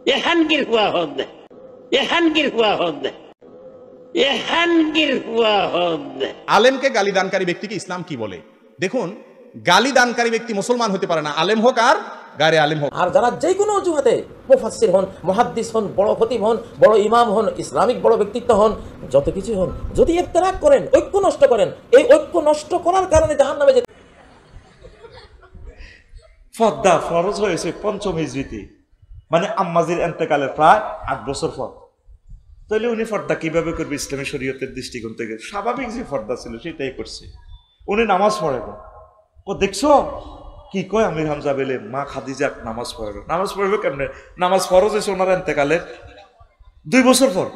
এখানকির হুয়া হন দে, এখানকির হুয়া হন দে, এখানকির হুয়া হন দে। আলেমকে গালি দানকারী ব্যক্তিকে ইসলাম কি বলে? দেখুন, গালি দানকারী ব্যক্তি মুসলমান হতে পারে না, আলেম হোক আর গায়রে আলেম হোক। আর যারা যে কোনো অজুহাতে মুফাসসির হন, মুহাদ্দিস হন, বড় খতিব হন, বড় ইমাম হন, ইসলামিক বড় ব্যক্তিত্ব হন, যত কিছু হন, যদি ইফতিরাক করেন, ঐক্য নষ্ট করেন, এই ঐক্য নষ্ট করার কারণে জাহান্নামে যেতে। পর্দা ফরজ হয়েছে ৫ম হিজরিতে, মানে আম্মাজির এন্তেকালের প্রায় ৮ বছর পর। তাহলে উনি পর্দা কিভাবে করবে ইসলামী শরীয়তের দৃষ্টিকোণ থেকে? স্বাভাবিক যে পর্দা ছিল সেটাই করছে। উনি নামাজ পড়ে না, ও দেখছো কি কয় আমির হামজা বেলে মা খাদিজা নামাজ পড়ে, নামাজ পড়বে কেমনে? নামাজ ফরজ হয়েছে ওনার এন্তেকালের ২ বছর পর।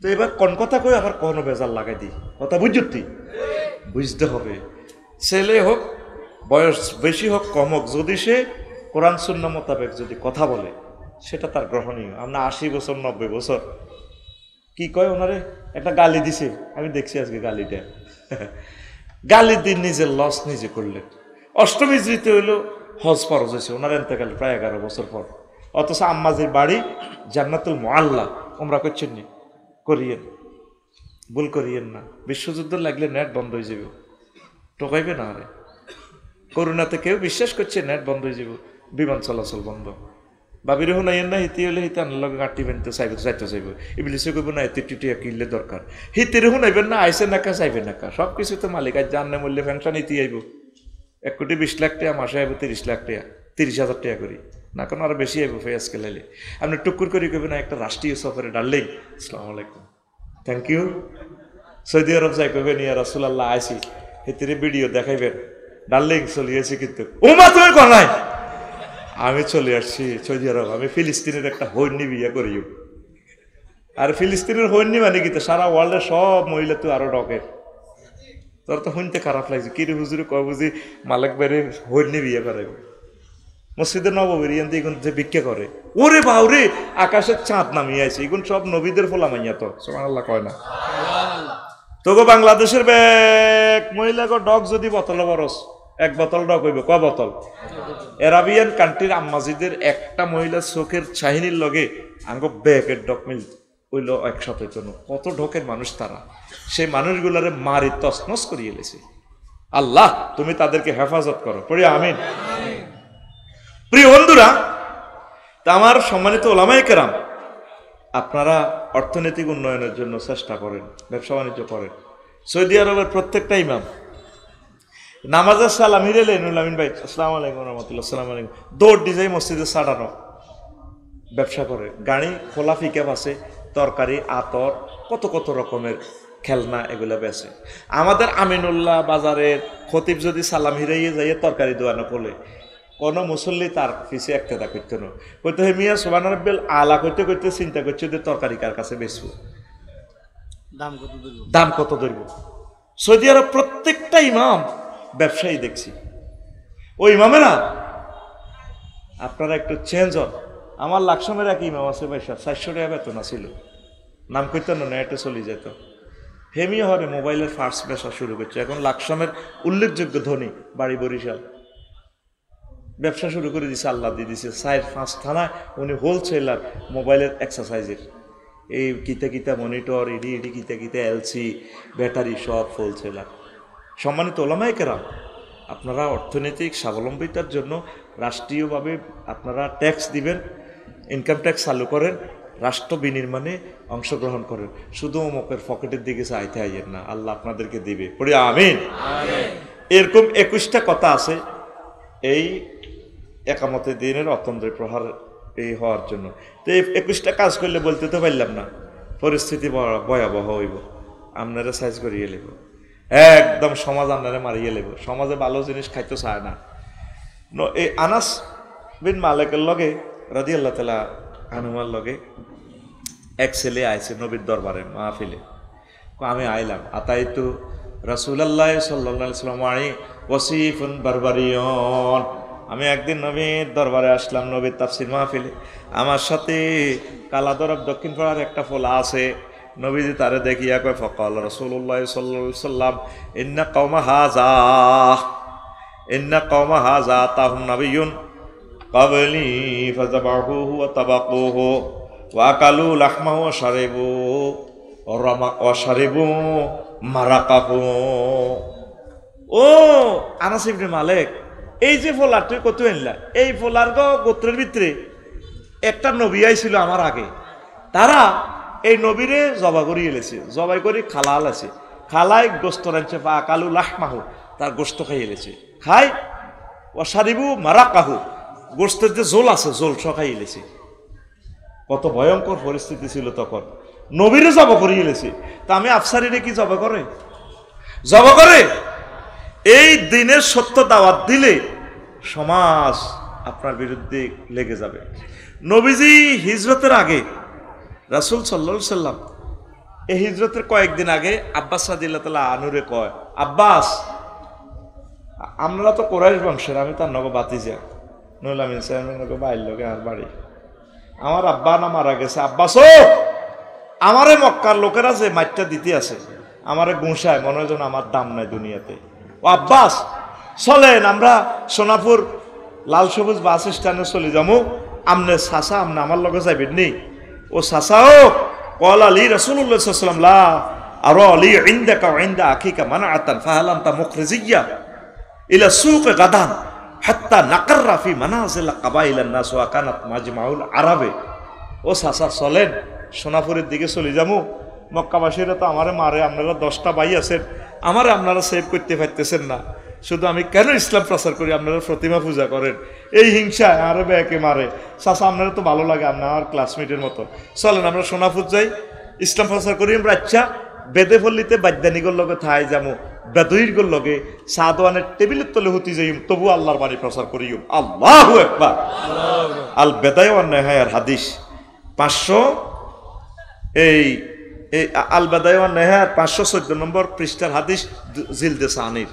তো এবার কোন কথা কই আবার কোনো বেজাল লাগাই দিই, কথা বুঝতি বুঝতে হবে। ছেলে হোক, বয়স বেশি হোক কম হোক, যদি সে কোরআন সুন্নাহ মোতাবেক যদি কথা বলে সেটা তার গ্রহণীয়। আমরা ৮০ বছর ৯০ বছর কি কয় ওনারে একটা গালি দিছে, আমি দেখছি আজকে গালিটা। গালি দিন নিজের লস নিজে করলেন। ৮ম হিজরিতে হইলো হজ ফরজ হয়েছে ওনার এন্তেকাল প্রায় ১১ বছর পর। অথচ আম্মাজির বাড়ি জান্নাতুল মুআল্লা, ওমরা করছেন নি? করিয়েন, ভুল করিয়েন না। বিশ্বযুদ্ধ লাগলে নেট বন্ধ হয়ে যাবে, টোকাইবে না। আরে করোনাতে কেউ বিশ্বাস করছে নেট বন্ধ হয়ে যাবে, বিমান চলাচল বন্ধ। বাবির হুনাইয়েন না, হিতি হলে হিতে আনার লগে গাঁটি বানতে চাইবে, চাইতে চাইব। ইবলিসে কইব না, এতে টিটিয়া কিনলে দরকার। হিতের হুনাইবেন না, আইসে নাকা চাইবে নাকা, সব কিছু তো মালিক আজ জানলে মূল্যে ফ্যাংশন ইতি আইব। ১,২০,০০,০০০ টাকা মাসে আইব, ৩০,০০,০০০ টাকা, ৩০,০০০ টাকা করি না, কোনো আরো বেশি আইব ফেয়াজ খেলাইলে। আপনি টুকুর করে কইবেন না একটা রাষ্ট্রীয় সফরে ডার্লিং আসসালামু আলাইকুম, থ্যাংক ইউ। সৌদি আরব যাই কইবেন ইয়া রাসূলুল্লাহ আইসি, হিতিরে ভিডিও দেখাইবেন, ডার্লিং চলিয়েছি কিন্তু ওমা তুমি কর নাই, আমি চলে আসছি সৌদি আরব, আমি ফিলিস্তিনের একটা হৈন্যি বিয়ে করিও। আর ফিলিস্তিনের হৈন্যি মানে কি, তো সারা ওয়ার্ল্ডের সব মহিলা তো আরো ডকের। তোর তো শুনতে খারাপ লাগছে, কিরে হুজুরে কয় বুঝি মালিক বাইরে হৈন্যি বিয়ে করে মসজিদের নববীর ইয়ান এগুন যে ভিক্ষা করে। ওরে বাউরে, আকাশের চাঁদ নামিয়ে আছে, এগুন সব নবীদের ফোলা মাইয়া। তো সুবহানাল্লাহ কয় না? তোগো বাংলাদেশের ব্যাগ মহিলা গো ডগ যদি বোতল বরস, ১ বোতল ডগ হইব, ক বোতল? এরাবিয়ান কান্ট্রির আম্মাজিদের একটা মহিলা চোখের চাহিনির লগে আঙ্গ ব্যাগের ডগ মিল হইল একসাথে জন্য। কত ঢোকের মানুষ তারা, সেই মানুষগুলারে মারি তছনছ করিয়ে এলেছে। আল্লাহ তুমি তাদেরকে হেফাজত করো, পড়ি আমিন। প্রিয় বন্ধুরা, তা আমার সম্মানিত ওলামায়ে কেরাম, আপনারা অর্থনৈতিক উন্নয়নের জন্য চেষ্টা করেন, ব্যবসা বাণিজ্য করেন। সৌদি আরবের প্রত্যেকটা ইমাম নামাজের সালাম হিরেলে নুরুল আমিন ভাই আসসালামু আলাইকুম রহমতুল্লাহ, আসসালামু আলাইকুম, দৌড় ডিজাই মসজিদে সাড়ানো, ব্যবসা করে। গাড়ি খোলা ফিকাপ আছে, তরকারি, আতর, কত কত রকমের খেলনা এগুলো বেছে। আমাদের আমিনুল্লাহ বাজারের খতিব যদি সালাম হিরাইয়ে যাইয়ে তরকারি দোয়ানো করলে, কোনো মুসল্লি তার পিছে একটা করতে না, কইতে হে মিয়া সুবহান রাব্বিল আলা করতে করতে চিন্তা করছে যে তরকারি কার কাছে বেচবো, দাম কত ধরব। সৌদি আরব প্রত্যেকটা ইমাম ব্যবসায়ী দেখছি। ওই ইমামেরা আপনারা একটু চেঞ্জ হন। আমার লাকসামের এক ইমাম আছে ভাই, ৪০০ টাকা বেতন ছিল, নাম করতেন না, নেটে চলে যেত। হেমিয়া হরে মোবাইলের ফার্স্ট ব্যবসা শুরু করছে। এখন লাকসামের উল্লেখযোগ্য ধনী, বাড়ি বরিশাল, ব্যবসা শুরু করে দিছে, আল্লাহ দিয়ে দিছে। ৪-৫ থানায় উনি হোলসেলার মোবাইলের এক্সারসাইজের, এই কিতা কিতা মনিটর, ইডি কিতা কিতা এলসি, ব্যাটারি, সব হোলসেলার। সম্মানিত ওলামায়ে কেরাম, আপনারা অর্থনৈতিক স্বাবলম্বিতার জন্য রাষ্ট্রীয়ভাবে আপনারা ট্যাক্স দিবেন, ইনকাম ট্যাক্স চালু করেন, রাষ্ট্র বিনির্মাণে অংশগ্রহণ করেন। শুধু অমুকের পকেটের দিকে চাইতে আইয়েন না, আল্লাহ আপনাদেরকে দিবে, পড়ি আমিন। এরকম ২১টা কথা আছে এই একামতের দিনের অতন্দ্র প্রহার এই হওয়ার জন্য। তো এই ২১টা কাজ করলে বলতে তো পারলাম না, পরিস্থিতি ভয়াবহ হইব, আপনারা সাইজ করিয়ে লেব, একদম সমাজ আপনারা মারিয়ে লেব। সমাজে ভালো জিনিস খাইতে চায় না। এই আনাস বিন মালিকের লগে রাদিয়াল্লাহু তাআলা আনহুর লগে এক ছেলে আইছে নবীর দরবারে মাহফিলে। আমি আইলাম, আতাইতু রাসূলুল্লাহ সাল্লাল্লাহু আলাইহি ওয়াসাল্লাম ওয়াসিফুন বারবারিয়ন। আমি একদিন নবীর দরবারে আসলাম, নবীর তাফসীর মাহফিলে। আমার সাথে কালাদরব দক্ষিণ পাড়ার একটা ফোলা আছে। নবীজি তারে দেখিয়া কয়, ফাকাল রাসূলুল্লাহ সাল্লাল্লাহু আলাইহি ওয়াসাল্লাম ইন্না কওমা হাযা আতাহুম নাবিয়্যুন ক্বাবলি ফাযাবাহুহু ওয়া তাবাকুহু ওয়া আকালু লাহমাহু ওয়া শারিবু মারাকাহু। ও আনাস ইবনে মালিক, এই যে ফলার তুই কত আনলা, এই ফলার গোত্রের ভিতরে একটা নবী আইছিল আমার আগে, তারা এই নবীরে জবা করি এলেছে, জবাই করে খালাল আছে, খালাই গোস্ত রাঁধছে, বা কালু লাহমাহু, তার গোস্ত খাই এলেছে, খাই অসারিবু মারাকাহু, গোস্তের যে জোল আছে জোল খাই এলেছে। কত ভয়ঙ্কর পরিস্থিতি ছিল তখন, নবীরে জবা করি এলেছে। তা আমি আফসারিরে কি জবা করে, জবা করে? এই দিনের সত্য দাওয়াত দিলে সমাজ আপনার বিরুদ্ধে লেগে যাবে। নবীজি হিজরতের আগে, রাসূল সাল্লাল্লাহু আলাইহি সাল্লাম এই হিজরতের কয়েকদিন আগে আব্বাস রাদিয়াল্লাহু তাআলা আনহুরে কয়, আব্বাস আমরা তো কুরাইশ বংশের, আমি তার নগো বাতিজা, নুরুল আমিন সাহেবের নগো বাইর লোকে আর বাড়ি, আমার আব্বা না মারা গেছে, আব্বাস ও আমারে মক্কার লোকেরা যে মাইটটা দিতে আছে আমারে গুঁসায়, মনে হয় যেন আমার দাম নাই দুনিয়াতে। ও আব্বাস চলেন আমরা সোনাপুর লাল সবুজ বাস স্ট্যান্ডে চলে যাবো, আমনে চাচা আমনে আমার লগে যাইবেন নি? ও চাচা ও কল আলী রাসূলুল্লাহ সাল্লাল্লাহু আলাইহি ওয়াসাল্লাম লা আরা আলী ইনদাকা ওয়া ইনদা আখিকা মানআতান ফাহাল আনতা মুখরিজিয়া ইলা সুক গাদান হাত্তা নাকাররা ফি মানাজিল কাবাইলান নাস ওয়া কানাত মাজমাউল আরাবে। ও চাচা চলেন সোনাপুরের দিকে চলে যাবো, মক্কাবাসীরা তো আমারে মারে, আপনারা 10টা ভাই আছেন, আমারে আপনারা সেভ করতে পারতেছেন না, শুধু আমি কেন ইসলাম প্রচার করি, আপনারা প্রতিমা পূজা করেন, এই হিংসায় আরে ব্যাকে মারে। চাচা আপনারা তো ভালো লাগে, আপনার আমার ক্লাসমেটের মতো, চলেন আমরা সোনাপুর যাই, ইসলাম প্রচার করি আমরা। আচ্ছা বেদে পল্লীতে বাদ্যানিগর লগে থাই যাবো, বেদইর লগে সাদওয়ানের টেবিলের তলে হতে যাই, তবু আল্লাহর বাণী প্রচার করিও। আল্লাহু আকবার। আল বেদায় ওয়ান নেহায়ার হাদিস 500 এই আল বেদায় ওয়ান নেহায়ার 514 নম্বর পৃষ্ঠার হাদিস, জিলদে সানির,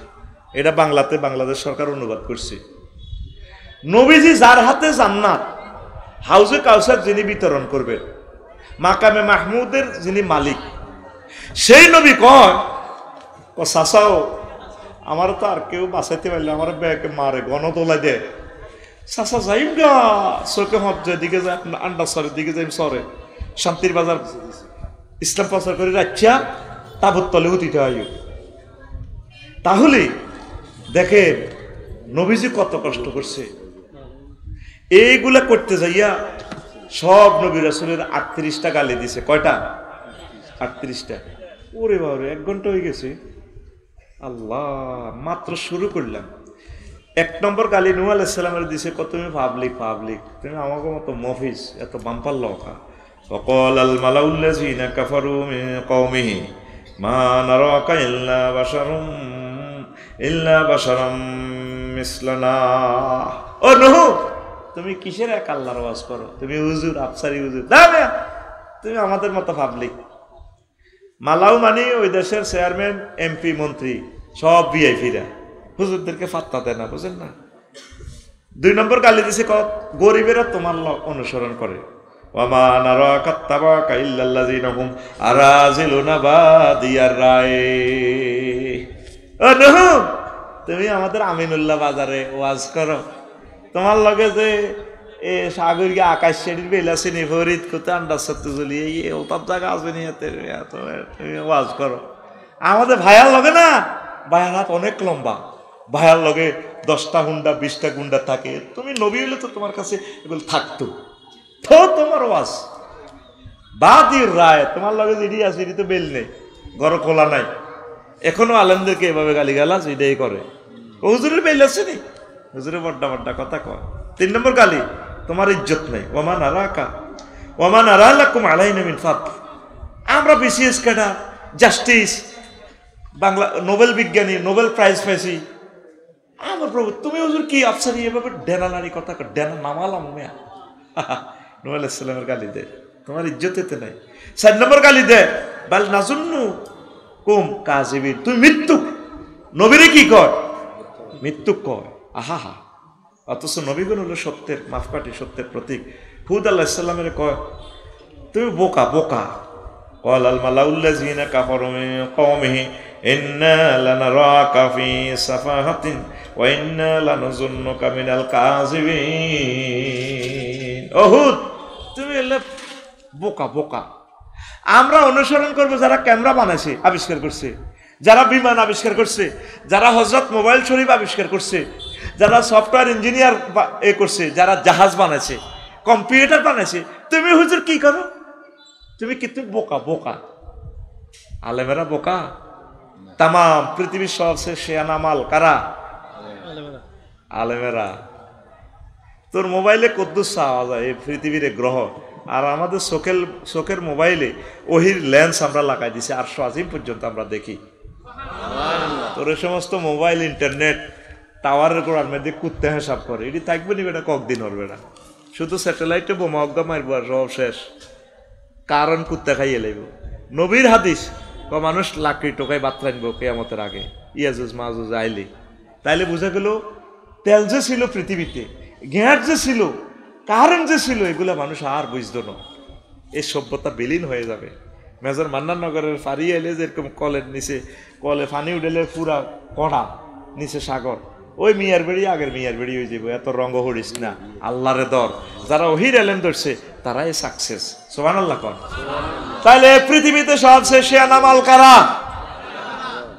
এটা বাংলাতে বাংলাদেশ সরকার অনুবাদ করছে। নবীজি যার হাতে জান্নাত হাউজে কাউসার যিনি বিতরণ করবেন, মাকামে মাহমুদের যিনি মালিক, সেই নবী কয় ও চাচাও আমার তো আর কেউ বাঁচাইতে পারলে আমার ব্যাগে মারে, গণতোলাই দেয়, চাচা যাইম গা চোখে হত যেদিকে যায় আন্ডারসরের দিকে যাইম, সরে শান্তির বাজার ইসলাম প্রচার করে রাখছা তাবুত তলে উঠিতে হয়। তাহলে দেখেন নবীজি কত কষ্ট করছে, এইগুলা করতে যাইয়া সব নবী রাসূলের 38টা গালি দিছে। কয়টা? 38টা। ওরে বাবা 1 ঘন্টা হয়ে গেছে। আল্লাহ, মাত্র শুরু করলাম। 1 নম্বর গালি নূহ আলাইহিস সালামের দিছে, কত তুমি পাবলিক তুমি আমাকে মতো মফিজ এত বাম্পার লকা। وقال الملأ الذين كفروا من قومه ما نراك إلا بشرا مثلنا। ও নূহ, তুমি কিসের এক আল্লাহর ওয়াজ করো, তুমি হুজুর আফসারি হুজুর, তুমি আমাদের মতো পাবলিক। মালাউ মানে ওই দেশের চেয়ারম্যান, এমপি, মন্ত্রী, সব ভিআইপিরা, হুজুরদেরকে পাত্তা দেয় না, বুঝেন না। 2 নম্বর গালি দিছে, গরিবেরা তোমার অনুসরণ করে। ওয়ামা নারাকা তাবাকা ইল্লাল্লাযিনা হুম আরাজিলুনা বাদিয়ার রায়। ও নূহ, তুমি আমাদের আমিনুল্লাহ বাজারে ওয়াজ করো, তোমার লগে যে এ সাগরকে আকাশ শেড়ির বেলাসিনী ফরিদ কোতে আন্ডার সত্যি জ্বলিয়ে ওটার জায়গা আসবে নি, তুমি ওয়াজ করো। আমাদের ভাইয়ার লগে না, ভাইয়ার হাত অনেক লম্বা, ভাইয়ার লগে 10টা গুন্ডা 20টা গুন্ডা থাকে, তুমি নবী হইলে তো তোমার কাছে এগুলো থাকতো, তো তোমার ওয়াজ বাদির রায়, তোমার লগে যেটি আছে এটি তো বেল নেই, ঘর খোলা নাই। এখনো আলেমদেরকে এভাবে গালি গালাজ এটাই করে, হুজুরের বেল আছে নি, হুজুরে বড্ডা বড্ডা কথা কয়। 3 নম্বর গালি, তোমার ইজ্জত নাই। ওয়ামা নারাকা ওয়ামা নারালাকুম আলাইনা মিন ফাদল। আমরা BCS cadre, justice, Bangla Nobel বিজ্ঞানী, নোবেল প্রাইজ পাইছি, আমার প্রভু তুমি হুজুর কি আফসারি এভাবে ডেনালারি কথা কর, ডেনা নামালাম মেয়া। নূহ আলাইহিস সালামের গালি দে, তোমার ইজ্জত এতে নাই। 4 নম্বর গালি দে, বাল নাজুন্নু কুম কাযিবিন, তুই মৃত্যু। নবীরে কি কয়? মৃত্যু কয়। আহা, অথচ নবীগণ হলো সত্যের মাপকাঠি, সত্যের প্রতীক। হুদ আলাইহিস সালামের কয় তুমি বোকা বোকা। قال الملأ الذين كفروا من قومه إنا لنراك في سفاهة ওয়া ইন্না লানাযুন্নুকা মিনাল কাযিবিন। উহুদ তুমি এলে বোকা বোকা। আমরা অনুসরণ করবো যারা ক্যামেরা বানাইছে, আবিষ্কার করছে, যারা বিমান আবিষ্কার করছে, যারা হযরত মোবাইল শরীফ আবিষ্কার করছে, যারা সফটওয়্যার ইঞ্জিনিয়ার করছে, যারা জাহাজ বানাইছে, কম্পিউটার বানাইছে। তুমি হুজুর কি করো? তুমি বোকা বোকা। আলেমেরা বোকা? তাম পৃথিবীর সবচেয়ে শেয়ানা মাল কারা? আলেমেরা। তোর মোবাইলে কদ্দুস পাওয়া যায় এই পৃথিবীর গ্রহ, আর আমাদের চোখের মোবাইলে ওহির লেন্স আমরা লাগাই দিছি, আর আজিম পর্যন্ত আমরা দেখি। তোর এই সমস্ত মোবাইল ইন্টারনেট টাওয়ারের গোড়ার মধ্যে কুত্তে হিসাব করে, এটি থাকবে নি বেটা, ককদিন হবে না। শুধু স্যাটেলাইটে বোমা অজ্ঞা মারবো আর সব শেষ, কারণ কুত্তে খাইয়ে লাইব। নবীর হাদিস মানুষ লাকড়ি টোকাই বাত্রা আনবো কিয়ামতের আগে, ইয়াজুজ মাজুজ আইলি। তাইলে বোঝা গেল তেল যে ছিল পৃথিবীতে, গ্যাস যে ছিল, কারেন্ট যে ছিল, এগুলা মানুষ আর বুঝতো না। এই সভ্যতা বিলীন হয়ে যাবে। মেজর মান্নান নগরের ফারি এলে যেরকম কলের নিচে কলে ফানি উঠেলে পুরা কড়া, নিচে সাগর, ওই মিয়ার বেড়ি আগের মিয়ার বেড়ি হয়ে যাবো। এত রঙ্গ হরিস না, আল্লাহরে দর। যারা ওহির এলেন ধরছে তারাই সাকসেস। সুবহানাল্লাহ কর। তাইলে পৃথিবীতে সবচেয়ে শেয়ানা মাল কারা?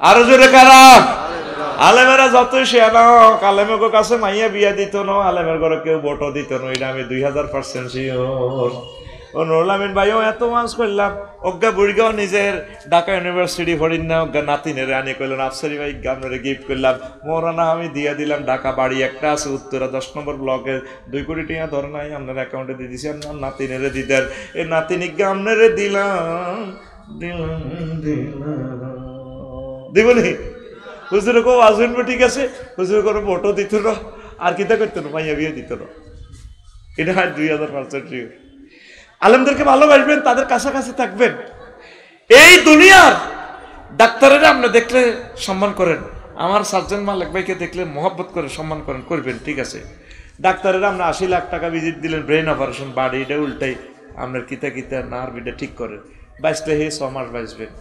আরো জোরে কারা? আলেমেরা যতই শেয়ানা হোক, আলেমের কাছে মাইয়া বিয়া দিত না, আলেমের ঘরে কেউ ভোটও দিত না, এটা আমি 2000% শিওর। ও নুরুল আমিন ভাইও এত মাস করলাম, অজ্ঞা বুড়িগাও নিজের ঢাকা ইউনিভার্সিটি পড়িন না, অজ্ঞা নাতিনের আনি করলেন, আফসারি ভাই আপনারে গিফট করলাম, মোরানা আমি দিয়ে দিলাম। ঢাকা বাড়ি একটা আছে উত্তরা 10 নম্বর ব্লকে, 2 কোটি টাকা ধর নাই, আপনার অ্যাকাউন্টে দিয়ে দিছি, আপনার নাতিনেরে দিতেন, এই নাতিনিকে আপনারে দিলাম দিবনি। হুজুর কেউ আসবেন ঠিক আছে, হুজুর কোনো ভোটও দিত না, আর কিতা করতো না, মাইয়া বিয়ে দিত না। এটা হয় 2000% শিওর। আলেমদেরকে ভালোবাসবেন, তাদের কাছাকাছি থাকবেন। এই দুনিয়ার ডাক্তারেরা আপনি দেখলে সম্মান করেন, আমার সার্জন মালিক ভাইকে দেখলে মহব্বত করে সম্মান করেন, করবেন, ঠিক আছে। ডাক্তারেরা আপনি 80 লাখ টাকা ভিজিট দিলেন, ব্রেন অপারেশন, বাড়ি এটা উল্টাই আপনার কিতা কিতা নার্ভ এটা ঠিক করে, বাঁচলে হে 6 মাস বাঁচবেন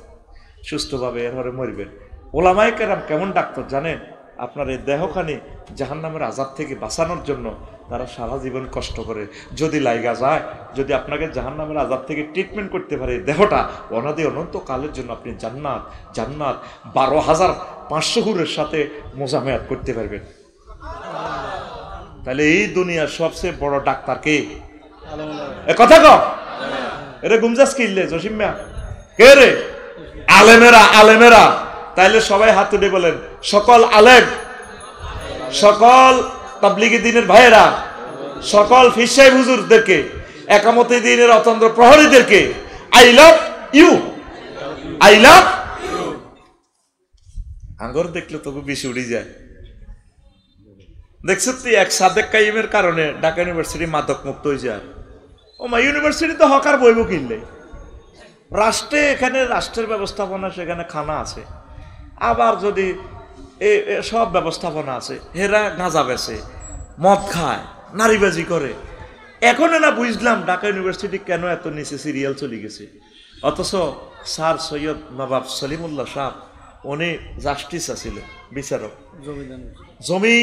সুস্থভাবে, এরপরে মরবেন। ওলামায়ে কেরাম কেমন ডাক্তার জানেন? আপনার এই দেহখানি জাহান্নামের আযাব থেকে বাঁচানোর জন্য তারা সারা জীবন কষ্ট করে। যদি লাইগা যায়, যদি আপনাকে জাহান্নামের আযাব থেকে ট্রিটমেন্ট করতে পারে দেহটা, অনাদি অনন্ত কালের জন্য আপনি জান্নাত 12,500 হুরের সাথে মোজামেয়াত করতে পারবেন। তাহলে এই দুনিয়ার সবচেয়ে বড় ডাক্তার কে? কথা কও, এরে গুমজাস কিনলে জসিম মিয়া কে রে? আলেমেরা। আলেমেরা। তাইলে সবাই হাত তুলে বলেন, সকল আলেম, সকল তাবলিগি দিনের ভাইয়েরা, সকল ফির সাহেব হুজুরদেরকে, একামতে দিনের অতন্ত্র প্রহরীদেরকে I love you, I love you. আঙ্গর দেখলে তবু বেশি উড়ি যায়। দেখছো তুই এক সাদেক কাইমের কারণে ঢাকা ইউনিভার্সিটি মাদক মুক্ত হয়ে যায়। ও মা ইউনিভার্সিটি তো হকার বইব কিনলে, রাষ্ট্রে এখানে রাষ্ট্রের ব্যবস্থাপনা, সেখানে খানা আছে, আবার যদি সব ব্যবস্থাপনা আছে, হেরা গাঁজা বেছে, মদ খায়, নারীবাজি করে। এখন না বুঝলাম ঢাকা ইউনিভার্সিটি কেন এত নিচে সিরিয়াল চলে গেছে। অথচ স্যার সৈয়দ নবাব সলিমুল্লাহ সাহেব, উনি জাস্টিস আছিল, বিচারক, জমি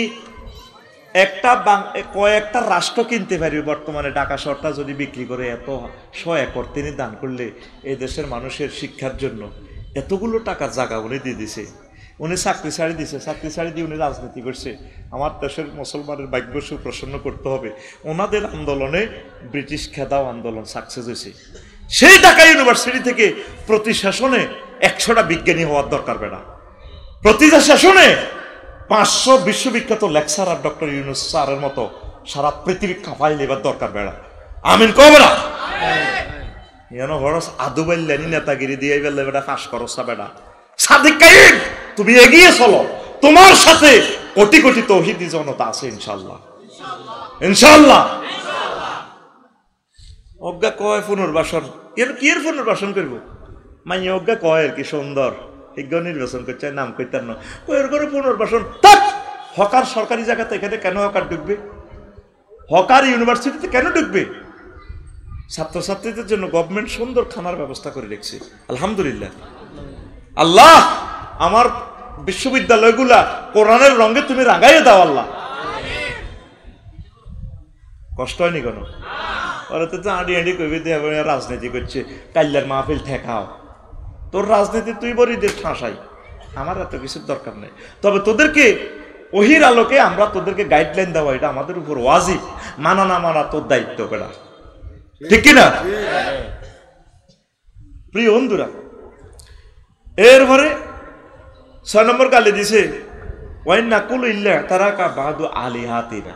কয়েকটা রাষ্ট্র কিনতে পারবে বর্তমানে। ঢাকা শহরটা যদি বিক্রি করে 100 একর তিনি দান করলে এই দেশের মানুষের শিক্ষার জন্য এতগুলো টাকার জায়গা উনি দিয়ে দিছে। উনি চাকরি ছাড়ি দিছে, চাকরি ছাড়ি দিয়ে উনি রাজনীতি করছে। আমার দেশের মুসলমানের ভাগ্য সুপ্রসন্ন করতে হবে। ওনাদের আন্দোলনে ব্রিটিশ খেদাও আন্দোলন সাকসেস হয়েছে। সেই ঢাকা ইউনিভার্সিটি থেকে প্রতি সেশনে 100টা বিজ্ঞানী হওয়ার দরকার বেড়া। প্রতি সেশনে 500 বিশ্ববিখ্যাত লেকচারার ডক্টর ইউনুস স্যারের মতো সারা পৃথিবী কাঁপাই লেবার দরকার বেড়া। আমিন কবরা হরস আদু বাইল্লানি নেতাগিরি দিয়ে বেলে বেটা ফাঁস করসা বেড়া। সাদিক কাইম, তুমি এগিয়ে চলো, তোমার সাথে কোটি কোটি তৌহিদি জনতা আছে ইনশাআল্লাহ, ইনশাআল্লাহ। অজ্ঞা কয় পুনর্বাসন, কি এর পুনর্বাসন করব? মাইয়া অজ্ঞা কয় আর কি সুন্দর বিজ্ঞ নির্বাচন করছে, নাম কইতার না, ওই করে পুনর্বাসন। হকার সরকারি জায়গাতে এখানে কেন হকার ঢুকবে? হকার ইউনিভার্সিটিতে কেন ঢুকবে? ছাত্রছাত্রীদের জন্য গভর্নমেন্ট সুন্দর খানার ব্যবস্থা করে রেখেছে, আলহামদুলিল্লাহ। আল্লাহ আমার বিশ্ববিদ্যালয়গুলা কোরআনের রঙে তুমি রাঙাইয়ে দাও আল্লাহ। কষ্ট হয়নি কেন? ওরা তো আঁড়ি আঁড়ি কইবে রাজনীতি করছে, কাল্লার মাহফিল ঠেকাও। তোর রাজনীতি তুই বড়িদের ঠাঁসাই, আমার এত কিছুর দরকার নেই। তবে তোদেরকে ওহির আলোকে আমরা তোদেরকে গাইডলাইন দেওয়া, এটা আমাদের উপর ওয়াজিব। মানা না মানা তোর দায়িত্ব, বেড়া, ঠিক কিনা? প্রিয় বন্ধুরা, এরপরে 6 নম্বর গালি দিছে ওয়াইন নাকুল ইল্লা তারাকা বাদু আলিহাতিনা।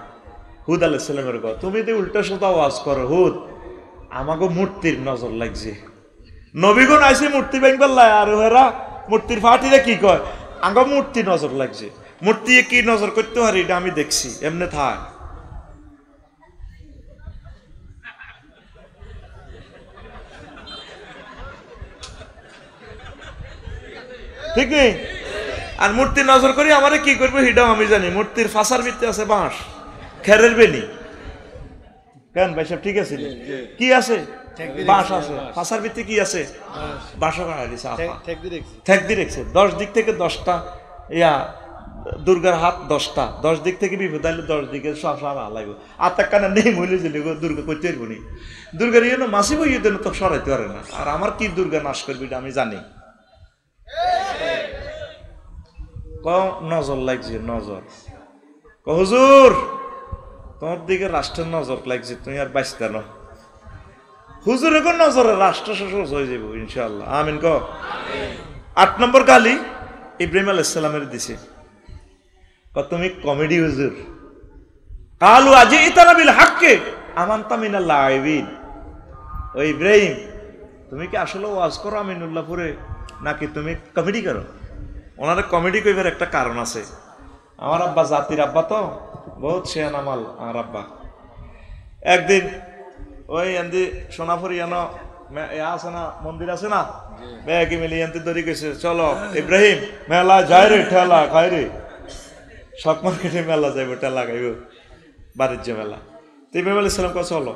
হুদ আলাইহিস সালামের কথা, তুমি তো উল্টা সোজা ওয়াজ করো। হুদ, আমাকে মূর্তির নজর লাগছে। নবীগণ আইসে মূর্তি ভাঙবার লাই, আর ওরা মূর্তির ফাটিরে কি কয়, আঙ্গ মূর্তি নজর লাগছে। মূর্তি কি নজর করতে পারি এটা আমি দেখছি, এমনি থাক। ঠিক নেই? আর মূর্তি নজর করি আমারে কি করবে সেটাও আমি জানি। মূর্তির ফাঁসার ভিত্তি আছে বাঁশ, খেরের বেনি। কেন ভাই সাহেব ঠিক আছে? কি আছে? বাঁশ আছে। ফাঁসার ভিত্তি কি আছে? বাঁশও কাটা দিছে। ঠেক দিয়ে রেখেছে। 10 দিক থেকে 10টা ইয়া দুর্গার হাত 10টা, 10 দিক থেকে বিপদ আইলে 10 দিকে সারা লাগবে। আত্মা কানা নেই মহিলা ছিল দুর্গা করতে পারবো নি। দুর্গার ইয়ে মাসি বই ইয়ে তো সরাইতে পারে না। আর আমার কি দুর্গা নাশ করবে এটা আমি জানি। নজর লাগছে, নজর। হুজুর, তোমার দিকে রাষ্ট্রের নজর লাগছে, তুমি আর বাঁচতে না। হুজুর এখন নজরে রাষ্ট্র শেষ হয়ে যাবো ইনশাল্লাহ, আমিন। 8 নম্বর গালি ইব্রাহিম আলাইহিস সালামের দিছে, তুমি কমেডি হুজুর। কালু আজি ইতানা বিল হাক্কে আমানতা মিনাল লাইবিন। ও ইব্রাহিম, তুমি কি আসলে ওয়াজ করো আমিনুল্লাহপুরে, নাকি তুমি কমেডি করো? ওনারা কমেডি কইবার একটা কারণ আছে। আমার আব্বা জাতির আব্বা, তো বহুত শেয়ান আমাল আমার আব্বা। একদিন ওই এন্দি সোনাপুরি আছে না, মন্দির আছে না, ব্যাগে মিলি এনতে দড়ি গেছে, চলো ইব্রাহিম মেলা যায় রে, ঠেলা খাই রে। শক মার্কেটে মেলা যাইব, ঠেলা খাইব, বাণিজ্য মেলা। তো ইব্রাহিম আলাইহিস সালাম কয় চলো।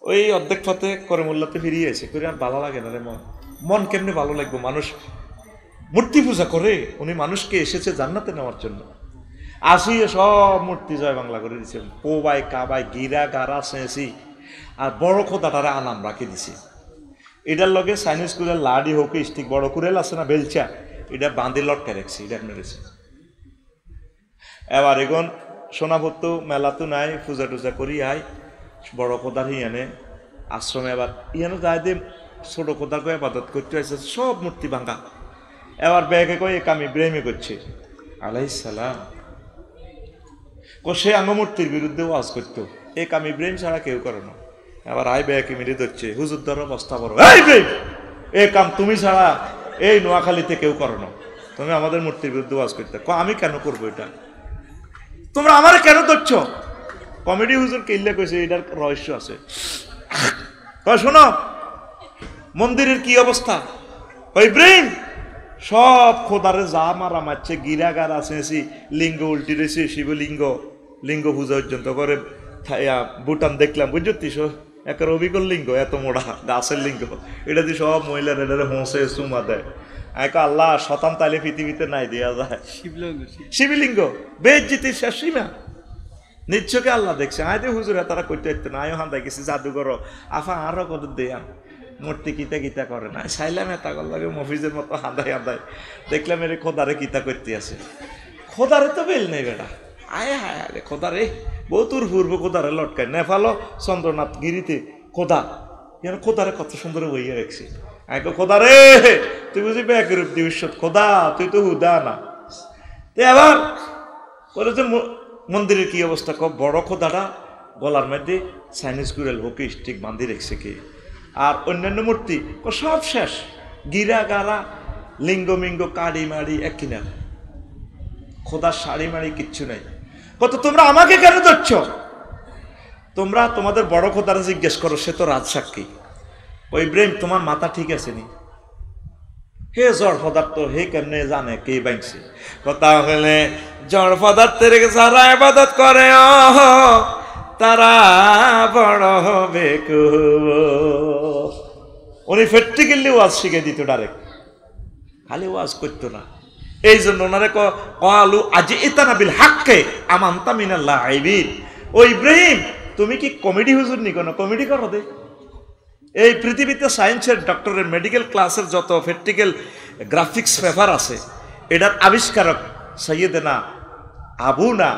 ওই অর্ধেক পথে করিমুল্লাতে ফিরিয়েছে, করে আর ভালো লাগে না রে। মন কেমনে ভালো লাগবো? মানুষ মূর্তি পূজা করে, উনি মানুষকে এসেছে জান্নাতে নেওয়ার জন্য। আসিয়ে সব মূর্তি জয় বাংলা করে দিচ্ছে, পোবাই কাবাই গিরা গারা সেঁসি, আর বড় খোদাটারে আনাম রাখি দিছে। এটার লগে চাইনিজ কুলের লাডি হোক স্টিক বড় কুরেল আছে না, বেলচা, এটা বাঁধে লটকে রাখছি, এটা মেরেছে। এবার এখন সোনাভত্ত মেলা তো নাই, পূজা টুজা করি আয় বড় খোদার ইয়ানে আশ্রমে। এবার ইয়ানো যায় দিয়ে ছোট খোদার কয়ে আবাদত করতে আসছে, সব মূর্তি ভাঙা। এবার ব্যাগে কয়ে কাম ইব্রাহিমে করছে আলাইহিস সালাম, সে আঙ্গমূর্তির বিরুদ্ধে ওয়াজ করতো। এই কাম ইব্রাহিম ছাড়া কেউ করে না। এবার আই ব্যাগে মিলে ধরছে, হুজুর ধর অবস্থা বড়, এই কাম তুমি ছাড়া এই নোয়াখালীতে কেউ করো না, তুমি আমাদের মূর্তির বিরুদ্ধে ওয়াজ করতে। আমি কেন করবো এটা? তোমরা আমার কেন ধরছ? কমেডি হুজুর কেল্লে কইছে, এটার রহস্য আছে। শোনো মন্দিরের কি অবস্থা। ইব্রাহিম সব খোদারে যা মারা মারছে, গিরাগার আছে, লিঙ্গ উল্টি রয়েছে, শিবলিঙ্গ, লিঙ্গ পূজা পর্যন্ত করে। ভুটান দেখলাম, বুঝছিস, একের অবিকল লিঙ্গ, এত মোড়া গাছের লিঙ্গ, এটা দিয়ে সব মহিলার এটারে হোঁসে চুমা দেয়। আল্লাহ শতান তাইলে পৃথিবীতে নাই দেওয়া যায়। শিবলিঙ্গ বেজ্জিতির শেষ সীমা। নিচ্ছকে আল্লাহ দেখছে। আয় দে হুজুরে তারা করতে হইতো না, আয়ো হান্দাই গেছি জাদুঘর, আফা আরো কত দেয়া মূর্তি কিতা কিতা করে না। চাইলাম এটা লাগে মফিজের মতো হাঁদাই হাঁদাই, দেখলাম এর খোদারে কিতা করতে আছে। খোদারে তো বেল নেই বেড়া, আয় হায় আরে খোদারে বহুতুর পূর্ব খোদারে লটকায় নেপালো চন্দ্রনাথ গিরিতে খোদা, যেন খোদারে কত সুন্দর বইয়ে রাখছি। আয় খোদারে তুই বুঝি ব্যাগরূপ দিবিস, খোদা তুই তো হুদা না। এবার বলেছে মন্দিরের কি অবস্থা, বড় খোদাটা গলার মধ্যে চাইনিজ কুড়েল হোক স্টিক বাঁধি রেখেছে কি, আর অন্যান্য মূর্তি সব শেষ, গিরা গারা লিঙ্গ মিঙ্গ কাড়ি মাড়ি এক কিনার, খোদার শাড়ি মাড়ি কিচ্ছু নাই। কত তোমরা আমাকে কেন ধরছ? তোমরা তোমাদের বড় খোদারা জিজ্ঞেস করো, সে তো রাজসাক্ষী। ওই ইব্রাহিম তোমার মাথা ঠিক আছে নি? হে জড় পদার্থ, হে কেমনে জানে কে বাইছে? কথা হলে জড় পদার্থের যারা ইবাদত করে তারা বড় হবে। উনি প্র্যাকটিক্যালি ওয়াজ শিখে দিত, ডাইরেক্ট, খালি ওয়াজ করতো না। এই জন্য ওনারে কালু আজ ইতানা বিল হাক্কে আমানতা মিনাল লাইবিন। ও ইব্রাহিম, তুমি কি কমেডি হুজুর নি কোনো কমেডি করো দে? এই পৃথিবীতে সায়েন্সের ডক্টরের মেডিকেল ক্লাসের যত প্র্যাকটিক্যাল গ্রাফিক্স পেপার আছে, এটার আবিষ্কারক সৈয়দনা আবুনা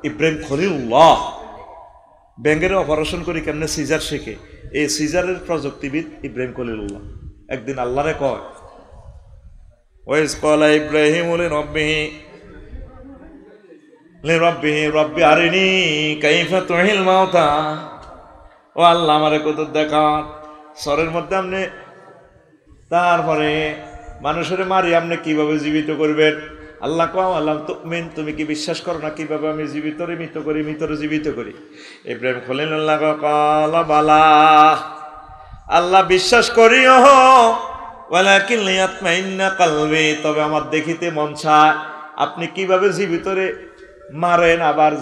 ইব্রাহিম খলিলুল্লাহ। ব্যাঙ্গের অপারেশন করি কেমনে সিজার শেখে, এই সিজারের প্রযুক্তিবিদ ইব্রাহিম খলিলুল্লাহ। একদিন আল্লাহরে কয়, ওয়াইজ ক্বালা ইব্রাহিমু লিরাব্বিহি রব্বি আরিনি কাইফা তুহিল মাউতা। ও আল্লাহ, আমারে কত দেখা সরের মধ্যে আপনি, তারপরে মানুষের মারি আপনি কিভাবে জীবিত করবেন। আল্লাহ কও, আল্লাহ তুমিন, তুমি কি বিশ্বাস করো না কিভাবে আমি জীবিতরে মৃত করি, মৃতরে জীবিত করি? ইব্রাহিম খলিলুল্লাহ ক্বালা বালা, আল্লাহ বিশ্বাস করিও, ওয়ালাকিন লিয়াতমাইন্না কলবি, তবে আমার দেখিতে মন চায় আপনি কিভাবে জীবিতরে মারেন আবার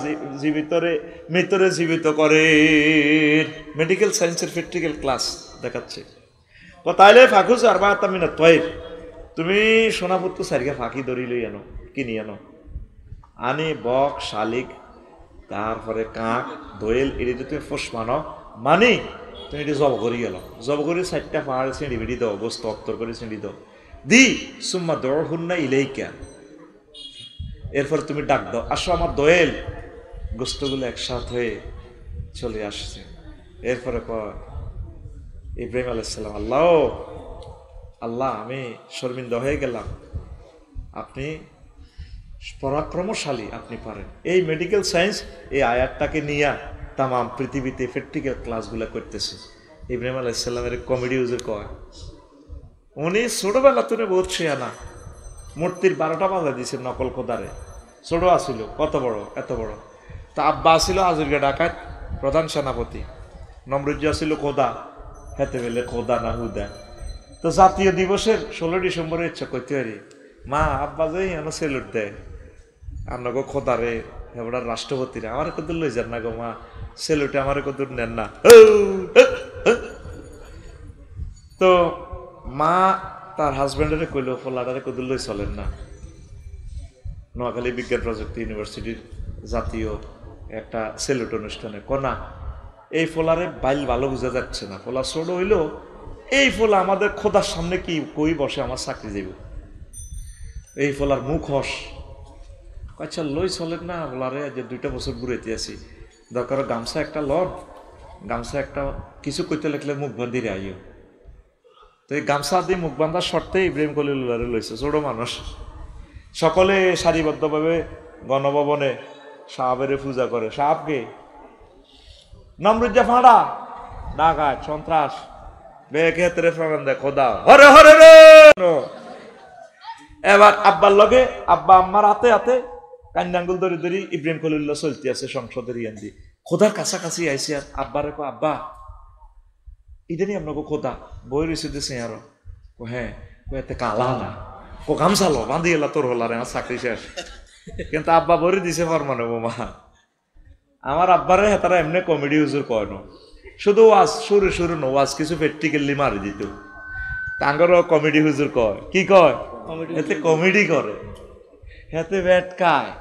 জীবিতরে মৃতরে জীবিত করেন। মেডিকেল সায়েন্সের প্র্যাকটিক্যাল ক্লাস দেখাচ্ছে। তাইলে ফাঁকুজ আর বা তামিনা তয়ের, তুমি সোনাপুত্র সারিকে ফাঁকি ধরি লই আনো, কিনি আনো, আনি বক শালিক তারপরে কাক দোয়েল, এটা যদি তুমি ফোস মানো মানি, তুমি এটি জব করি গেল, জব করে 4টা পাহাড় ছিঁড়ি বেড়ি দাও, গোস্ত অত্তর করে ছিঁড়ি দাও, দি সুম্মা দৌড় হুন্না ইলেইকা, এরপর তুমি ডাক দাও, আসো আমার দোয়েল। গোস্তগুলো একসাথ হয়ে চলে আসছে। এরপরে ইব্রাহিম আলাইহিস সালাম, আল্লাহ আল্লাহ, আমি শর্মিন্দা হয়ে গেলাম, আপনি পরাক্রমশালী, আপনি পারেন। এই মেডিকেল সায়েন্স এই আয়াতটাকে নিয়ে তাম পৃথিবীতে প্র্যাকটিক্যাল ক্লাসগুলো করতেছে। ইব্রাহিম আলাইহিস সালামের কমেডি হুজুর কয়, উনি ছোটবেলা তুলে বহুত শেয়ানা, মূর্তির 12টা বাজা দিয়েছে নকল খোদারে। ছোট আসিল, কত বড়, এত বড়। তা আব্বা আসিল আজুরগে ডাকাত প্রধান সেনাপতি, নমরুজ্জ আসিল খোদা, হেতে বেলে খোদা না হুদা। তো জাতীয় দিবসের 16 ডিসেম্বরে ইচ্ছা করতে পারি, মা আব্বা যাই এন সেলুট দেয়, আমরা গো খোদারে এবার রাষ্ট্রপতিরা আমার কদূর লই যান না গো মা, সেলুটে আমার কদূর নেন না। তো মা তার হাজব্যান্ডারে কইল, ফলাডারে কদূর লই চলেন না। নোয়াখালী বিজ্ঞান প্রযুক্তি ইউনিভার্সিটির জাতীয় একটা সেলুট অনুষ্ঠানে কনা, এই ফোলারে বাইল ভালো বোঝা যাচ্ছে না, ফোলা ছোট হইল, এই ফোলা আমাদের খোদার সামনে কি কই বসে আমার চাকরি যাইব, এই ফোলার মুখ হস। আচ্ছা লই চলেন না ফোলারে, যে 2টা বছর ঘুরেতে আছি, দরকার গামছা একটা লন, গামছা একটা কিছু কইতে লাগলে মুখ বান্ধিরে আইও। তো এই গামছা দিয়ে মুখ বান্ধার শর্তে ইব্রাহিম খলিলুল্লাহরে লইছে, ছোট মানুষ। সকলে সারিবদ্ধভাবে গণভবনে সাহাবের পূজা করে। সাহাবকে নমরুজ্জা ফাঁড়া, ডাকাত, সন্ত্রাস, বেক্ষেত্রে প্রমাণ দেয় খোদা, হরে হরে রে। এবার আব্বার লগে আব্বা আম্মার হাতে হাতে কান্নাঙ্গুল ধরে ধরি ইব্রাহিম খলিলুল্লাহ চলতে আছে সংসদের ইয়ান্দি, খোদার কাছাকাছি আইসি। আর আব্বারে কো, আব্বা ইদানি আপনাকে খোদা বই রয়েছে দিছে আরো, হ্যাঁ এতে কালা না, ও গামছালো বান্ধি এলা তোর হলারে আমার চাকরি শেষ। কিন্তু আব্বা বই দিছে ফরমানে বোমা। আমার আব্বারে তারা এমনি কমেডি হুজুর কয় না, শুধু ওয়াজ শুরু শুরু নো ওয়াজ কিছু প্র্যাকটিক্যালি মারি দিত, তাঙ্গরও কমেডি হুজুর কয়, কি কয়, এতে কমেডি করে, এতে ব্যাটকায়।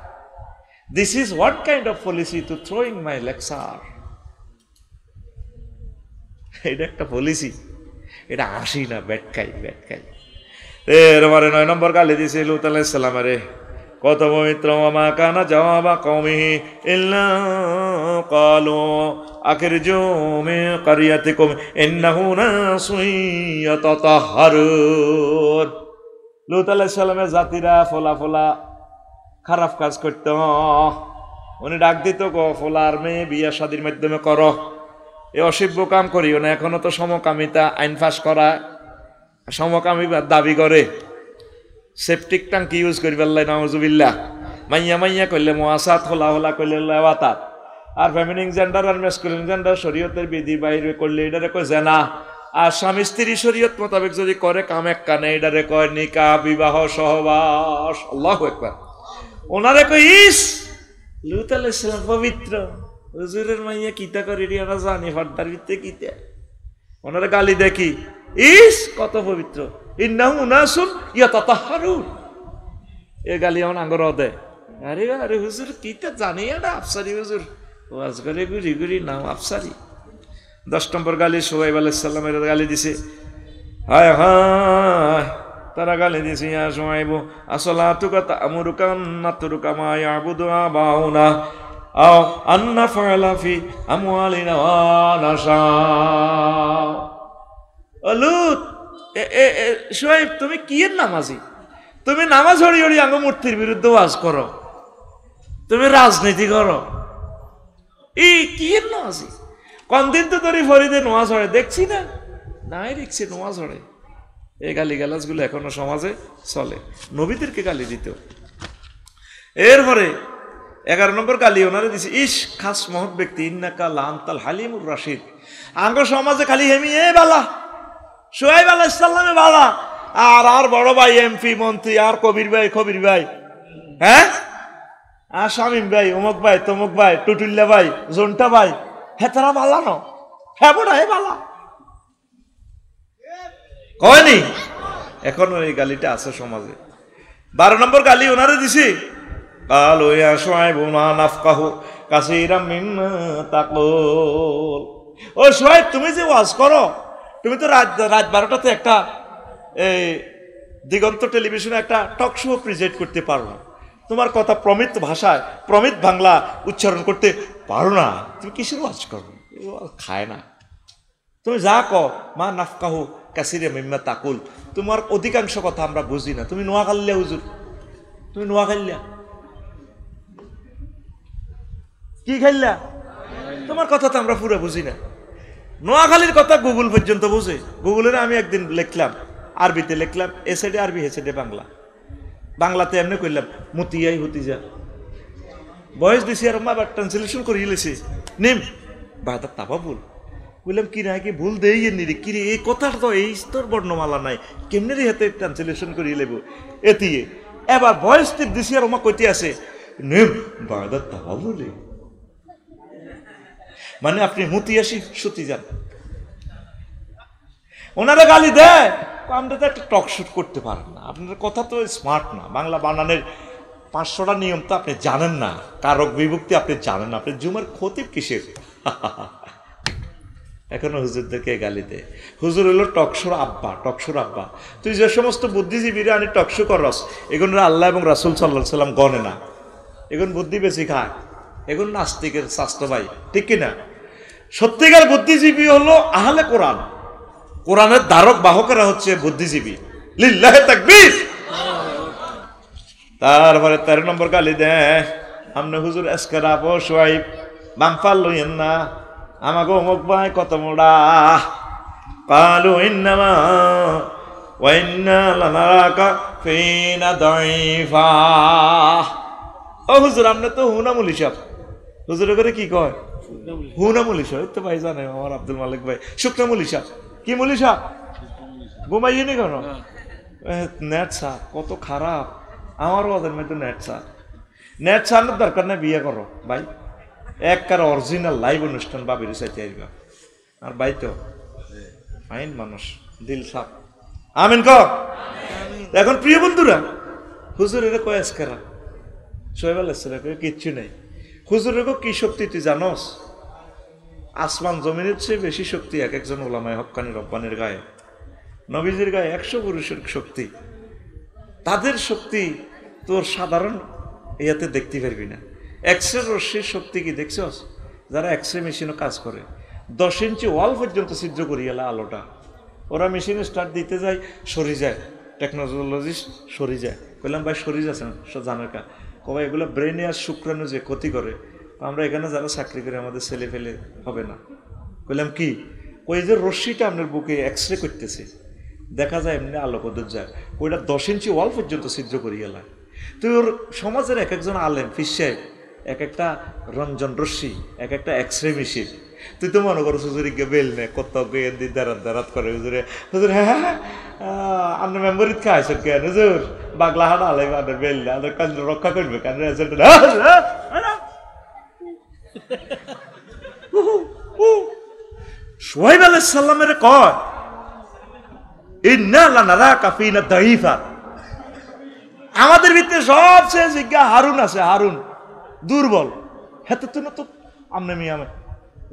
This is what kind of policy to throwing my lecture. এটা একটা পলিসি, এটা হাসি না, ব্যাটকাই ব্যাটকাই। এরপরে 9 নম্বর গালি দিয়েছে লূত আলাইহিস সালামের, কত পবিত্র মা কানা জওয়াবা কওমিহি ইল্লা ক্বালু আখরিজু মিন ক্বরিয়াতিকুম ইন্নাহু নাসুন ইয়াতাতাহহারুন। লূত আলাইহিস সালামের জাতিরা ফলা ফলা খারাপ কাজ করত, উনি ডাক দিত গো ফলার মেয়ে বিয়া শাদীর মাধ্যমে করো, এ অসভ্য কাম করিও না। এখনো তো সমকামিতা আইন পাস করা, সমকামী দাবি করে, সেপটিক ট্যাঙ্কি ইউজ করি বেল্লাই নাউজুবিল্লাহ, মাইয়া মাইয়া করলে মুআসাত, হোলা হোলা করলে লাওয়াতাত, আর ফেমিনিন জেন্ডার আর ম্যাসকুলিন জেন্ডার শরীয়তের বিধি বাইরে করলে এটারে কয় জেনা। আর স্বামী স্ত্রী শরীয়ত মোতাবেক যদি করে কাম এক কানে, এটারে কয় নিকাহ, বিবাহ, সহবাস। আল্লাহু আকবার। ওনারে কয় ইস লূত আলাইহিস সালাম পবিত্র, হুজুরের মাইয়া কিতা করে রিয়ানা জানি ফাড্ডার ভিতরে কিতা, ওনারে গালি দেখি, ইস কত পবিত্র, ইন্নাহু নাসুন ইয়াতাতাহহারুন। এ গালি আমার আঙ্গর দে, আরে আরে হুজুর কিটা জানি না আফসারি হুজুর ওয়াজ করে ঘুরি ঘুরি নাম আফসারি। 10 নম্বর গালি সোহাইব আলাইহিস সালামের গালি দিছে, হায় হায় তারা গালি দিছে, ইয়া সোহাইব আসলাতুকা তা'মুরুকা আন নাতরুকা মা ইয়াবুদু আবাউনা আও আন নাফআলা ফি আমওয়ালিনা ওয়া নাশা। লুত সোহাইব তুমি কি এর নামাজি, তুমি নামাজ হড়ি হড়ি আঙ্গ মূর্তির বিরুদ্ধে ওয়াজ করো, তুমি রাজনীতি করো, এই কি এর নামাজি? কনদিন তো তোর ফরিদে নোয়াজ হড়ে দেখছি না, নাই দেখছি নোয়াজ হড়ে। এই গালি গালাজগুলো এখনো সমাজে চলে, নবীদেরকে গালি দিত। এরপরে 11 নম্বর গালি ওনারে দিছে, ইস খাস মহৎ ব্যক্তি ইন্নাকা লাআনতাল হালিমুর রাশিদ। আঙ্গ সমাজে খালি হেমি এ বালা, সোহাইব আলাইহিস সালামে বালা, আর বড় ভাই এমপি মন্ত্রী আর কবির ভাই, হ্যাঁ আর শামীম ভাই অমুক ভাই তমুক ভাই টুটুল্লা ভাই জন্টা ভাই, হ্যাঁ তারা বালা ন, হ্যাঁ বড় হে বালা কয়নি। এখনো এই গালিটা আছে সমাজে। 12 নম্বর গালি ওনারে দিছি, কালো ইয়া সোহাইব মা নাফকাহু কাসীরাম মিম্মা তাকুল। ও সোহাইব তুমি যে ওয়াজ করো, তুমি তো রাত 12টাতে একটা এই দিগন্ত টেলিভিশনে একটা টক শো প্রেজেন্ট করতে পারো না, তোমার কথা প্রমিত ভাষায় প্রমিত বাংলা উচ্চারণ করতে পারো না, তুমি কিসের ওয়াজ করো? খায় না। তুমি যা কও মা নাফকাহু কাসীরাম মিম্মা তাকুল, তোমার অধিকাংশ কথা আমরা বুঝি না। তুমি নোয়াখালিয়া হুজুর, তুমি নোয়াখালিয়া কি খাইলা, তোমার কথা তো আমরা পুরো বুঝি না। নোয়াখালীর কথা গুগল পর্যন্ত বুঝে। গুগলের আমি একদিন লিখলাম, আরবিতে লিখলাম, এ সাইডে আরবি হে সাইডে বাংলা, বাংলাতে এমনি করলাম মতিয়াই হতিজা, বয়স দিছি আর আবার ট্রান্সলেশন করিয়ে লেছি নিম বাদা তাবা ভুল বললাম, কি না কি ভুল দেই নিরে কি রে, এই কথাটা তো এই তোর বর্ণমালা নাই, কেমনে রে হাতে ট্রান্সলেশন করিয়ে লেব এতিয়ে। এবার বয়স টিপ দিছি আর ওমা কইতে আছে নিম বাদা তাবা বলে, মানে আপনি মতিয়াসি সতী যান। ওনারা গালি দেয়, আমরা তো একটা টক শুট করতে পারেন না, আপনার কথা তো স্মার্ট না, বাংলা বানানের 500টা নিয়ম তো আপনি জানেন না, কারক বিভক্তি আপনি জানেন না, আপনি জুমার খতিব কিসের? এখনো হুজুরদেরকে গালি দেয়। হুজুর হলো টকশোর আব্বা। তুই যে সমস্ত বুদ্ধিজীবীরা আনি টকশো করস, এগুলো আল্লাহ এবং রাসূল সাল্লাল্লাহু আলাইহি ওয়াসাল্লাম গণে না, এগুলো বুদ্ধি বেশি খায়, এগুলো নাস্তিকের স্বাস্থ্য ভাই, ঠিক কিনা? সত্যিকার বুদ্ধিজীবী হলো আহলে কোরআন, কোরআনের ধারক বাহকেরা হচ্ছে বুদ্ধিজীবী। লিল্লাহে তাকবীর। তারপরে 13 নম্বর গালি দেয়, আমনে হুজুর এসকারা আপো সোহাইব বামফাল লইয়েন না, আমাকে অমুক ভাই কত মোড়া, কালু ইন্নামা ওয়া ইন্না লানারাকা ফিনা দাইফা। ও হুজুর আপনি তো হুনামুলি সাহেব, হুজুরের করে কি কয় হুনামুলি সাহেব, তো ভাই জানে আমার আব্দুল মালিক ভাই শুকনামুলি সাহেব, কি মুলি সাহেব ঘুমাইয়ে নি কেন? নেট সাহ কত খারাপ, আমারও ওদের মধ্যে নেট সাহের দরকার নেই, বিয়ে করো ভাই, একবার অরিজিনাল লাইভ অনুষ্ঠান বাবির চাইতে আসবা। আর ভাই তো আইন মানুষ, দিল সাপ, আমিন ক। এখন প্রিয় বন্ধুরা, হুজুরের কয় এসকারা সোহেব আলাইহিস সালাম কিচ্ছু নেই। হুজুরের কি শক্তি তুই জানোস? আসমান জমিনের চেয়ে বেশি শক্তি এক একজন ওলামায়ে হক্কানি রব্বানির গায়ে, নবীজির গায়ে 100 পুরুষের শক্তি। তাদের শক্তি তোর সাধারণ ইয়াতে দেখতে পারবি না। এক্সরে রশ্মির শক্তি কি দেখছস? যারা এক্সরে মেশিনও কাজ করে 10 ইঞ্চি ওয়াল পর্যন্ত ছিদ্র করিয়ে এলা আলোটা, ওরা মেশিনে স্টার্ট দিতে যায় সরি যায়, টেকনোলজিস্ট সরি যায়। কইলাম ভাই সরি যাচ্ছে না জানার কা, কবাই এগুলো ব্রেনে আর শুক্রাণু যে ক্ষতি করে, আমরা এখানে যারা চাকরি করে আমাদের ছেলে ফেলে হবে না। কইলাম কি? ওই যে রশ্মিটা আপনার বুকে এক্সরে করতেছে, দেখা যায় এমনি আলো কদর যায়, ওইটা 10 ইঞ্চি ওয়াল পর্যন্ত ছিদ্র করিয়ে এলা। তুই ওর সমাজের এক একজন আলেম ফিস সাহেব, এক একটা রঞ্জন রশ্মি, এক একটা এক্সরে মেশিন। তুই তো মনে করো হুজুরিকে বেল নে কত গেন্দি দাঁড়াত করে হুজুরে, হুজুর হ্যাঁ আপনার মেমোরিত খাইছেন কেন হুজুর? বাগলা হাট আলাই আপনার বেল না, কাজ রক্ষা করবে কেন? সোহাইব আলাইহিস সালামের কয় ইন্না লানারাকা ফিনা দাইফা, আমাদের ভিতরে সবচেয়ে জিজ্ঞা হারুন আছে, হারুন দুর্বল। হ্যাঁ তো না তো আপনি মিয়া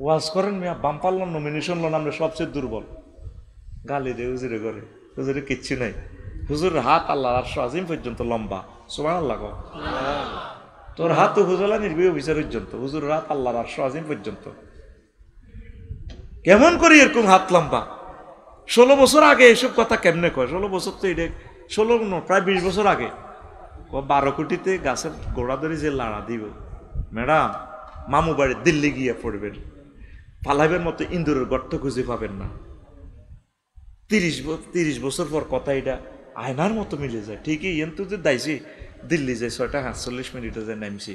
ওয়াজ করেন মিয়া, বাম পাল্লাম নমিনেশন লোন, আমরা সবচেয়ে দুর্বল। গালি রে হুজুরে করে, হুজুরে কিচ্ছু নাই, হুজুরের হাত আল্লাহ আরশ আজিম পর্যন্ত লম্বা। সুবহানাল্লাহ। তোর হাত তো হুজুরা নির্বাহী অফিসার পর্যন্ত, হুজুরের হাত আল্লাহর আরশ আজিম পর্যন্ত। কেমন করি এরকম হাত লম্বা? 16 বছর আগে এসব কথা কেমনে কয়? 16 বছর তো এটা 16 প্রায় 20 বছর আগে। 12 কোটিতে গাছের গোড়া ধরে যে লাড়া দিব, ম্যাডাম মামু বাড়ি দিল্লি গিয়ে পড়বেন, পালাইবের মতো ইন্দুরের গর্ত খুঁজে পাবেন না। 30 বছর পর কথা এটা আয়নার মতো মিলে যায়। ঠিকই কিন্তু যে দাইছি দিল্লি যাই 6:48 মিনিটে যে নামছি,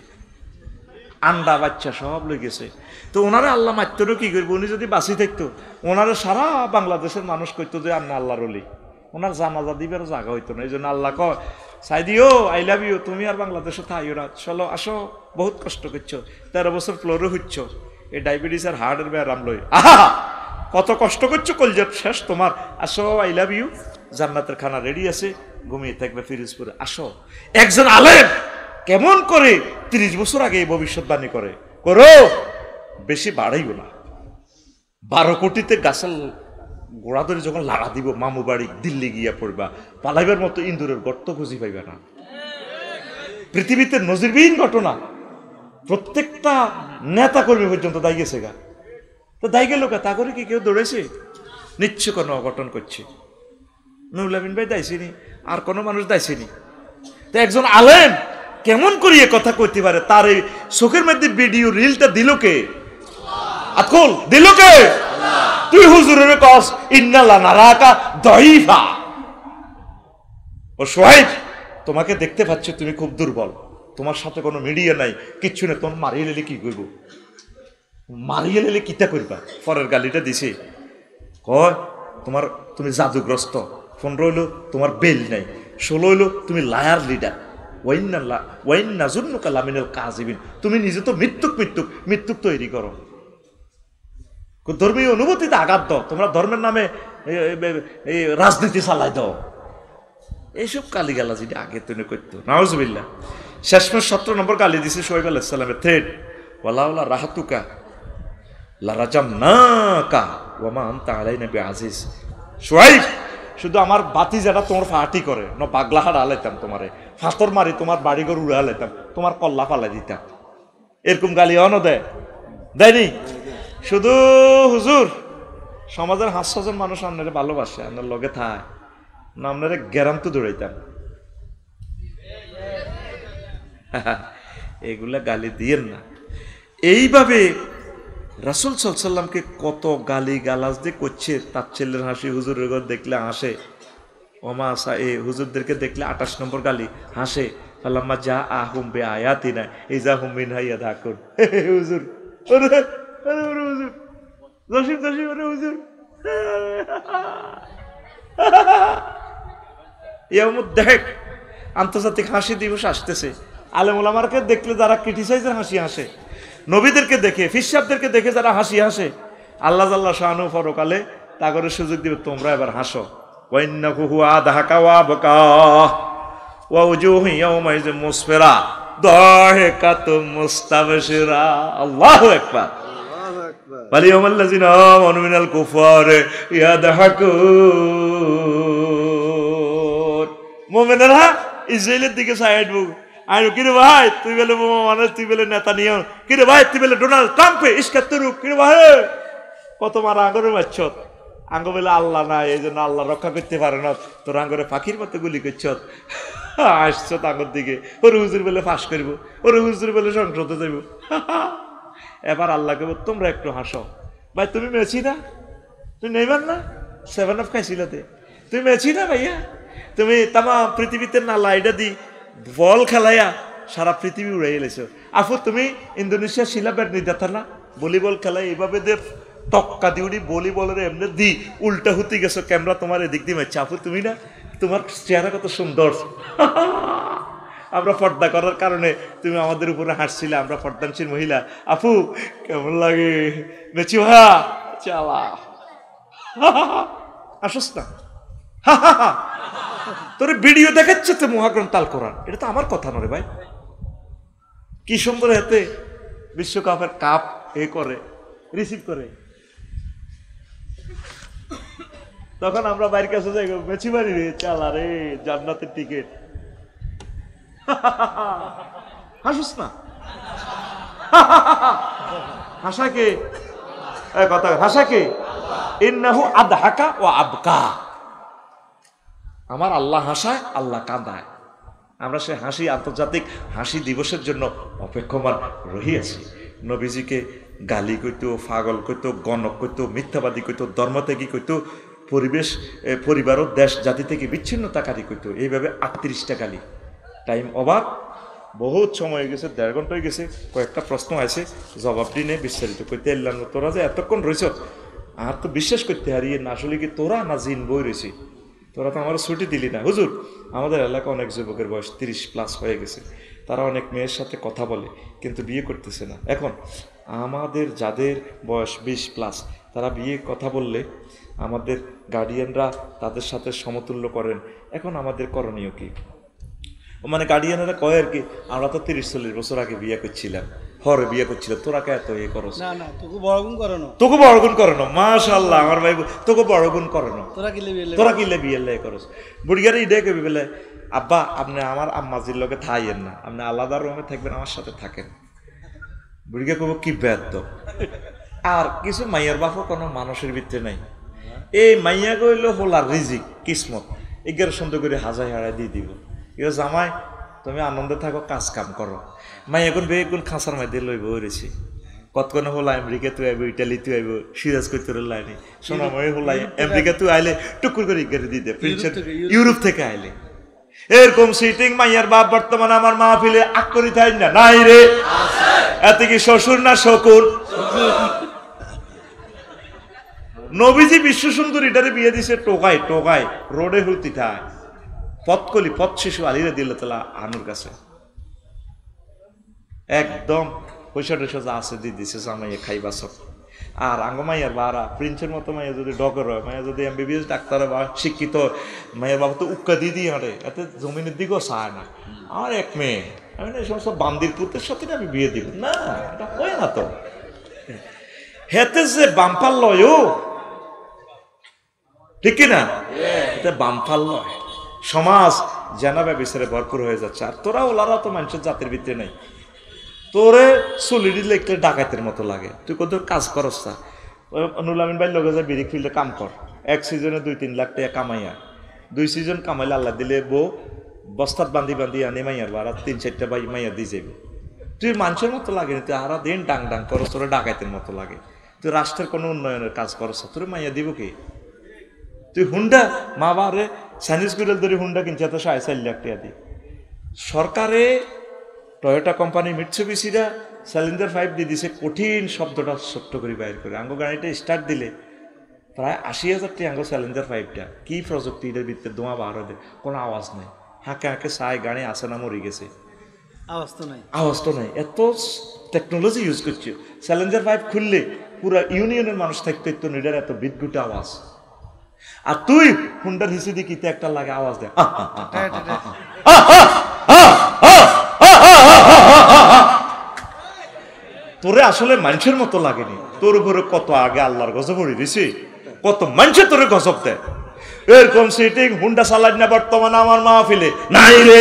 আন্ডা বাচ্চা সব লই গেছে। তো ওনারা আল্লাহ মাত্র কি করবো? উনি যদি বাঁচি থাকতো ওনারা সারা বাংলাদেশের মানুষ কইতো যে আপনি আল্লাহর ওলি, ওনার জানাজা দিবার জায়গা হইতো না। এই জন্য আল্লাহ কয় সাইদিও আই লাভ ইউ, তুমি আর বাংলাদেশে থাইও না, চলো আসো, বহুত কষ্ট করছো, 13 বছর ফ্লোরে হচ্ছ, এই ডায়াবেটিস আর হার্টের ব্যারাম লই, আহা কত কষ্ট করছো, কলজাত শেষ তোমার, আসো আই লাভ ইউ, জান্নাতের খানা রেডি আছে, ঘুমিয়ে থাকবে ফিরোজপুরে, আসো। একজন আলেম কেমন করে 30 বছর আগে এই ভবিষ্যৎবাণী করে, করো বেশি বাড়াইও না। 12 কোটিতে গাছের গোড়া ধরে যখন লাড়া দিব, মামু বাড়ি দিল্লি গিয়া পড়বা, পালাইবার মতো ইন্দুরের গর্ত খুঁজি পাইবা না। পৃথিবীতে নজিরবিহীন ঘটনা, প্রত্যেকটা নেতা কর্মী পর্যন্ত দায় গেছে গা। তো দায় গেল তা করে কি কেউ দৌড়েছে? নিশ্চয় কোনো অঘটন করছে। নুরুল আমিন ভাই দায়ছিনি, আর কোনো মানুষ দায়ছিনি। তো একজন আলেম কেমন করিয়ে কথা কইতে পারে? তার এই চোখের মধ্যে ভিডিও রিলটা দিল কে? আকুল দিল কে? তুই হুজুরের কস ইন্নাল্লাহ নারাকা দাইফা। ও সোহাইব, তোমাকে দেখতে পাচ্ছি তুমি খুব দুর্বল, তোমার সাথে কোনো মিডিয়া নাই, কিচ্ছু নেই, তোমার মারিয়ে লেলে কি করবো? মারিয়ে লেলে কিতা করবা? পরের গালিটা দিছে, কয় তুমি জাদুগ্রস্ত, 15 হইলো তোমার বেল নাই, 16 হইলো তুমি লায়ার লিডার, তুমি নিজে তো মৃত্যুক তৈরি করো, ধর্মীয় অনুভূতিতে আঘাত দাও, তোমরা ধর্মের নামে রাজনীতি চালাই দাও, এইসব গালি গালা যেটা আগে তুমি করতো। নাউজুবিল্লাহ। শেষমেশ 17 নম্বর গালি দিছে শোয়েব আলাইহিস সালামের থ্রেড, ওয়ালাউলা রাহাতুকা লারাজামনাকা ওয়া মা আনতা আলাইনা বিআজিজ। শোয়েব, শুধু আমার বাতি যেটা তোমার ফাটি করে না, পাগলা হাড় আলাইতাম, তোমারে ফাতর মারি তোমার বাড়িঘর উড়ে আলাইতাম, তোমার কল্লা ফালাই দিতাম। এরকম গালি অনও দেয়নি? শুধু হুজুর সমাজের 500 জন মানুষ আপনারে ভালোবাসে, আপনার লগে থায় না, আপনারে গ্যারাম তো দৌড়াইতাম। এগুলা গালি দিয়েন না। এইভাবে রাসূল সাল্লাল্লাহু আলাইহি ওয়াসাল্লামকে কত গালি গালাজ দিয়ে করছে। তার ছেলের হাসি হুজুরের ঘর দেখলে হাসে, ওমা আসা এ হুজুরদেরকে দেখলে 28 নম্বর গালি হাসে, ফালাম্মা যা আহুম বে আয়াতিনা ইজা হুম মিনহা ইয়াদাকুন। হুজুর ওরে ওরে ওরে হুজুর জসিম ওরে হুজুর, ইয়ামুদ দেখ আন্তর্জাতিক হাসি দিবস আসতেছে, আলেম ওলামারকে দেখলে যারা ক্রিটিসাইজের হাসি হাসে, নবীদেরকে দেখে ফিসাবদেরকে দেখে যারা হাসি হাসে, আল্লাহ জাল্লা শানু পরকালে তাগরে সুযোগ দিবে, তোমরা এবার হাসো। ওয়াইন্নাহু হুয়া দাহাকা ওয়া বাকা ওয়া উজুহু ইয়াওমাইযিন মুসফিরা দাহিকাতুম মুস্তাবশিরা। আল্লাহু আকবার। ওয়ালিয়াউমাল্লাযিনা আমানু মিনাল কুফারি ইয়াদহাকুন। মুমিনেরা ইসরায়েলের দিকে সাইড মুখ আর কিরে ভাই তুই বলে মানুষ, তুই বলে নেতা নিয়ম, কিরে ভাই তুই বলে ডোনাল্ড ট্রাম্পে ইস্কাত্তরুক, কিরে ভাই কত মারা আঙ্গরে মারছ, আঙ্গ বলে আল্লাহ না, এই জন্য আল্লাহ রক্ষা করতে পারে না, তোর আঙ্গরে পাখির মতো গুলি করছ, আসছ আঙ্গর দিকে, ওরে হুজুর বলে ফাঁস করবো, ওরে হুজুর বলে সংসদে যাইব। এবার আল্লাহকে বল তোমরা একটু হাসো। ভাই তুমি মেছি না, তুমি নেইবার না 7 অফ খাইছিলাতে, তুমি মেছি না ভাইয়া, তুমি তামা পৃথিবীতে না লাইডা দি বল খেলাইয়া সারা পৃথিবী উড়াই এলেছ। আফু তুমি ইন্দোনেশিয়া শিলা ব্যাট নিতে না, ভলিবল খেলাই এইভাবে দে টক্কা দিউনি, ভলিবলের এমনি দি উল্টা হুতি গেছো, ক্যামেরা তোমার এদিক দিয়ে মারছে। আফু তুমি না, তোমার চেহারা কত সুন্দর, আমরা পর্দা করার কারণে তুমি আমাদের উপরে হাসছিলে, আমরা পর্দানশীল মহিলা, আফু কেমন লাগে মেচি ভাইয়া চালা আসস না, তোর ভিডিও দেখাচ্ছে তো মহাগ্রন্থ আল কোরআন, এটা তো আমার কথা নয় ভাই। কি সুন্দর হাতে বিশ্বকাপের কাপ এ করে রিসিভ করে, তখন আমরা বাইরের কাছে যাই বেছি বাড়ি রে চালা রে জান্নাতের টিকিট। হাসুস না, হাসাকে কথা হাসাকে ইন্নাহু আদহাকা ওয়া আবকা, আমার আল্লাহ হাসায়, আল্লাহ কাঁদায়। আমরা সে হাসি আন্তর্জাতিক হাসি দিবসের জন্য অপেক্ষমান রহিয়াছি। নবীজিকে গালি কইতো, পাগল কইতো, গণক কইতো, মিথ্যাবাদী কইতো, ধর্মত্যাগী কইতো, পরিবার ও দেশ জাতি থেকে বিচ্ছিন্নতাকারী কইতো, এইভাবে 38টা গালি। টাইম ওভার, বহুত সময় হয়ে গেছে, 1.5 ঘন্টা হয়ে গেছে। কয়েকটা প্রশ্ন আছে, জবাব দিনে বিস্তারিত করতে এলাম। তোরা যে এতক্ষণ রয়েছ, আর তো বিশ্বাস করতে হারিয়ে না, আসলে কি তোরা না জিন বই রয়েছি, তোরা তো আমার ছুটি দিলি না। হুজুর, আমাদের এলাকা অনেক যুবকের বয়স 30+ হয়ে গেছে, তারা অনেক মেয়ের সাথে কথা বলে কিন্তু বিয়ে করতেছে না। এখন আমাদের যাদের বয়স 20+, তারা বিয়ে কথা বললে আমাদের গার্ডিয়ানরা তাদের সাথে সমতুল্য করেন। এখন আমাদের করণীয় কি? মানে গার্ডিয়ানরা কয় আর কি, আমরা তো 30-40 বছর আগে বিয়ে করছিলাম, হরে বিয়ে করছিলাম, তোরা কে এত এ করো না, তোকে বড়গুণ করো না। মাশাআল্লাহ, আমার ভাই তোকে বড়গুণ করো না, তোরা কিলে বিয়ে লে করো। বুড়িয়ারে ইডে কবি বলে, আব্বা আপনি আমার আম্মাজির লোকে থাইয়েন না, আপনি আলাদা রুমে থাকবেন, আমার সাথে থাকেন। বুড়িয়া কব কি ব্যাধ। আর কিছু মাইয়ার বাপও কোনো মানুষের ভিতরে নাই। এই মাইয়া কইল হোলার রিজিক কিসমত, এগারো সুন্দর করে হাজার হারাই দিয়ে দিব। ইয়ে জামাই তুমি আনন্দে থাকো, কাজ কাম করো। মাই এখন বেগুন খাঁচার মাইতে লইব রয়েছি, কতক্ষণে হলো আমেরিকা তুই আইব, ইটালি তুই আইব, সিরাজ কই তোর লাইনি সোনাময় হলাই আমেরিকা তুই আইলে টুকুর করে ইগারে দিয়ে দে, ইউরোপ থেকে আইলে। এরকম সিটিং মাইয়ার বাপ বর্তমানে আমার মাহফিলে আক করি থাই না, নাই রে। এত কি শ্বশুর না শকুর? নবীজি বিশ্ব সুন্দরী এটারে বিয়ে দিছে টোকাই টোকাই, রোডে হইতে থায় পথকলি পথ শিশু আলী রাদিয়াল্লাহু আনহুর কাছে একদম পয়সা টয়সা যা আছে দিয়ে দিছে, জামাইয়া খাইবা সব। আর আঙ্গ মাইয়ার বারা প্রিন্সের মতো মাইয়া যদি ডগর হয়, মাইয়া যদি MBBS ডাক্তার বা শিক্ষিত, মাইয়ার বাবা তো উক্কা দিয়ে দিয়ে হাঁটে, এতে জমিনের দিকেও চায় না। আর এক মেয়ে, আমি না এই সমস্ত বান্দির পুতের সাথে আমি বিয়ে দিব না, এটা হয় না তো। হেতে যে বাম্পার লয়, ঠিক না? এটা বাম্পার লয়। সমাজ জানাবে বিচারে ভরপুর হয়ে যাচ্ছে। আর তোরা ওলারা তো মানুষের জাতির ভিতরে নাই, তোরে চুলিডি লেখলে ডাকাতের মতো লাগে। তুই কত কাজ করস না, নুরুল আমিন ভাই লগে যায় বিড়ি ফিল্ডে কাম কর, এক সিজনে 2-3 লাখ টাকা কামাইয়া, 2 সিজন কামাইলে আল্লাহ দিলে বউ বস্তাত বান্ধি বান্ধি আনে মাইয়ার বারা 3-4টা ভাই মাইয়া দিয়ে যাবে। তুই মানুষের মতো লাগে না, তুই আরা দিন ডাং ডাং করস, তোরা ডাকাতের মতো লাগে। তুই রাষ্ট্রের কোনো উন্নয়নের কাজ করস, তোর মাইয়া দিব কি? তুই হুন্ডা মা বারে স্যান্ডউইচ করে ধরে হুন্ডা কিনছে, এত 4.5 লাখ টাকা দিয়ে। সরকারে টয়োটা কোম্পানি মিৎসুবিশিরা সিলিন্ডার 5 দিয়ে দিছে, কঠিন শব্দটা ছোট্ট করে বাইর করে। আঙ্গো গাড়িটা স্টার্ট দিলে প্রায় 80,000 টাকা আঙ্গো সিলিন্ডার 5টা। কি প্রযুক্তি এটার ভিতরে, ধোঁয়া বার হলে কোনো আওয়াজ নেই, হাঁকে হাঁকে সাই গাড়ি আসে না, মরে গেছে, আওয়াজ তো নাই। এত টেকনোলজি ইউজ করছে। সিলিন্ডার 5 খুললে পুরা ইউনিয়নের মানুষ থাকতে তো নিডার এত বিদ্যুৎ আওয়াজ। আর তুই হুন্ডার হিসি দিয়ে কিতে একটা লাগে আওয়াজ দেয়, তোরে আসলে মানুষের মতো লাগেনি। তোর উপরে কত আগে আল্লাহর গজব পড়ে দিছি, কত মানুষে তোরে গজব দেয়। এরকম সিটিং হুন্ডা চালাই না বর্তমানে আমার মাহফিলে নাই রে।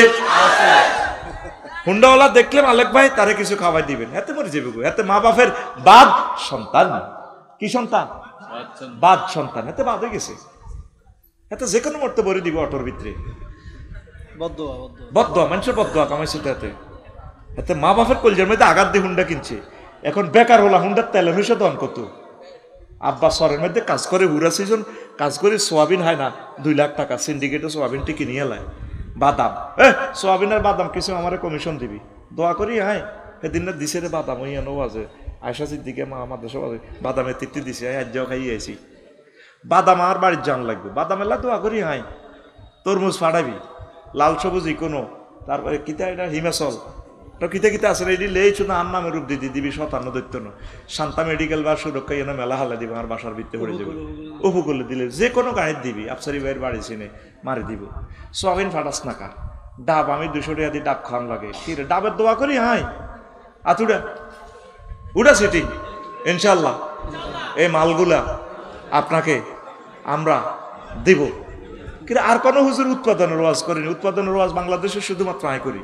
হুন্ডাওয়ালা দেখলে মালিক ভাই তারে কিছু খাওয়াই দিবেন, এতে মরে যাবে গো। এতে মা বাপের বাদ সন্তান, কি সন্তান? বাদ সন্তান, এতে বাদ হয়ে গেছে। এতে যে কোনো মরতে বলে দিব অটোর ভিতরে, বদদোয়া মানুষের বদদোয়া কামাইছে। এতে মা বাপের কলজের মধ্যে আঘাত দিয়ে হুন্ডা কিনছে। এখন বেকার হলা, হুন্ডার তেল হইসে দন কত। আব্বা সরের মধ্যে কাজ করে, হুরা সিজন কাজ করে, সোয়াবিন হয় না 2 লাখ টাকা সিন্ডিকেটে সোয়াবিনটি কিনিয়ে এলায়। বাদাম সোয়াবিন আর বাদাম কিছু আমার কমিশন দিবি, দোয়া করি। হ্যাঁ সেদিন না দিছে রে বাদাম, ওই আনো আছে আয়সা সিদ্দিকে মা আমাদের সব বাদামের তৃপ্তি দিছে, আজ খাইয়ে আইছি। বাদাম আর বাড়ির জান লাগবে, বাদাম এলা দোয়া করি। হাই তরমুজ ফাটাবি, লাল সবুজ কোনো, তারপরে কিতা এটা হিমাচল, তো কিতা কিতা আছে এটি লেইছো না আর নামে রূপ দিদি দিবি 57 দৈত্য ন শান্তা মেডিকেল বা সুরক্ষা এনে মেলা হালা দিবে আমার বাসার ভিত্তি পড়ে যাবে উপকূলে দিলে যে কোনো গাড়ি দিবি আফসারি ভাইয়ের বাড়ি চিনে মারি দিব সোয়াবিন ফাটাস নাকা ডাব আমি 200 টাকা দিয়ে ডাব খাওয়ান লাগে কি রে ডাবের দোয়া করি হাই আতুডা উডা সিটি ইনশাল্লাহ এই মালগুলা আপনাকে আমরা দিব কিন্তু আর কোনো হুজুর উৎপাদনের ওয়াজ করিনি উৎপাদনের ওয়াজ বাংলাদেশে শুধুমাত্র আয় করি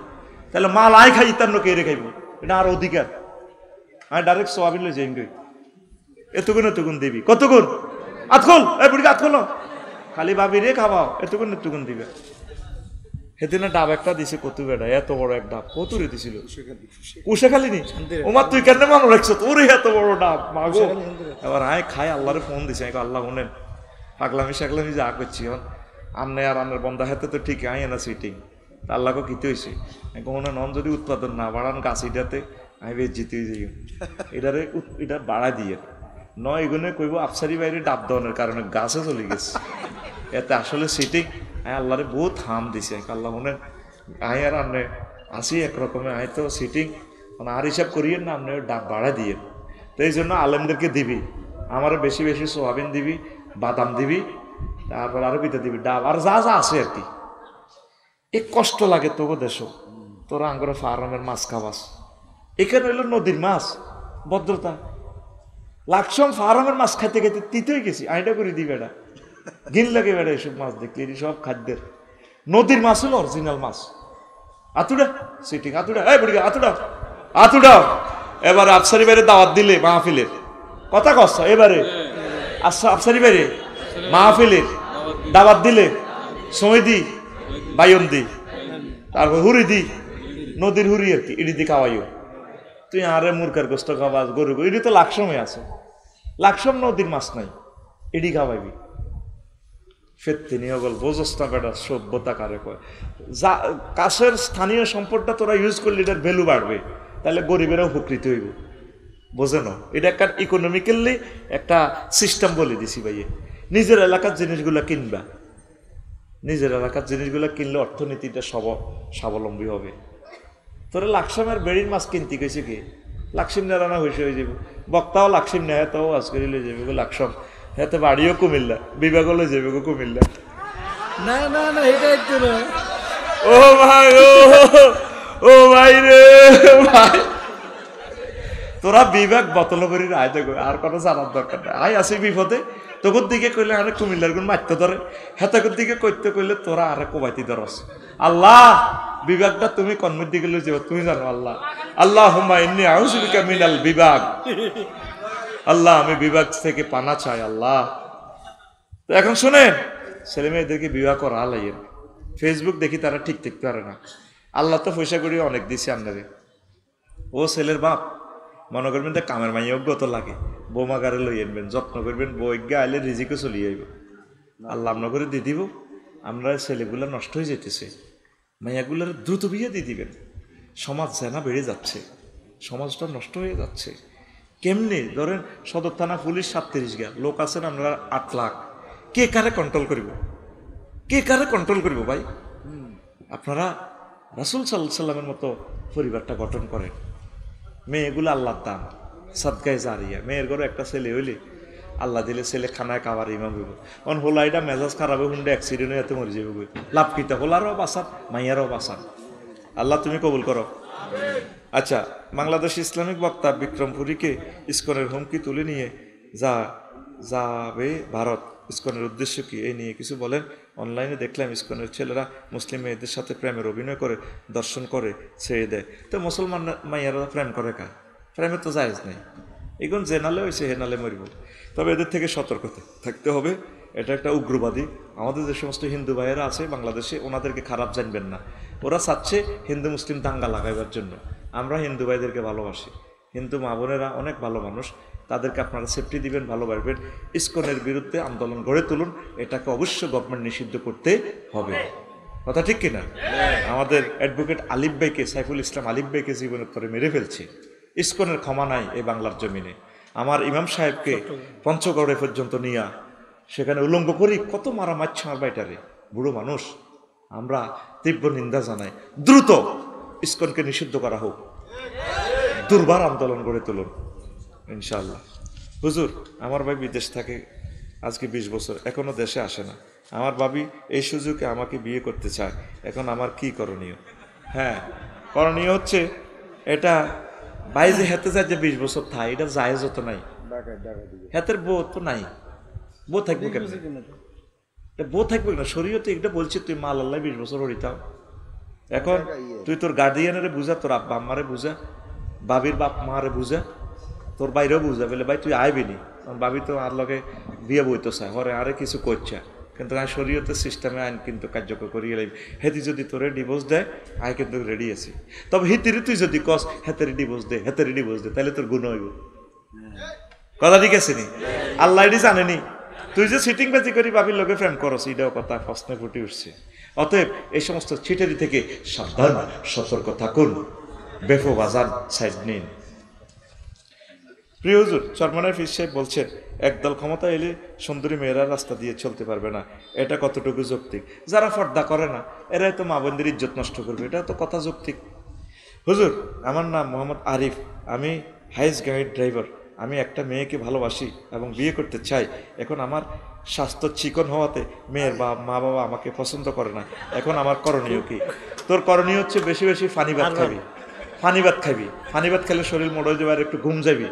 তাহলে মাল আয় খাই তার কে রে খাইব এটা আর অধিকার আমি ডাইরেক্ট সোয়াবিন লই যাই এতগুণ দিবি কতগুণ আতখোল এই বুড়ি আতখোল খালি ভাবি রে খাওয়াও এতগুণ দিবে সেদিনে ডাব একটা দিছে কত বেড়া এত বড় এক ডাব কত রে দিছিল কুশে খালি নি ওমা তুই কেন মনে রাখছো তোর এত বড় ডাব মাগো এবার আয় খাই আল্লাহরে ফোন দিছে আল্লাহ শুনেন পাগলামি সাগলামি যা করছি আমনে আর আমের বন্ধা হাতে তো ঠিক আই না সিটিং আল্লাহকে কিতে হয়েছে কোনো নন যদি উৎপাদন না বাড়ান গাছ এটাতে আমি বেশ জিতে যাই এটারে এটা বাড়া দিয়ে নয় এগুলো কইব আফসারি বাইরে ডাব দেওয়ানোর কারণে গাছে চলে গেছে এতে আসলে সিটিং আয় আল্লাহরে বহুত হাম দিছে আল্লাহ মনে আয় আর আপনি আসি একরকমে আয় তো সিটিং মানে আর হিসাব করিয়ে না আপনি ডাব বাড়া দিয়ে তো এই জন্য আলেমদেরকে দিবি আমারও বেশি বেশি সোয়াবিন দিবি বাদাম দিবি তারপর আরো পিঠা দিবি ডাব আর যা যা আছে আর কি এক কষ্ট লাগে তোকে দেশ তোরা আঙ্গুরে ফার্মের মাছ খাবাস এখানে হইল নদীর মাছ ভদ্রতা লাকসম ফার্মের মাছ খাইতে খাইতে তিতেই গেছি আইটা করে দিই বেড়া ঘিন লাগে বেড়া এসব মাছ দেখলে এটি সব খাদ্যের নদীর মাছ হলো অরিজিনাল মাছ আতুডা সিটিং আতুডা এই বুড়ি আতুডা এবার আফসারি বাইরে দাওয়াত দিলে মাহফিলের কথা কষ্ট এবারে আচ্ছা আফসারি বাইরে মাহফিলের দাওয়াত দিলে সময় দি বায়ন দি তারপর হুড়ি দি নদীর হুড়ি আর কি ইডি দি খাওয়াইও তুই আরে মুরকার গোস্ত খাওয়াস গরু ইডি তো লাকসমে আছে লাকসম নদীর মাছ নাই ইডি খাওয়াইবি ফেরতে নিয়ে গল বোঝস না বেটা সভ্যতা কারে কয় যা কাছের স্থানীয় সম্পদটা তোরা ইউজ করলে এটার ভ্যালু বাড়বে তাহলে গরিবেরাও উপকৃত হইব বোঝে না এটা একটা ইকোনমিক্যালি একটা সিস্টেম বলে দিছি ভাইয়ে নিজের এলাকার জিনিসগুলো কিনবা নিজের এলাকার জিনিসগুলো কিনলে অর্থনীতিটা স্বাবলম্বী হবে তোরা লাকসামের বেড়ির মাছ কিনতে গেছে কি লাকসিম নেড়ানো হয়েছে হয়ে যাবে বক্তাও লাকসিম নেয় তাও আজ করে লয়ে যাবে গো লাকসাম হাতে বাড়িও কুমিল্লা বিভাগও লয়ে যাবে গো কুমিল্লা না না না এটা একটু না ও ভাই ও ভাই রে ভাই তোরা বিভাগ বতল করি আয় দেখো আর কোনো জানার দরকার নাই আয় আসি বিপদে তোর দিকে কইলে আরে কুমিল্লার গুণ মারতে ধরে হেতাকর দিকে কইতে কইলে তোরা আরে কোবাইতে ধরস আল্লাহ বিভাগটা তুমি কর্মের দিকে লয়ে যাবো তুমি জানো আল্লাহ আল্লাহুম্মা ইন্নী আউযু বিকা মিনাল বিভাগ আল্লাহ আমি বিভাগ থেকে পানা চাই আল্লাহ তো এখন শুনেন ছেলে মেয়েদেরকে বিবাহ করা আলাইয়ের ফেসবুক দেখি তারা ঠিক থাকতে পারে না আল্লাহ তো পয়সা করি অনেক দিছে আপনাদের ও ছেলের বাপ মনে করবেন তো কামের মাইয়া অজ্ঞত লাগে বৌমাগারে লই আনবেন যত্ন করবেন বৈজ্ঞা আইলে রিজিকও চলিয়ে আইব আল্লাহ আমরা করে দিয়ে দিব আমরা ছেলেগুলো নষ্ট হয়ে যেতেছে মাইয়াগুলোর দ্রুত বিয়ে দিয়ে দিবেন সমাজ জেনা বেড়ে যাচ্ছে সমাজটা নষ্ট হয়ে যাচ্ছে কেমনি ধরেন সদর থানা পুলিশ 37 গা লোক আছেন আমরা 8 লাখ কে কারে কন্ট্রোল করিব কে কারে কন্ট্রোল করিব ভাই আপনারা রাসূল সাল্লাল্লাহু আলাইহি সাল্লামের মতো পরিবারটা গঠন করেন মেয়েগুলো আল্লাহর দান সাদকায়ে জারিয়া মেয়ের ঘরে একটা ছেলে হইলে আল্লাহ দিলে ছেলে খানায় খাবার ইমাম হইব কারণ হোলাইটা মেজাজ খারাপ হুন্ডে অ্যাক্সিডেন্ট হয়ে মরে যাবে লাভ কিতা হোলারও বাঁচান মাইয়ারও বাঁচান আল্লাহ তুমি কবুল করো আচ্ছা বাংলাদেশ ইসলামিক বক্তা বিক্রমপুরীকে ইসকনের হুমকি তুলে নিয়ে যাবে ভারত ইসকনের উদ্দেশ্য কি এই নিয়ে কিছু বলেন অনলাইনে দেখলাম ইসকনের ছেলেরা মুসলিম মেয়েদের সাথে প্রেমের অভিনয় করে দর্শন করে ছেড়ে দেয় তো মুসলমান মাইয়ারা প্রেম করে কা প্রেমে তো জায়েজ নেই এগুন যে নালে হয়েছে হে নালে মরিব তবে এদের থেকে সতর্ক থাকতে হবে এটা একটা উগ্রবাদী আমাদের যে সমস্ত হিন্দু ভাইয়েরা আছে বাংলাদেশে ওনাদেরকে খারাপ জানবেন না ওরা চাচ্ছে হিন্দু মুসলিম দাঙ্গা লাগাইবার জন্য আমরা হিন্দু ভাইদেরকে ভালোবাসি হিন্দু মা বোনেরা অনেক ভালো মানুষ তাদেরকে আপনারা সেফটি দিবেন ভালোবাসবেন ইসকনের বিরুদ্ধে আন্দোলন গড়ে তুলুন এটাকে অবশ্যই গভর্নমেন্ট নিষিদ্ধ করতে হবে কথা ঠিক কিনা আমাদের অ্যাডভোকেট আলিফ ভাইকে সাইফুল ইসলাম আলিফ ভাইকে জীবনের পরে মেরে ফেলছে ইসকনের ক্ষমা নাই এই বাংলার জমিনে আমার ইমাম সাহেবকে পঞ্চগড়ে পর্যন্ত নিয়ে সেখানে উলঙ্গ করি কত মারা মারছে আমার বাইটারে বুড়ো মানুষ আমরা তীব্র নিন্দা জানাই দ্রুত ইসকনকে নিষিদ্ধ করা হোক, দুর্বার আন্দোলন গড়ে তুলুন ইনশাআল্লাহ। হুজুর, আমার ভাই বিদেশ থাকে আজকে 20 বছর, এখনো দেশে আসে না। আমার ভাবি এই সুযোগে আমাকে বিয়ে করতে চায়, এখন আমার কি করণীয়? হ্যাঁ, করণীয় হচ্ছে এটা ভাই যে হেতে যায় যে 20 বছর থাই, এটা জায়েজ তো নাই। হেতের বউ তো নাই, বউ থাকবে কেন? বউ থাকবে না, শরীয়তে এটা বলছে তুই মাল আল্লাহ 20 বছর হরিতাও। এখন তুই তোর গার্ডিয়ানের বুঝা, তোর আব্বা আম্মারে বুঝা, বাবির বাপ মারে বুঝা, তোর বাইরেও বুঝা বলে ভাই তুই আইবি নি। ভাবি তো আর লগে বিয়ে বইতো চায়, হরে আরে কিছু করছে, কিন্তু আমি শরীয়তের সিস্টেমে আইন কিন্তু কার্যকর করিয়ে লাগবে। হেতি যদি তোরে ডিভোর্স দেয়, আয় কিন্তু রেডি আছি। তবে হিতিরে তুই যদি কস হেতেরে ডিভোর্স দে, হেতেরে ডিভোর্স দে, তাহলে তোর গুণ হইব। কথা ঠিক আছে নি? আল্লাহ এটি জানেনি। তুই যে সিটিং বাজি করি ভাবির লোকে প্রেম করস, এটাও কথা প্রশ্নে ফুটে উঠছে। অতএব এই সমস্ত ছিটেরি থেকে সাবধান, সতর্ক থাকুন, বেফো বাজার সাইড নিন। প্রিয় হুজুর, চরমনার ফির সাহেব বলছেন একদল ক্ষমতা এলে সুন্দরী মেয়েরা রাস্তা দিয়ে চলতে পারবে না, এটা কতটুকু যৌক্তিক? যারা পর্দা করে না এরাই তো মা বোনদের ইজ্জত নষ্ট করবে, এটা তো কথা যৌক্তিক। হুজুর, আমার নাম মোহাম্মদ আরিফ, আমি হাইস গাড়ির ড্রাইভার। আমি একটা মেয়েকে ভালোবাসি এবং বিয়ে করতে চাই। এখন আমার স্বাস্থ্য চিকন হওয়াতে মেয়ের মা বাবা আমাকে পছন্দ করে না। এখন আমার করণীয় কি? তোর করণীয় হচ্ছে বেশি বেশি ফানি ভাত খাবি। ফানি ভাত খেলে শরীর মোড়ে যাবে, আর একটু ঘুম যাবি।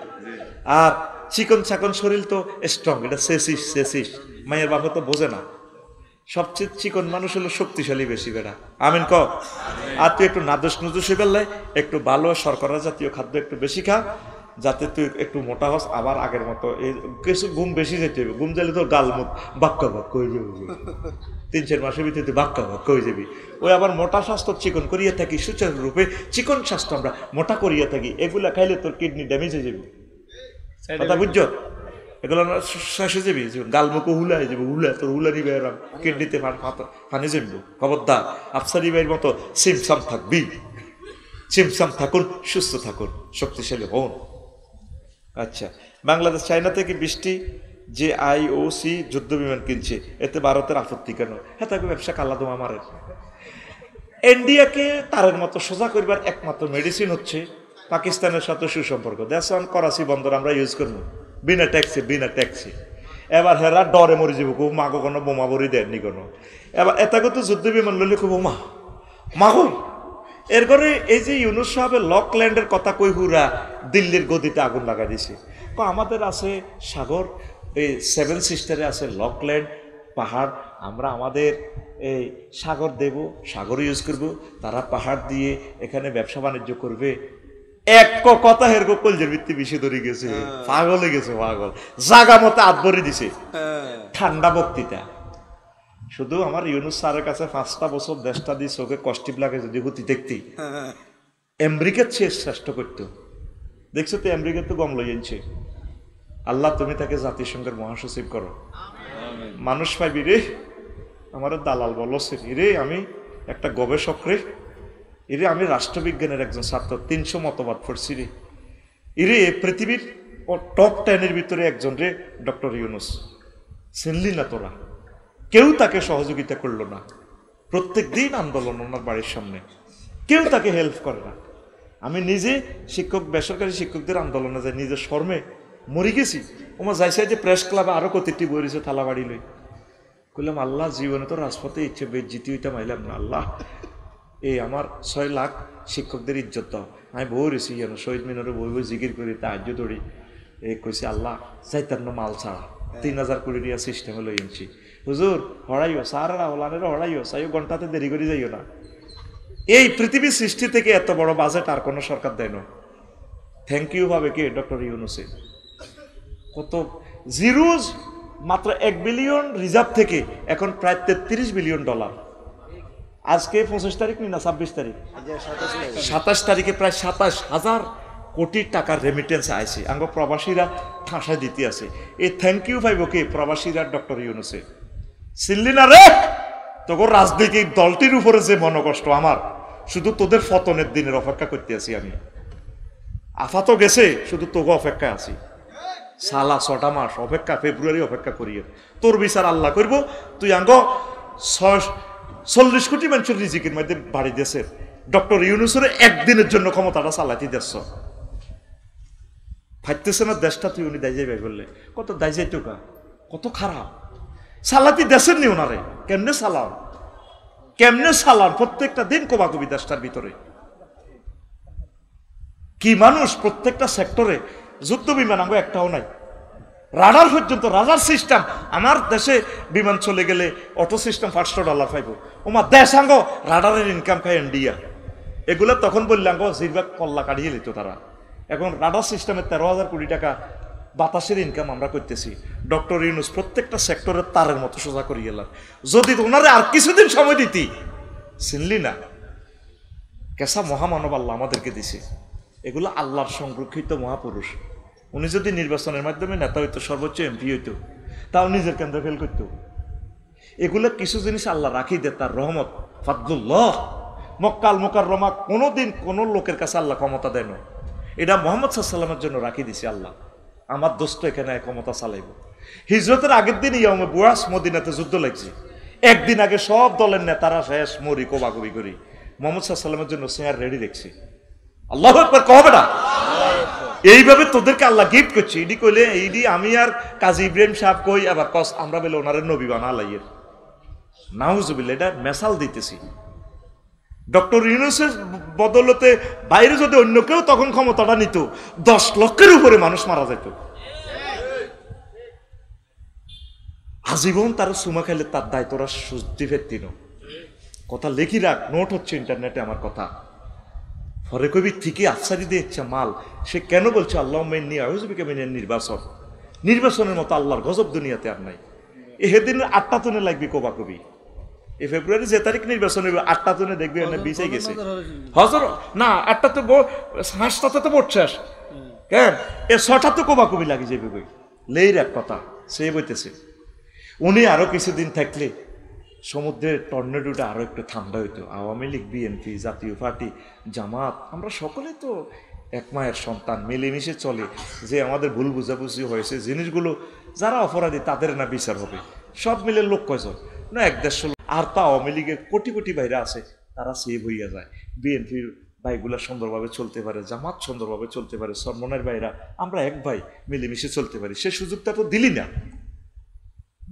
আর চিকন চাকন শরীর তো স্ট্রং, এটা সেসিস মায়ের বাবা তো বোঝে না। সবচেয়ে চিকন মানুষ হলো শক্তিশালী বেশি, বেড়া আমিন ক। আর তুই একটু নাদুস বেলায় একটু ভালো শর্করা জাতীয় খাদ্য একটু বেশি খা, যাতে তুই একটু মোটা হস। আবার আগের মতো এই কিছু ঘুম বেশি যেতে হবে, ঘুম যাইলে তোর গাল মুখ বাক্কা হয়ে যাবে। 3-4 মাসের ভিতরে তুই বাক্কা হয়ে যাবি। ওই আবার মোটা স্বাস্থ্য চিকন করিয়া থাকি, সুচারুরূপে চিকন স্বাস্থ্য আমরা মোটা করিয়া থাকি। এগুলা খাইলে তোর কিডনি ড্যামেজ হয়ে যাবে, কথা বুঝছো? এগুলো শেষ হয়ে যাবি, গালমুখো হুলা হয়ে যাবে, তোর হুলা নিবে, এরম কিডনিতে ফানি জমবো। খবরদার, আফসারি ভাইয়ের মতো সিমসাম থাকবি। সিমসাম থাকুন, সুস্থ থাকুন, শক্তিশালী হন। আচ্ছা, বাংলাদেশ চায়না থেকে 20টি যে IOC যুদ্ধ বিমান কিনছে, এতে ভারতের আপত্তি কেন? হ্যাঁ, তাকে ব্যবসা কাল্লা দোয়া মারে। ইন্ডিয়াকে তারের মতো সোজা করবার একমাত্র মেডিসিন হচ্ছে পাকিস্তানের সাথে সুসম্পর্ক। দেশন করাচি বন্দর আমরা ইউজ করবো বিনা ট্যাক্সি। এবার হেরা ডরে মরে যাব, খুব মাগো কোনো বোমা বড়ি দেননি কোনো। এবার এটাকে তো যুদ্ধ বিমান লইলে খুব মাগো। এর করে এই যে ইউনুস সাহেবের লকল্যান্ডের কথা কই হুরা দিল্লির গদিতে আগুন লাগাই দিছে। আমাদের আছে সাগর, এই 7 সিস্টারে আছে লকল্যান্ড পাহাড়। আমরা আমাদের এই সাগর দেব, সাগর ইউজ করব, তারা পাহাড় দিয়ে এখানে ব্যবসা বাণিজ্য করবে। এক কথা হেরগো কলজের ভিত্তি বেশি ধরে গেছে, পাগল হয়ে গেছে, পাগল জাগা মতো আদবরি দিছে। ঠান্ডা বক্তৃতা। শুধু আমার ইউনুস স্যারের কাছে 5টা বছর দেশটা দিয়ে চোখে কষ্টিপ লাগে যদি হুতি দেখতি, আমেরিকার চেয়ে শ্রেষ্ঠ করতো। দেখছো তো আমেরিকা তো গম লই আনছে। আল্লাহ তুমি তাকে জাতিসংঘের মহাসচিব করো। মানুষ পাইবি রে, আমার দালাল বলছে রে, আমি একটা গবেষক রে, এরে আমি রাষ্ট্রবিজ্ঞানের একজন ছাত্র, 300 মতবাদ পড়ছি রে। এরে পৃথিবীর টপ 10-এর ভিতরে একজন রে ডক্টর ইউনুস। চিনলি না তোরা? কেউ তাকে সহযোগিতা করলো না। প্রত্যেক দিন আন্দোলন ওনার বাড়ির সামনে, কেউ তাকে হেল্প করে না। আমি নিজে বেসরকারি শিক্ষকদের আন্দোলনে যাই, নিজের শর্মে মরি গেছি। ওমা যাইছে যে প্রেস ক্লাবে আরো কতটি বইছে থালা বাড়ি লই। কইলাম আল্লাহ, জীবনে তো রাজপথে ইচ্ছে বেজ্জিতি হইতাম আইলাম না। আল্লাহ, এই আমার 6 লাখ শিক্ষকদের ইজ্জত দাও। আমি বই রয়েছি যেন শহীদ মিনারে বই জিকির করি, তাহাজ্য দৌড়ি। এই কইছি আল্লাহ চাইতান্ন মাল ছাড়া 3000 কোটি টাকা সিস্টেমে লই আনছি। হুজুর হড়াইও সারা ওলানের হড়াইও চাইও, ঘন্টাতে দেরি করে যাইও না। এই পৃথিবীর সৃষ্টি থেকে এত বড় বাজেট আর কোনো সরকার দেয় না। থ্যাংক ইউ ভাবে কে? ডক্টর ইউনুসে। কত জিরোজ, মাত্র 1 বিলিয়ন রিজার্ভ থেকে এখন প্রায় 33 বিলিয়ন ডলার। আজকে 25 তারিখ না 26 তারিখ, 27 তারিখে প্রায় 27,000 কোটি টাকার রেমিটেন্স আইছে। আঙ্গ প্রবাসীরা ঠাঁসায় দিতে আছে। এই থ্যাংক ইউ ভাইব কে? প্রবাসীরা ডক্টর ইউনুসে। চিনলি না রে? তোর রাজনৈতিক দলটির উপরে যে মনোকষ্ট আমার, শুধু তোদের পতনের দিনের অপেক্ষা করতে আছি আমি। আফা তো গেছে, শুধু তোকে অপেক্ষায় আছি। সালা 6টা মাস অপেক্ষা, ফেব্রুয়ারি অপেক্ষা করিয়ে তোর বিচার আল্লাহ করবো। তুই আঙ্গ 40 কোটি মানুষের রিজিকের মধ্যে বাড়ি দিয়েছে, ডক্টর ইউনূসের একদিনের জন্য ক্ষমতাটা চালাইতে দেশ ফাইতেছে না দেশটা, তুই উনি দায় যাইবে বললে কত দায় যাইতো কা, কত খারাপ চালাতি দেশের নি ওনারে। কেমনে চালান, কেমনে চালান, প্রত্যেকটা দিন কোবাকবি দেশটার ভিতরে। কি মানুষ, প্রত্যেকটা সেক্টরে যুদ্ধ বিমান আঙ্গ একটাও নাই, রাডার পর্যন্ত, রাডার সিস্টেম। আমার দেশে বিমান চলে গেলে অটো সিস্টেম $500 পাইব, ওমা দেশ আঙ্গ রাডারের ইনকাম খায় ইন্ডিয়া। এগুলো তখন বললাম গো জিরবা কল্লা কাটিয়ে নিত তারা। এখন রাডার সিস্টেমে 13,000 কোটি টাকা বাতাসের ইনকাম আমরা করতেছি। ডক্টর ইউনূস প্রত্যেকটা সেক্টরের তারের মতো সোজা করিয়ে গেলাম। যদি ওনারে আর কিছুদিন সময় দিতি, চিনলি না কেসা মহামানব আল্লাহ আমাদেরকে দিছে। এগুলো আল্লাহর সংরক্ষিত মহাপুরুষ। উনি যদি নির্বাচনের মাধ্যমে নেতা হইতো, সর্বোচ্চ এমপি হইতো, তাও নিজের কেন্দ্র ফেল করতো। এগুলো কিছু জিনিস আল্লাহ রাখি দে, তার রহমত ফাদলুল্লাহ। মক্কাল মুকাররমা কোনোদিন কোনো লোকের কাছে আল্লাহ ক্ষমতা দেয় না, এটা মুহাম্মদ সাল্লাল্লাহু আলাইহি ওয়াসাল্লামের জন্য রাখি দিছে আল্লাহ। আমার দোস্ত এখানে ক্ষমতা চালাইব। হিজরতের আগের দিন ইয়াউমে বুয়াস মদিনাতে যুদ্ধ লাগছে। একদিন আগে সব দলের নেতারা শেষ মরি কোবাকবি করি মুহাম্মদ সাল্লাল্লাহু আলাইহি ওয়াসাল্লামের জন্য চেয়ার রেডি দেখছে। আল্লাহু আকবার কবে না, এইভাবে তোদেরকে আল্লাহ গিফট করছে। ইডি কইলে এইডি আমি আর কাজী ইব্রাহিম সাহেব কই, আবার কস আমরা বলে ওনারে নবী বানা লাইয়ের নাউজুবিল্লাহ। এটা মেসাল দিতেছি। ডক্টর ইউনূসের বদলতে বাইরে যদি অন্য কেউ তখন ক্ষমতাটা নিত, 10 লক্ষের উপরে মানুষ মারা যেত। আজীবন তারা সুমা খাইলে তার দায়িত্বরা সুদ্ধি ফেরতিন। কথা লেখি রাখ, নোট হচ্ছে ইন্টারনেটে আমার কথা। ফরে কবি ঠিকই আফসারি দিয়ে ইচ্ছা মাল। সে কেন বলছে আল্লাহ নির্বাচন, নির্বাচনের মতো আল্লাহর গজব দুনিয়াতে আর নাই। এদিন 8টা তুনে লাগবে কোবা কবি। এই ফেব্রুয়ারি যে তারিখ নির্বাচন হবে 8টা তুনে দেখবে বিছাই গেছে হজর না, 8টা তো 5টাতে তো ভোট শেষ। কেন এ 6টা তো কোবা কবি লাগে যাবে কই লেই এক কথা সে বইতেছে। উনি আরো কিছুদিন থাকলে সমুদ্রের টর্নেডোটা আরো একটু ঠান্ডা হইতো। আওয়ামী লীগ, বিএনপি, জাতীয় পার্টি, জামাত, আমরা সকলে তো এক মায়ের সন্তান, মিলেমিশে চলে। যে আমাদের ভুল বুঝাবুঝি হয়েছে জিনিসগুলো, যারা অপরাধী তাদের না বিচার হবে। সব মিলে লোক কয়জন না, 1-150 আর তা আওয়ামী লীগের কোটি কোটি বাইরে আছে, তারা সেভ হইয়া যায়। বিএনপির ভাইগুলা সুন্দরভাবে চলতে পারে, জামাত সুন্দরভাবে চলতে পারে, সরমনের ভাইরা আমরা এক ভাই মিলেমিশে চলতে পারি। সে সুযোগটা তো দিলি না,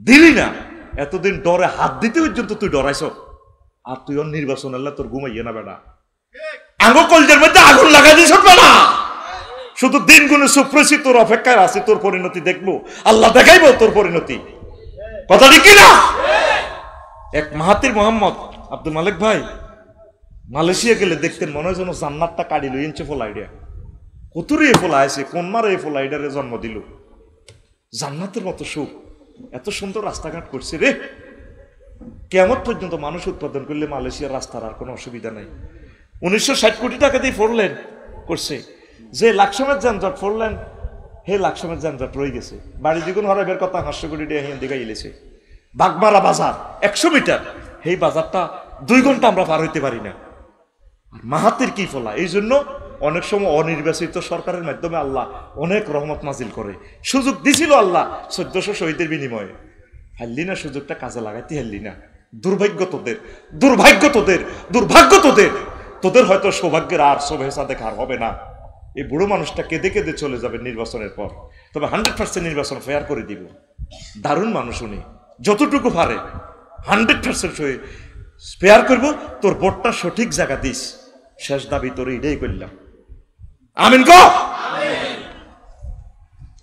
দিলি না। এতদিন ডরে হাত দিতে পর্যন্ত তুই ডরাইছ, আর তুই ওর নির্বাচন আল্লাহ তোর ঘুমাইয়ে না বেটা। আঙ্গ কলজের মধ্যে আগুন লাগাই দিস না, শুধু দিন গুনে সুপ্রেসি তোর অপেক্ষায় আছে, তোর পরিণতি দেখবো, আল্লাহ দেখাইবো তোর পরিণতি। কথা ঠিক না? এক মাহাতির মোহাম্মদ আব্দুল মালিক ভাই মালয়েশিয়া গেলে দেখতেন মনে হয় যেন জান্নাতটা কাড়ি লই ইঞ্চে ফল আইডিয়া কতুরি এ ফল আছে, কোন মারে এ ফল আইডিয়ারে জন্ম দিল। জান্নাতের মতো সুখ, এত সুন্দর রাস্তাঘাট করছে রে। কেমন পর্যন্ত মানুষ উৎপাদন করলে মালয়েশিয়ার রাস্তার আর কোনো অসুবিধা নাই। 1960 কোটি টাকা দিয়ে 4 লেন করছে। যে লাকসামের যানজট 4 লেন, হে লাকসামের যানজট রয়ে গেছে। বাড়ি দ্বিগুণ হরাইবের কথা 500 কোটি টাকা হিন দিকে ইলেছে। বাগমারা বাজার 100 মিটার, এই বাজারটা 2 ঘন্টা আমরা পার হইতে পারি না। আর মাহাতির কি ফলা। এই জন্য অনেক সময় অনির্বাচিত সরকারের মাধ্যমে আল্লাহ অনেক রহমত নাজিল করে। সুযোগ দিছিল আল্লাহ 1400 শহীদের বিনিময়ে, হারলি না, সুযোগটা কাজে লাগাইতে হারলি না। দুর্ভাগ্য তোদের, দুর্ভাগ্য তোদের, দুর্ভাগ্য তোদের। তোদের হয়তো সৌভাগ্যের আর শোভেচ্ছা দেখার হবে না। এই বুড়ো মানুষটা কেঁদে কেঁদে চলে যাবে নির্বাচনের পর, তবে 100% নির্বাচন ফেয়ার করে দিব। দারুণ মানুষ উনি, যতটুকু পারে 100% ফেয়ার করব। তোর ভোটটা সঠিক জায়গা দিস, শেষ দাবি তোর এটাই করলাম। আমিন গো।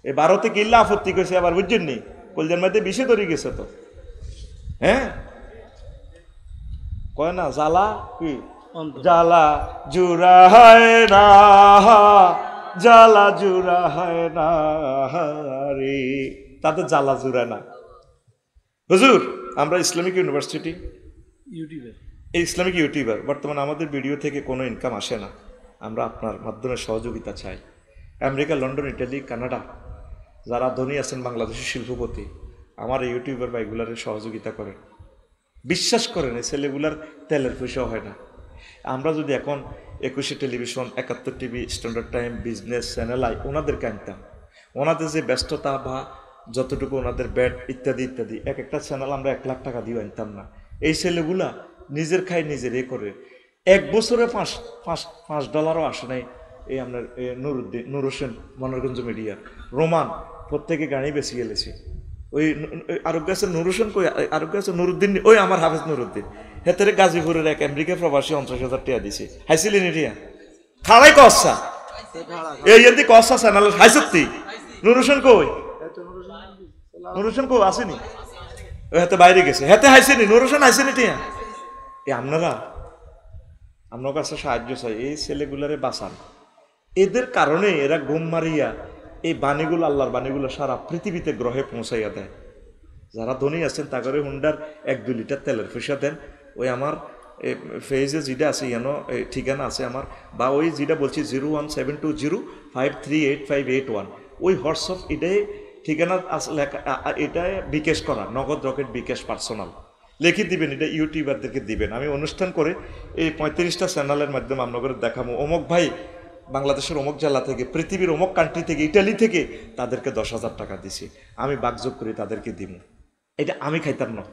এই ভারতে কিল্লা আপত্তি করেছে আবার, বুঝছেন নি, কলজার মধ্যে বিষে ধরে গেছে তো। হ্যাঁ কয় না জ্বালা কি, জ্বালা জুড়া হয় না, জ্বালা জুড়া হয় না রে, তাদের জ্বালা জুড়া না। হুজুর আমরা ইসলামিক ইউনিভার্সিটি ইউটিউবার, এই ইসলামিক ইউটিউবার, বর্তমানে আমাদের ভিডিও থেকে কোনো ইনকাম আসে না। আমরা আপনার মাধ্যমে সহযোগিতা চাই। আমেরিকা, লন্ডন, ইটালি, কানাডা যারা ধনী আছেন বাংলাদেশের শিল্পপতি, আমার এই ইউটিউবার ভাইগুলারে সহযোগিতা করেন। বিশ্বাস করেন এই ছেলেগুলার তেলের পয়সাও হয় না। আমরা যদি এখন 21 television, 71 TV, standard time, business channel ওনাদেরকে আনতাম, ওনাদের যে ব্যস্ততা বা যতটুকু ওনাদের ব্যাট ইত্যাদি ইত্যাদি, এক একটা চ্যানেল আমরা 1 লাখ টাকা দিয়ে আনতাম না। এই ছেলেগুলা নিজের খায় নিজের এ করে, এক বছরে $5 আসে নাই। এই আপনার নুর হোসেন মনোরগঞ্জ মিডিয়া রোমান প্রত্যেকে গাড়ি বেশি গেলেছে। ওই আরোগ্য আছে নুর হোসেন কই, আরোগ্য আছে নুরুদ্দিন, ওই আমার হাফেজ নুরুদ্দিন হেতেরে গাজীপুরের এক আমেরিকা প্রবাসী 50,000 টাকা দিছে। হাইছিলেন এরিয়া খাড়াই কসা এই এদি কসা চ্যানেল হাইসতি। নুর হোসেন কই, নুর হোসেন কই আসেনি, ওই হাতে বাইরে গেছে, হাতে হাইছেনি নুর হোসেন হাইছেনি টিয়া। আপনারা আপনার কাছে সাহায্য চাই, এই ছেলেগুলারে বাঁচান। এদের কারণে এরা ঘুম মারিয়া এই বাণীগুলো, আল্লাহর বাণীগুলো সারা পৃথিবীতে গ্রহে পৌঁছাইয়া দেয়। যারা ধনী আছেন তাগরে হুন্ডার 1-2 লিটার তেলের পয়সা দেন। ওই আমার ফেজে যেটা আছে যেন ঠিকানা আছে আমার, বা ওই যেটা বলছি 01720538581, ওই হোয়াটসঅ্যাপ এটাই ঠিকানা লেখা, এটা বিকাশ করা, নগদ রকেট বিকাশ পার্সোনাল লিখে দিবেন, এটা ইউটিউবারদেরকে দিবেন। আমি অনুষ্ঠান করে এই 35টা চ্যানেলের মাধ্যমে আপনাদের দেখাবো, অমুক ভাই বাংলাদেশের অমুক জেলা থেকে, পৃথিবীর অমুক কান্ট্রি থেকে, ইটালি থেকে তাদেরকে 10,000 টাকা দিছি, আমি বাকযোগ করে তাদেরকে দিব। এটা আমি খাইতাম না,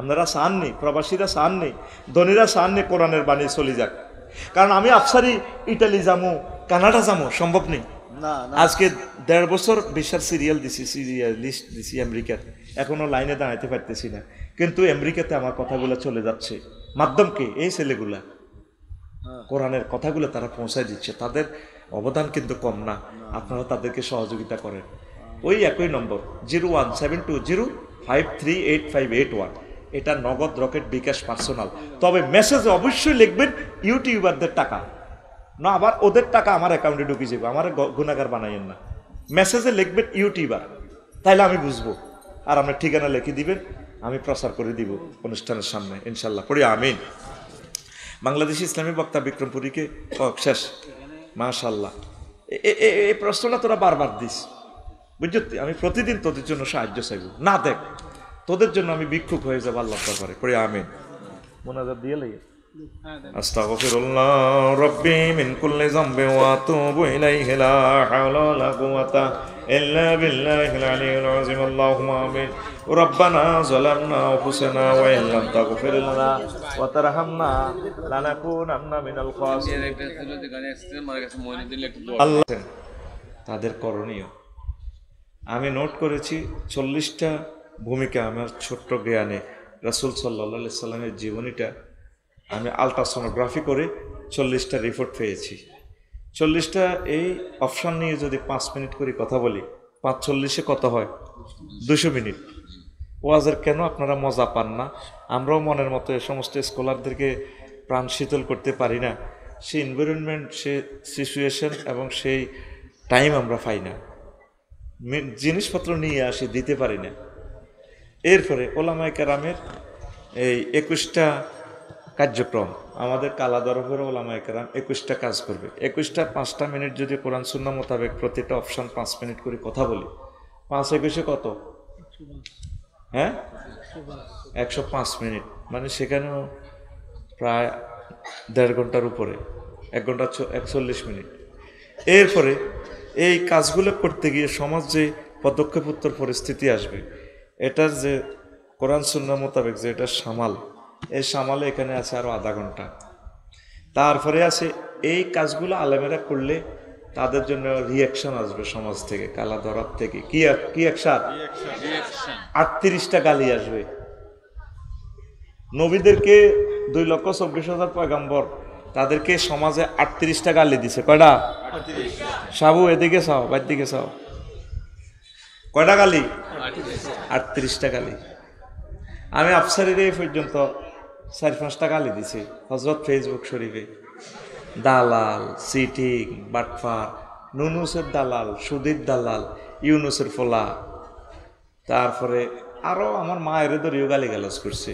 আপনারা চাননি, প্রবাসীরা চাননি, ধনীরা চাননি কোরআনের বাণী চলে যাক। কারণ আমি আফসারি ইটালি যাবো, কানাডা যাবো, সম্ভব নেই। আজকে 1.5 বছর ভিসার সিরিয়াল দিছি, সিরিয়াল লিস্ট দিছি আমেরিকার, এখনো লাইনে দাঁড়াইতে পারতেছি না, কিন্তু আমেরিকাতে আমার কথাগুলো চলে যাচ্ছে। মাধ্যমকে এই ছেলেগুলা কোরআনের কথাগুলো তারা পৌঁছায় দিচ্ছে, তাদের অবদান কিন্তু কম না, আপনারা তাদেরকে সহযোগিতা করেন। ওই একই নম্বর 01720538581, এটা নগদ রকেট বিকাশ পার্সোনাল। তবে মেসেজে অবশ্যই লিখবেন ইউটিউবারদের টাকা না, আবার ওদের টাকা আমার অ্যাকাউন্টে ঢুকে যাবে, আমার গুণাগার বানাইয়েন না। মেসেজে লিখবেন ইউটিউবার, তাইলে আমি বুঝবো। আর আপনার ঠিকানা লিখে দিবেন, আমি প্রচার করে দিব অনুষ্ঠানের সামনে ইনশাল্লাহ। পড়ি আমিন। বাংলাদেশি ইসলামী বক্তা বিক্রমপুরীকে শেষ, মাশাল্লাহ। এই প্রশ্নটা তোরা বারবার দিস, বুঝলি? আমি প্রতিদিন তোদের জন্য সাহায্য চাইব, না দেখ তোদের জন্য আমি ভিক্ষুক হয়ে যাবো আল্লাহ করে। পড়ি আমিন। মোনাজাত দিয়ে লাগে আস্তাগফিরুল্লাহ রাব্বি মিন কুল্লি যামবিন ওয়া আতুবু ইলাইহি লা হাওলা ওয়ালা কুওয়াতা ইল্লা বিল্লাহিল আলিয়্যিল আযীম। আল্লাহুম্মা আমিন। রব্বানা যালামনা আনফুসানা ওয়া ইন লাম তাগফির লানা ওয়া তারহামনা লানাকুনান্না মিনাল খাসিরিন। আল্লাহ তাদের করণীয় আমি নোট করেছি 40টা ভূমিকা আমার ছোট্ট জ্ঞানে। রাসূল সাল্লাল্লাহু আলাইহি সাল্লামের জীবনীটা আমি আলট্রাসোনোগ্রাফি করে 40টা রিপোর্ট পেয়েছি। 40টা এই অপশান নিয়ে যদি 5 মিনিট করে কথা বলি, 5-40-এ কত হয়? 200 মিনিট। ওয়াজের কেন আপনারা মজা পান না? আমরাও মনের মতো এ সমস্ত স্কলারদেরকে প্রাণ শীতল করতে পারি না, সেই এনভায়রনমেন্ট, সে সিচুয়েশন এবং সেই টাইম আমরা পাই না, জিনিসপত্র নিয়ে আসি দিতে পারি না। এরপরে ওলামায়ে কেরামের এই 21টা কার্যক্রম, আমাদের কালা দরফের ওলামায়ে কেরাম 21টা কাজ করবে। 21টা 5টা মিনিট যদি কোরআন সুন্নাহ মোতাবেক প্রতিটা অপশান 5 মিনিট করে কথা বলি, 5-21-এ কত? হ্যাঁ, 105 মিনিট, মানে সেখানেও প্রায় 1.5 ঘন্টার উপরে, 1 ঘন্টা 41 মিনিট। এরপরে এই কাজগুলো করতে গিয়ে সমাজ যে পদক্ষেপোত্তর পরিস্থিতি আসবে, এটার যে কোরআন সুন্নাহ মোতাবেক যে এটা সামাল, এই সামালে এখানে আছে আরো আধা ঘন্টা। তারপরে আছে এই কাজগুলো আলেমেরা করলে তাদের জন্য রিয়াকশন আসবে সমাজ থেকে, কালা দরাব থেকে। কি অ্যাকশন? 38টা গালি আসবে। নবীদেরকে 2,24,000 পয়গাম্বর, তাদেরকে সমাজে 38টা গালি দিছে। কয়টা? সাবু এদিকে চাও, বাইর দিকে চাও, কয়টা গালি? 38টা গালি। আমি আফসারির এই পর্যন্ত 4-5টা গালি দিছি হযরত ফেসবুক শরীফে। দালাল, সিটিং, বাটফার, নুনুসের দালাল, সুদীর দালাল, ইউনুসের ফোলা, তারপরে আরো আমার মায়ের ধরেও গালি গালাজ করছে।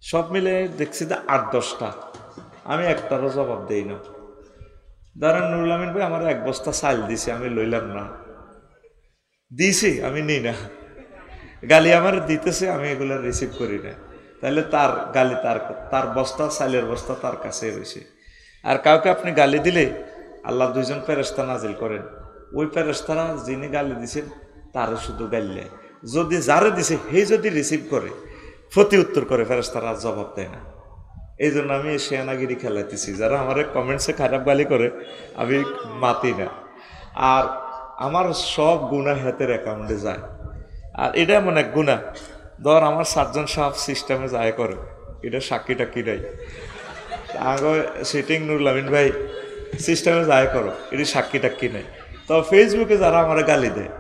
সব মিলে দেখছি যে 8-10টা। আমি একটারও জবাব দেই না। ধরেন নুরুল আমিন ভাই আমার 1 বস্তা চাল দিছে, আমি লইলাম না, দিছি আমি নিই না। গালি আমার দিতেছে, আমি এগুলো রিসিভ করি না। তাহলে তার গালি, তার বস্তা, চালের বস্তা তার কাছে রয়েছে। আর কাউকে আপনি গালি দিলে আল্লাহ 2জন ফেরেশতা নাজিল করেন, ওই ফেরেশতারা যিনি গালি দিছেন তারে শুধু গাইলে, যদি যারে দিছে হে যদি রিসিভ করে, প্রতি উত্তর করে, ফেরেশতারা জবাব দেয় না। এই জন্য আমি এই শেয়ানাগিরি খেলাইতেছি। যারা আমার কমেন্টসে খারাপ গালি করে আমি মাতি না, আর আমার সব গুনাহ হাতের অ্যাকাউন্টে যায়। আর এটা এমন এক গুনাহ, ধর আমার সার্জন সাহেব সিস্টেমে যায় করে, এটা সাক্ষী টাক্ষী নাই, আগে সিটিং নুরুল আমিন ভাই সিস্টেমে যায় করো, এটা সাক্ষী টাক্ষী নাই। তো ফেসবুকে যারা আমার গালি দেয়,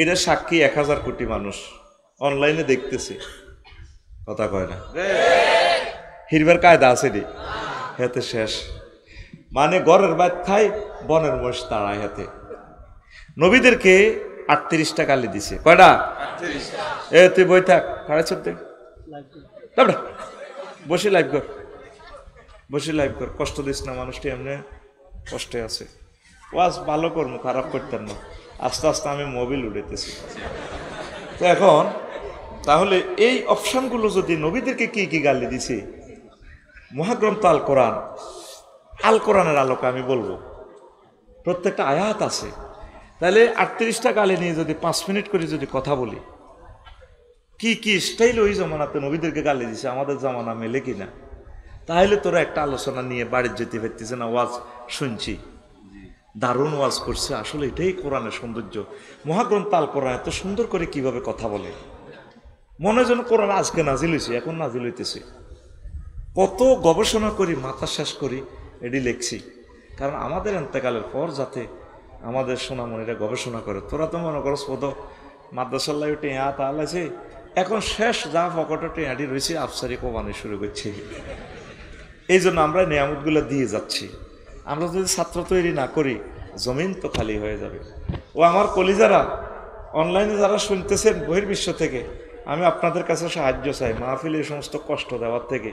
এটা সাক্ষী 1000 কোটি মানুষ অনলাইনে দেখতেছে, কথা কয় না, হিরবার কায়দা আছে রে হেতে শেষ। মানে ঘরের বাদ খাই, বনের মহিষ তাড়ায় হাতে। নবীদেরকে 38টা গালি দিছে, কয়টা? এ তুই বই থাক, খাড়া চোখ দে, বসে লাইভ কর, বসে লাইভ কর, কষ্ট দিস না, মানুষটি এমনি কষ্টে আছে। ওয়াজ ভালো কর্ম, খারাপ করতেন না। আস্তে আস্তে আমি মোবিল উড়েতেছি। তো এখন তাহলে এই অপশানগুলো যদি নবীদেরকে কি কি গালি দিছে, মহাগ্রন্থ আল কোরআনের আলোকে আমি বলবো, প্রত্যেকটা আয়াত আছে। তাহলে 38টা গালি নিয়ে যদি 5 মিনিট করে যদি কথা বলি, কি কি স্টাইল ওই জমানাতে নবীদেরকে গালি দিছে আমাদের জামানা মেলে কিনা, তাহলে তোরা একটা আলোচনা নিয়ে বাড়ির যেতে পারতেছে না। ওয়াজ শুনছি, দারুণ ওয়াজ করছে, আসলে এটাই কোরআনের সৌন্দর্য। মহাগ্রন্থ আল কোরআন এত সুন্দর করে কিভাবে কথা বলে, মনে যেন কোরআন আজকে নাজিল হয়েছে, এখন নাজিল হইতেছে। কত গবেষণা করি, মাথা শেষ করি, এটি লিখছি, কারণ আমাদের এন্তেকালের পর যাতে আমাদের সোনামণিরা গবেষণা করে। তোরা তো মনে করো পদ মাদ্রাসাল্লাহ টেঁয়া তাহলে আছে, এখন শেষ যা পকেটে টেঁয়াটি রয়েছে আফসারি কোবানি শুরু করছে। এই জন্য আমরা নিয়ামতগুলো দিয়ে যাচ্ছি। আমরা যদি ছাত্র তৈরি না করি, জমিন তো খালি হয়ে যাবে। ও আমার কলিজারা অনলাইনে যারা শুনতেছেন বহির্বিশ্ব থেকে, আমি আপনাদের কাছে সাহায্য চাই। মাহফিলে এই সমস্ত কষ্ট দেওয়ার থেকে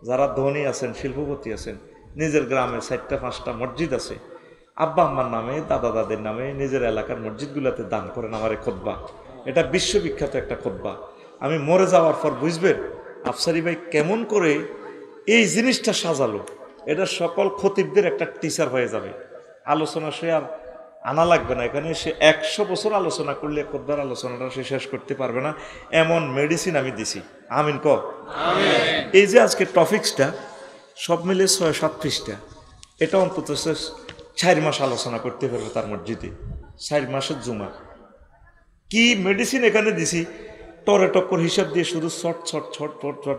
যারা ধনী আছেন, শিল্পপতি আছেন, নিজের গ্রামে 4টা-5টা মসজিদ আছে, আব্বা আম্মার নামে, দাদা দাদের নামে নিজের এলাকার মসজিদগুলোতে দান করেন। আমার এই খুতবা, এটা বিশ্ববিখ্যাত একটা খুতবা। আমি মরে যাওয়ার পর বুঝবেন আফসারি ভাই কেমন করে এই জিনিসটা সাজালো। এটা সকল খতিবদের একটা টিচার হয়ে যাবে। আলোচনা সে আর আনা লাগবে না, এখানে সে 100 বছর আলোচনা করলে খুতবার আলোচনাটা সে শেষ করতে পারবে না, এমন মেডিসিন আমি দিছি। আমিন ক। এই যে আজকে টপিক্সটা সব মিলে 6-7 পৃষ্ঠা, এটা অন্তত 4 মাস আলোচনা করতে পারবে তার মসজিদে, 4 মাসের জুমা। কি মেডিসিন এখানে দিছি, টরে টক্কর হিসাব দিয়ে শুধু ছট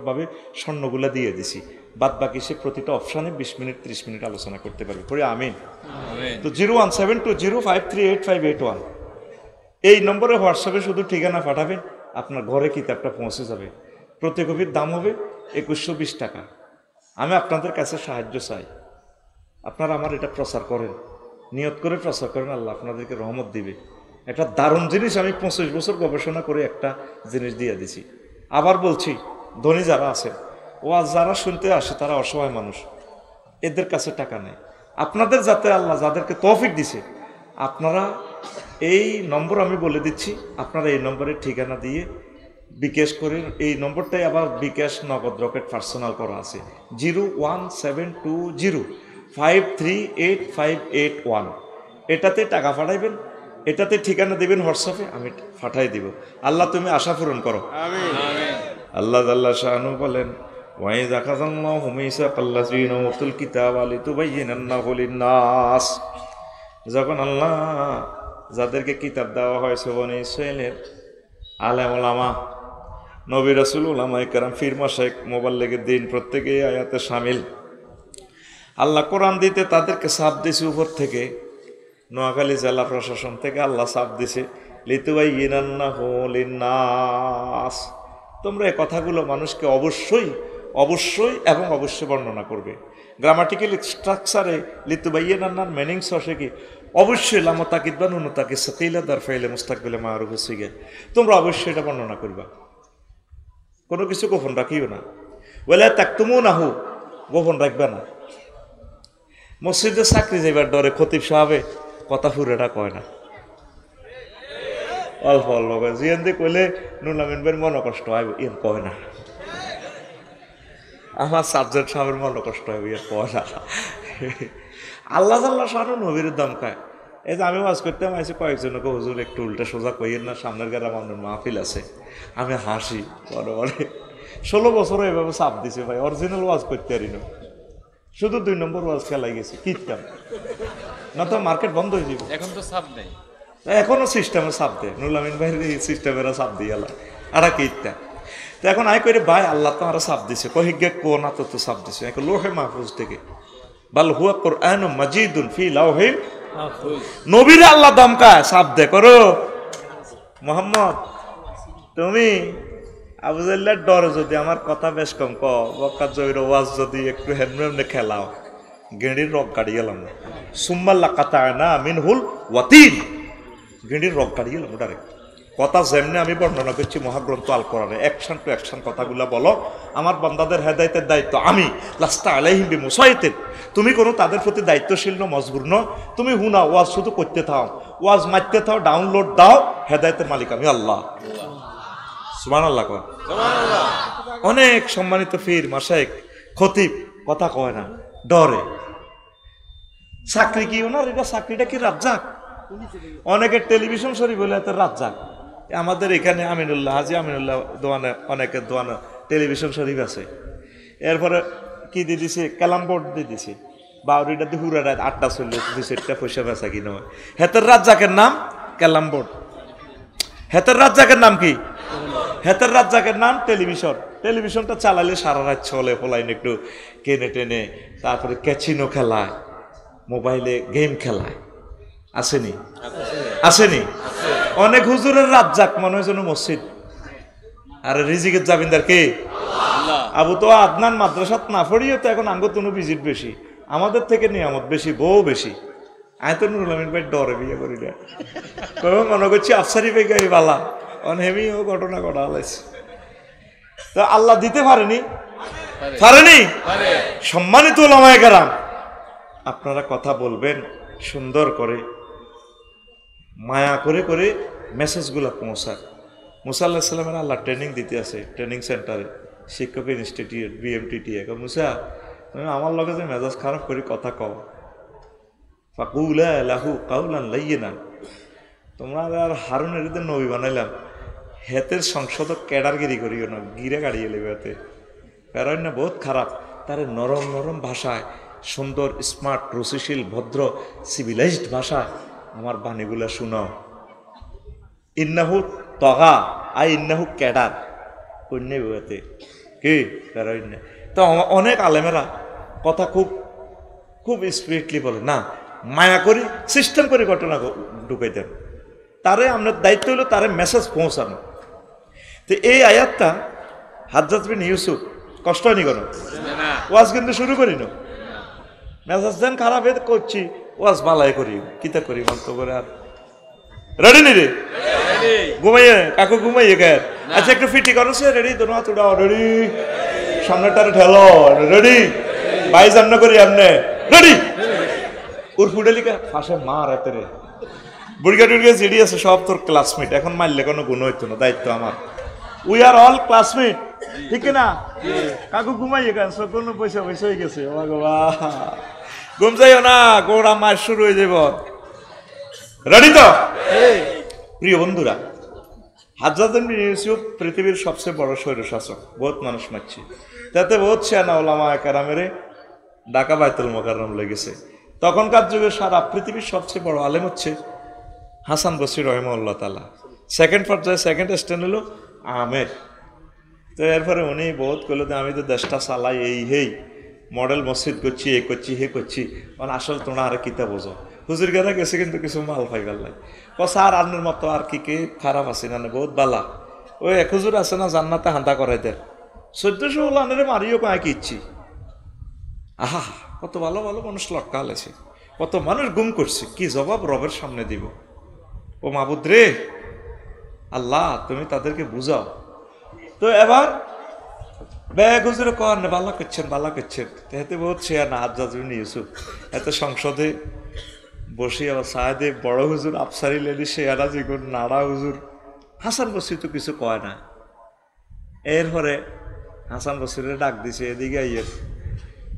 ভাবে স্বর্ণগুলা দিয়ে দিছি। বাদ বাকি সে প্রতিটা অপশানে 20 মিনিট 30 মিনিট আলোচনা করতে পারবে। পরে আমিন। তো 01720585881 এই নম্বরে হোয়াটসঅ্যাপে শুধু ঠিকানা পাঠাবেন, আপনার ঘরে কিতাবটা পৌঁছে যাবে। প্রতি কপির দাম হবে 2120 টাকা। আমি আপনাদের কাছে সাহায্য চাই, আপনারা আমার এটা প্রচার করেন, নিয়ত করে প্রচার করেন, আল্লাহ আপনাদেরকে রহমত দিবে। একটা দারুণ জিনিস আমি 25 বছর গবেষণা করে একটা জিনিস দিয়ে দিছি। আবার বলছি, ধনী যারা আছেন, ওয়াজ যারা শুনতে আসে তারা অসহায় মানুষ, এদের কাছে টাকা নেই। আপনাদের যাতে আল্লাহ যাদেরকে তৌফিক দিছে, আপনারা এই নম্বর আমি বলে দিচ্ছি, আপনারা এই নম্বরে ঠিকানা দিয়ে বিকাশ করেন। এই নম্বরটাই আবার বিকাশ নগদ রকেট পার্সোনাল করা আছে, 01720538581। এটাতে টাকা পাঠাইবেন, এটাতে ঠিকানা দেবেন হোয়াটসঅ্যাপে, আমি পাঠাই দিব। আল্লাহ তুমি আশা পূরণ করো। আল্লাহ আল্লাহ শাহানু বলেন, যখন আল্লাহ যাদেরকে কিতাব দেওয়া হয়েছে বনি ইসরাইলের আলেম ওলামা, নবী রাসূল, উলামায়ে কেরাম, পীর মাশায়েখ, মুবাল্লিগের দিন, প্রত্যেকে এই আয়াতে শামিল। আল্লাহ কোরআন দিতে তাদেরকে চাপ দিয়েছে উপর থেকে, নোয়াখালী জেলা প্রশাসন থেকে আল্লাহ চাপ দিছে, লিতুবাইয়িনান্নাহু লিন্নাস, তোমরা এই কথাগুলো মানুষকে অবশ্যই এবং অবশ্যই বর্ণনা করবে। গ্রামাটিক্যাল স্ট্রাকচারে লিতুবাইয়িনান্নার মিনিংস হচ্ছে কি, অবশ্যই লাম তাকিদ বা নুন তাকিদ সাকিলা দার ফাইলে মুস্তাকবিলে মারুফ সিগে, তোমরা অবশ্যই এটা বর্ণনা করবা, কোনো কিছু গোপন রাখিও না। ওয়ালা তাকতুমুনাহু, গোপন রাখবে না। মসজিদে চাকরি যাইবার ডরে খতিব সাহেবে কথা ফুরেটা কয় না, অল্প অল্প জিয়ান দিয়ে কইলে নুরুল আমিন ভাইয়ের মনে কষ্ট হয়, ইয়ে কয় না। আমার সাবজেক্ট সাহেবের মনে কষ্ট হয়, ইয়ে কয় না। আল্লাহ আল্লাহ সার নবীর দাম খায়। এই যে আমি ওয়াজ করতে আইসি, কয়েকজনকে হুজুর একটু উল্টা সোজা কইয়েন না, সামনের গাড়ি আমার মাহফিল আছে। আমি হাসি বড় বড়, 16 বছরে এভাবে চাপ দিছে ভাই, অরিজিনাল ওয়াজ করতে পারি না, শুধু 2 নম্বর ওয়াজ খেলাই গেছে কিতাম, না তো মার্কেট বন্ধ হয়ে যাবে। এখন তো চাপ নেই, এখনো সিস্টেমে চাপ দেয়, নুরুল আমিন ভাইয়ের এই সিস্টেমের চাপ দিয়ে গেল আর কিতা। তো এখন আয় করে ভাই আল্লাহ তো আরো চাপ দিছে, কহিগে কোন তো চাপ দিছে এখন লোহে মাহফুজ থেকে, বাল হুয়া কুরআনুম মাজিদুন ফি লাওহিল মাহফুজ। নবীরে আল্লাহ দমকায় চাপ দে করো মোহাম্মদ, তুমি আবু জাহলের ডরে যদি আমার কথা বেশ কম ক বক্কা জয়র ওয়াজ যদি একটু হেমনে খেলাও, গেঁড়ির রক গাড়ি গেলাম, সুম্মাল্লা কাতা না মিনহুল ওয়াতিন, গেঁড়ির রক গাড়ি গেলাম ওটারে। কথা যেমনি আমি বর্ণনা করছি মহাগ্রন্থ আল কোরআনে, অ্যাকশন টু অ্যাকশন কথাগুলা বলো। আমার বান্দাদের হেদায়েতের দায়িত্ব আমি, লাস্তা আলাইহিম বিমুসাইতিন, তুমি কোনো তাদের প্রতি দায়িত্বশীল ন মজবুর ন, তুমি হুনা ওয়াজ শুধু করতে থাও, ওয়াজ মারতে থাও, ডাউনলোড দাও, হেদায়েতের মালিক আমি আল্লাহ। সুবহানাল্লাহ কয়। অনেক সম্মানিত ফির মাশায়েখ খতিব কথা কয় না, ডরে। চাকরি কি ওনার, এটা চাকরিটা কি রাজ্জাক? অনেকের টেলিভিশন শরীফ বলে এত রাজ্জাক। আমাদের এখানে আমিনুল্লাহ, হাজি আমিনুল্লাহ দোয়ানে, অনেকের দোয়ানে টেলিভিশন শরীফ আছে। এরপরে কি দিয়ে দিছে, ক্যালাম বোর্ড দিয়ে দিছে, বাউরিটা দিয়ে হুরা রাত 8টা চললে 2-4টা পয়সা বেচা কিনা হয়। হেতের রাজ্জাকের নাম ক্যালাম বোর্ড, হেতের রাজ্জাকের নাম কি? হেতের রাজ্জাকের নাম টেলিভিশন। টেলিভিশনটা চালালে সারা রাত চলে, পোলাইন একটু কেনে টেনে, তারপরে ক্যাচিনো খেলায়, মোবাইলে গেম খেলায়, আসেনি? আসেনি? অনেক হুজুরের রাজ্জাক মনে হয় যেন মসজিদ। আর রিজিকের জামিনদার কে? আবু তো আদনান মাদ্রাসাত না পড়িও তো এখন আঙ্গতনু ভিজিট বেশি, আমাদের থেকে নিয়ামত বেশি, বউ বেশি। আয় তো নুরুল আমিন ভাই ডরে বিয়ে করি না, মনে করছি আফসারি ভাই গাই বালা অনহেমিও ঘটনা ঘটা হলাইছে। তো আল্লাহ দিতে পারেনি, পারেনি। সম্মানিত ওলামায়ে কেরাম, আপনারা কথা বলবেন সুন্দর করে, মায়া করে করে মেসেজগুলো পৌঁছায়। মুসা আল্লাহ সাল্লামের আল্লাহ ট্রেনিং দিতে আছে ট্রেনিং সেন্টারে, শিক্ষক ইনস্টিটিউট BMTT। মুসা তুমি আমার লগে যে মেজাজ খারাপ করে কথা কও, ফাকুলা লাহু কাউলান লাইয়িনা, তোমরা আর হারুনের এদের নবী বানাইলাম, হেতের সংসদক ক্যাডারগিরি করিও না, গিরে গাড়িয়ে লেবে হাতে, কারণ না বহুত খারাপ। তার নরম নরম ভাষায়, সুন্দর স্মার্ট রুচিশীল ভদ্র সিভিলাইজড ভাষায় আমার বাণীগুলা শুনাও। ইন্নাহু তগা আই ইন্নাহু ক্যাডার কন্যা বিবাতে কি কারণ না। তো অনেক আলেমেরা কথা খুব খুব স্পিরিটলি বলে না, মায়া করি সিস্টেম করে ঘটনা ঢুকাই দেন। তারে আপনার দায়িত্ব হলো তারে মেসেজ পৌঁছানো। তো এই আয়াতটা হাজ্জাজ বিন ইউসুফ কষ্ট হয়নি কোনো, ওয়াজ কিন্তু শুরু করি না, মেসেজ দেন খারাপ করছি, ওয়াজ বালাই করি, কিতা করি মন্ত করে। আর রেডি নি রে, ঘুমাইয়ে কাকু ঘুমাইয়ে কে, আচ্ছা একটু ফিটি করো সে, রেডি তো না তোড়াও, রেডি সামনেটারে ঠেলো, রেডি ভাই জান্না করি আমনে রেডি। ওর ফুডেলিকা ফাঁসে মার এতে রে, বুড়িয়া টুড়িয়া জিডি আছে সব তোর ক্লাসমেট, এখন মারলে কোনো গুণ হইতো না, দায়িত্ব আমার। উই আর অল ক্লাসমেট, ঠিক না? কাকু ঘুমাইয়ে কেন, কোনো পয়সা পয়সা হয়ে গেছে, ঘুম যাইও না, গোড়া মার শুরু হয়ে যাব। রেডি তো? প্রিয় বন্ধুরা, হাজ্জাজ বিন ইউসুফ পৃথিবীর সবচেয়ে বড় স্বৈরশাসক, বহুত মানুষ মারছে, তাতে বহুত শিয়ানা ওলামা কেরামের ঢাকা বাইতুল মোকাররম লেগেছে। তখনকার যুগে সারা পৃথিবীর সবচেয়ে বড় আলেম হচ্ছে হাসান বসরি রহিমাহুল্লাহ তাআলা। সেকেন্ড পর্যায়ে সেকেন্ড স্ট্যান্ড হলো আহমেদ। তো এরপরে উনি বহুত করলো যে আমি তো দেশটা চালাই, এই হেই মডেল মসজিদ করছি, এ করছি হে করছি, মানে আসলে তোমরা আর কিতা বোঝো। হুজুর গেলা গেছে কিন্তু কিছু মাল পাই গেল, স্যার আপনার মতো আর কি কে খারাপ আছে না, বহুত বালা। ওই এক হুজুর আছে না জান্নাতে হাঁদা করে দেন, 1400 ওলানের মারিও পায় কি ইচ্ছি। আহা কত ভালো ভালো মানুষ লক্কা হলেছে, কত মানুষ গুম করছে, কি জবাব রবের সামনে দিব? ও মাবুদ রে আল্লাহ, তুমি তাদেরকে বুঝাও। তো এবার ব্যাগ হুজুরে কন বালা করছেন, বালা করছেন, এতে বহুত শেয়ার না হাজ্জাজ বিন ইউসুফ এত সংসদে বসে আবার সাহেদে বড় হুজুর আফসারি লেডি শেয়ারা যেগুন নাড়া হুজুর, হাসান বসরি তো কিছু কয় না। এরপরে হাসান বসরিরে ডাক দিছে, এদিকে আইয়ের,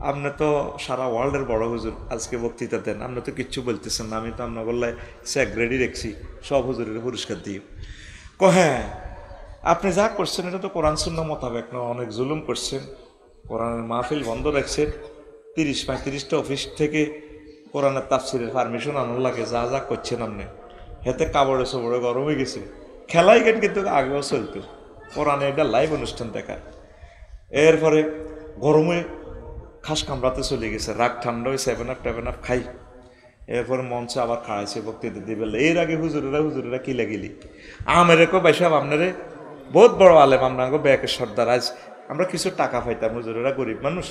আপনি তো সারা ওয়ার্ল্ডের বড় হুজুর, আজকে বক্তৃতা দেন, আপনি তো কিচ্ছু বলতেছেন না, আমি তো আপনার বললে স্যাক রেডি রেখছি, সব হুজুরের পুরস্কার দিই। হ্যাঁ আপনি যা করছেন এটা তো কোরআন সুন্নাহ মোতাবেক না, অনেক জুলুম করছেন, কোরআনের মাহফিল বন্ধ রাখছেন, 30-35টা অফিস থেকে কোরআনের তাফসিরের পারমিশন আনার লাগে, যা যা করছেন আপনি হেতে কাপড়ে সবড়ে গরম হয়ে গেছে। খেলাই গেন কিন্তু আগেও চলতো, কোরআনে এটা লাইভ অনুষ্ঠান দেখায়। এরপরে গরমে খাস কামড়াতে চলে গেছে, রাগ ঠান্ডা হয়ে 7 আপ খাই। এরপরে মঞ্চে আবার খাড়াইছে বক্তৃতা দিবে। এর আগে হুজুরেরা কি লাগিলি আমের বাইসাব আপনারে বহুত বড় আলেম, আমরা ব্যাকের সর্দার। আজ আমরা কিছু টাকা পাইতাম, হুজুরেরা গরিব মানুষ,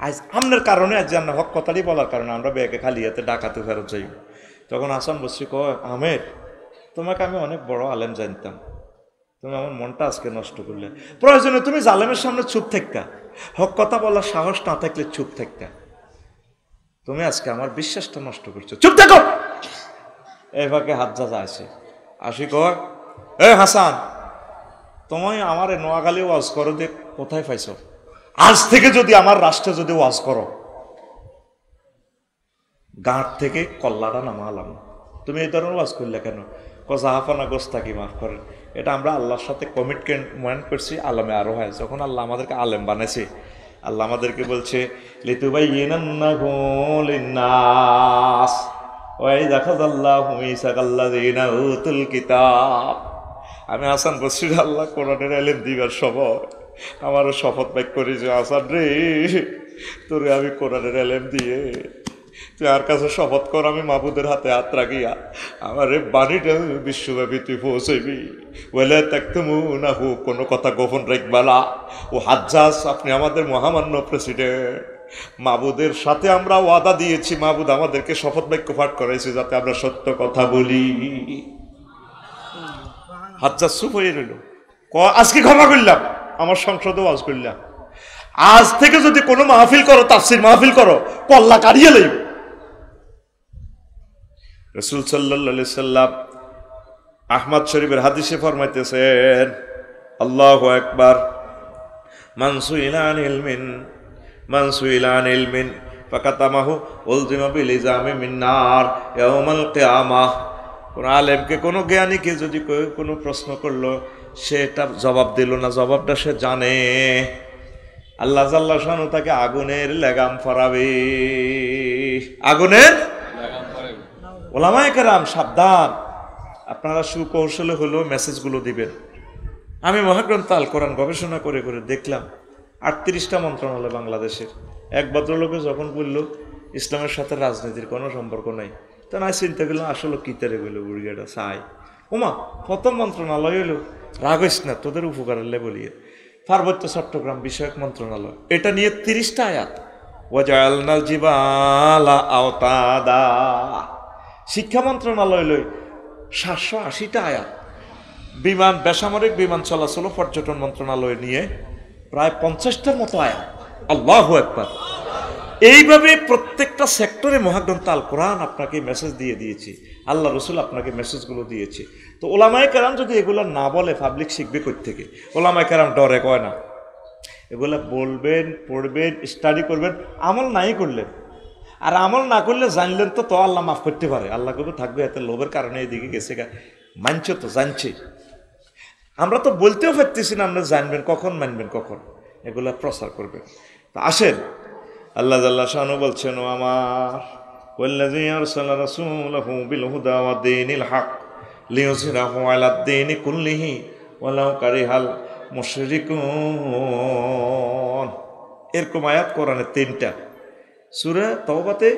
আজ আপনার কারণে আজ জানা হক কথাটি বলার কারণে আমরা ব্যাকে খালি হাতে ডাকাতে ফেরত যাই। তখন হাসান বসরি কয়, আহমেদ তোমাকে আমি অনেক বড় আলেম জানতাম, তুমি আমার মনটা আজকে নষ্ট করলে। প্রয়োজনে তুমি জালেমের সামনে চুপ থাকতা, হক কথা বলার সাহস না থাকলে চুপ থাকতা, তুমি আজকে আমার বিশ্বাসটা নষ্ট করছো, চুপ থাকো। এই ফাঁকে হাজ্জাজ আসে, আসি কয়, এ হাসান তোমায় আমার নোয়াখালী ওয়াজ করো যে কোথায় পাইছো? আজ থেকে যদি আমার রাষ্ট্রে যদি ওয়াজ করো, গাঁট থেকে কল্লাটা নামালাম। তুমি এই ধরনের ওয়াজ করলে কেন? জাহাফানা গোস্তাকি মাফ করেন, এটা আমরা আল্লাহর সাথে কমিটমেন্ট করছি, আলমে আরো হয়। যখন আল্লাহ আমাদেরকে আলেম বানাইছে, আল্লাহ আমাদেরকে বলছে লিতুবাইয়িনান্নাহু লিন্নাস ওয়া ইযাখাযাল্লাহু মিসাকাল্লাযিনা উতুল কিতাব। আমি হাসান বসরি আল্লাহ কোরআনের ইলম দিবার সময় আমারও শপথ বাক্য করি যে হাসান রে, তোরে আমি কোরআনের ইলম দিয়ে তুই আর কাছে শপথ কর, আমি মাহবুদের হাতে হাত রাখিয়া আমার বাণীটা বিশ্বব্যাপী তুই পৌঁছাইবি, বলে তাকতুমু না হু, কোনো কথা গোপন রাখবা না। ও হাজ্জাজ আপনি আমাদের মহামান্য প্রেসিডেন্ট, মাহবুদের সাথে আমরা ওয়াদা দিয়েছি, মাহবুদ আমাদেরকে শপথ বাক্য পাঠ করাইছে যাতে আমরা সত্য কথা বলি। হাজ্জাজ চুপ হয়ে রইল, আজকে ক্ষমা করলাম, আমার সংসদে ওয়াজ করলাম, আজ থেকে যদি কোনো মাহফিল করো, তাফসির মাহফিল করো, কল্লা কাড়িয়ে লইব। রাসূল সাল্লাল্লাহু আলাইহি সাল্লাম আহমদ শরীফের হাদিসে ফরমাইতেছেন, আল্লাহু আকবার, মান সুইলা আন ইলমিন ফাকাতামাহু উলজিমা বিলিজামি মিন নার ইয়াউমাল কিয়ামাহ। কোন আলেমকে, কোনো জ্ঞানীকে যদি কোনো প্রশ্ন করলো, সেটা জবাব দিল না, জবাবটা সে জানে, আল্লাহ জাল্লা শানু তাকে আগুনের লাগাম পরাবে, আগুনের। ওলামায়ে কেরাম সাবধান, আপনারা সুকৌশলে হলেও মেসেজগুলো দিবেন। আমি মহাগ্রন্থ আল কোরআন গবেষণা করে করে দেখলাম 38টা মন্ত্রণালয় বাংলাদেশের। এক ভদ্রলোকে যখন বলল ইসলামের সাথে রাজনীতির কোনো সম্পর্ক নাই, তো না চিন্তা করলাম আসলে কি তারে বললো বুড়িয়াটা চাই, ওমা প্রথম মন্ত্রণালয় হলো রাগস না তোদের উপকারের বলিয়ে পার্বত্য চট্টগ্রাম বিষয়ক মন্ত্রণালয়, এটা নিয়ে 30টা আয়াত। ওয়াজআলনাল জিবালা আওতাদা। শিক্ষা মন্ত্রণালয় লই 780টা আয়াত। বিমান, বেসামরিক বিমান চলাচল পর্যটন মন্ত্রণালয় নিয়ে প্রায় 50টার মতো আয়াত। আল্লাহু আকবার। এইভাবে প্রত্যেকটা সেক্টরে মহাগ্রন্থ আল কোরআন আপনাকে মেসেজ দিয়ে দিয়েছে, আল্লাহ রসুল আপনাকে মেসেজগুলো দিয়েছে। তো ওলামায়ে কেরাম যদি এগুলো না বলে, পাবলিক শিখবে কই থেকে? ওলামায়ে কেরাম ডরে কয় না, এগুলো বলবেন, পড়বেন, স্টাডি করবেন, আমল নাই করলেন, আর আমল না করলে জানলেন তো আল্লাহ মাফ করতে পারে, আল্লাহ কবে থাকবে এত লোভের কারণে এদিকে গেছে, মানছে তো, জানছে, আমরা তো বলতেও পারতেছি না, আমরা জানবেন কখন, মানবেন কখন, এগুলা প্রচার করবেন। তা আসেন, আল্লাহ জাল্লা শানু বলছেন, ও আমার ওয়াল্লাযী আরসালা রাসূলাহু বিল হুদা ওয়া দীনিল হক লিইয়ুযহিরাহু আলাদ দীনি কুল্লিহি ওয়ালাউ কারিহাল মুশরিকুন। এরকম আয়াত কোরআনে 3টা। সূরা তাওবাতে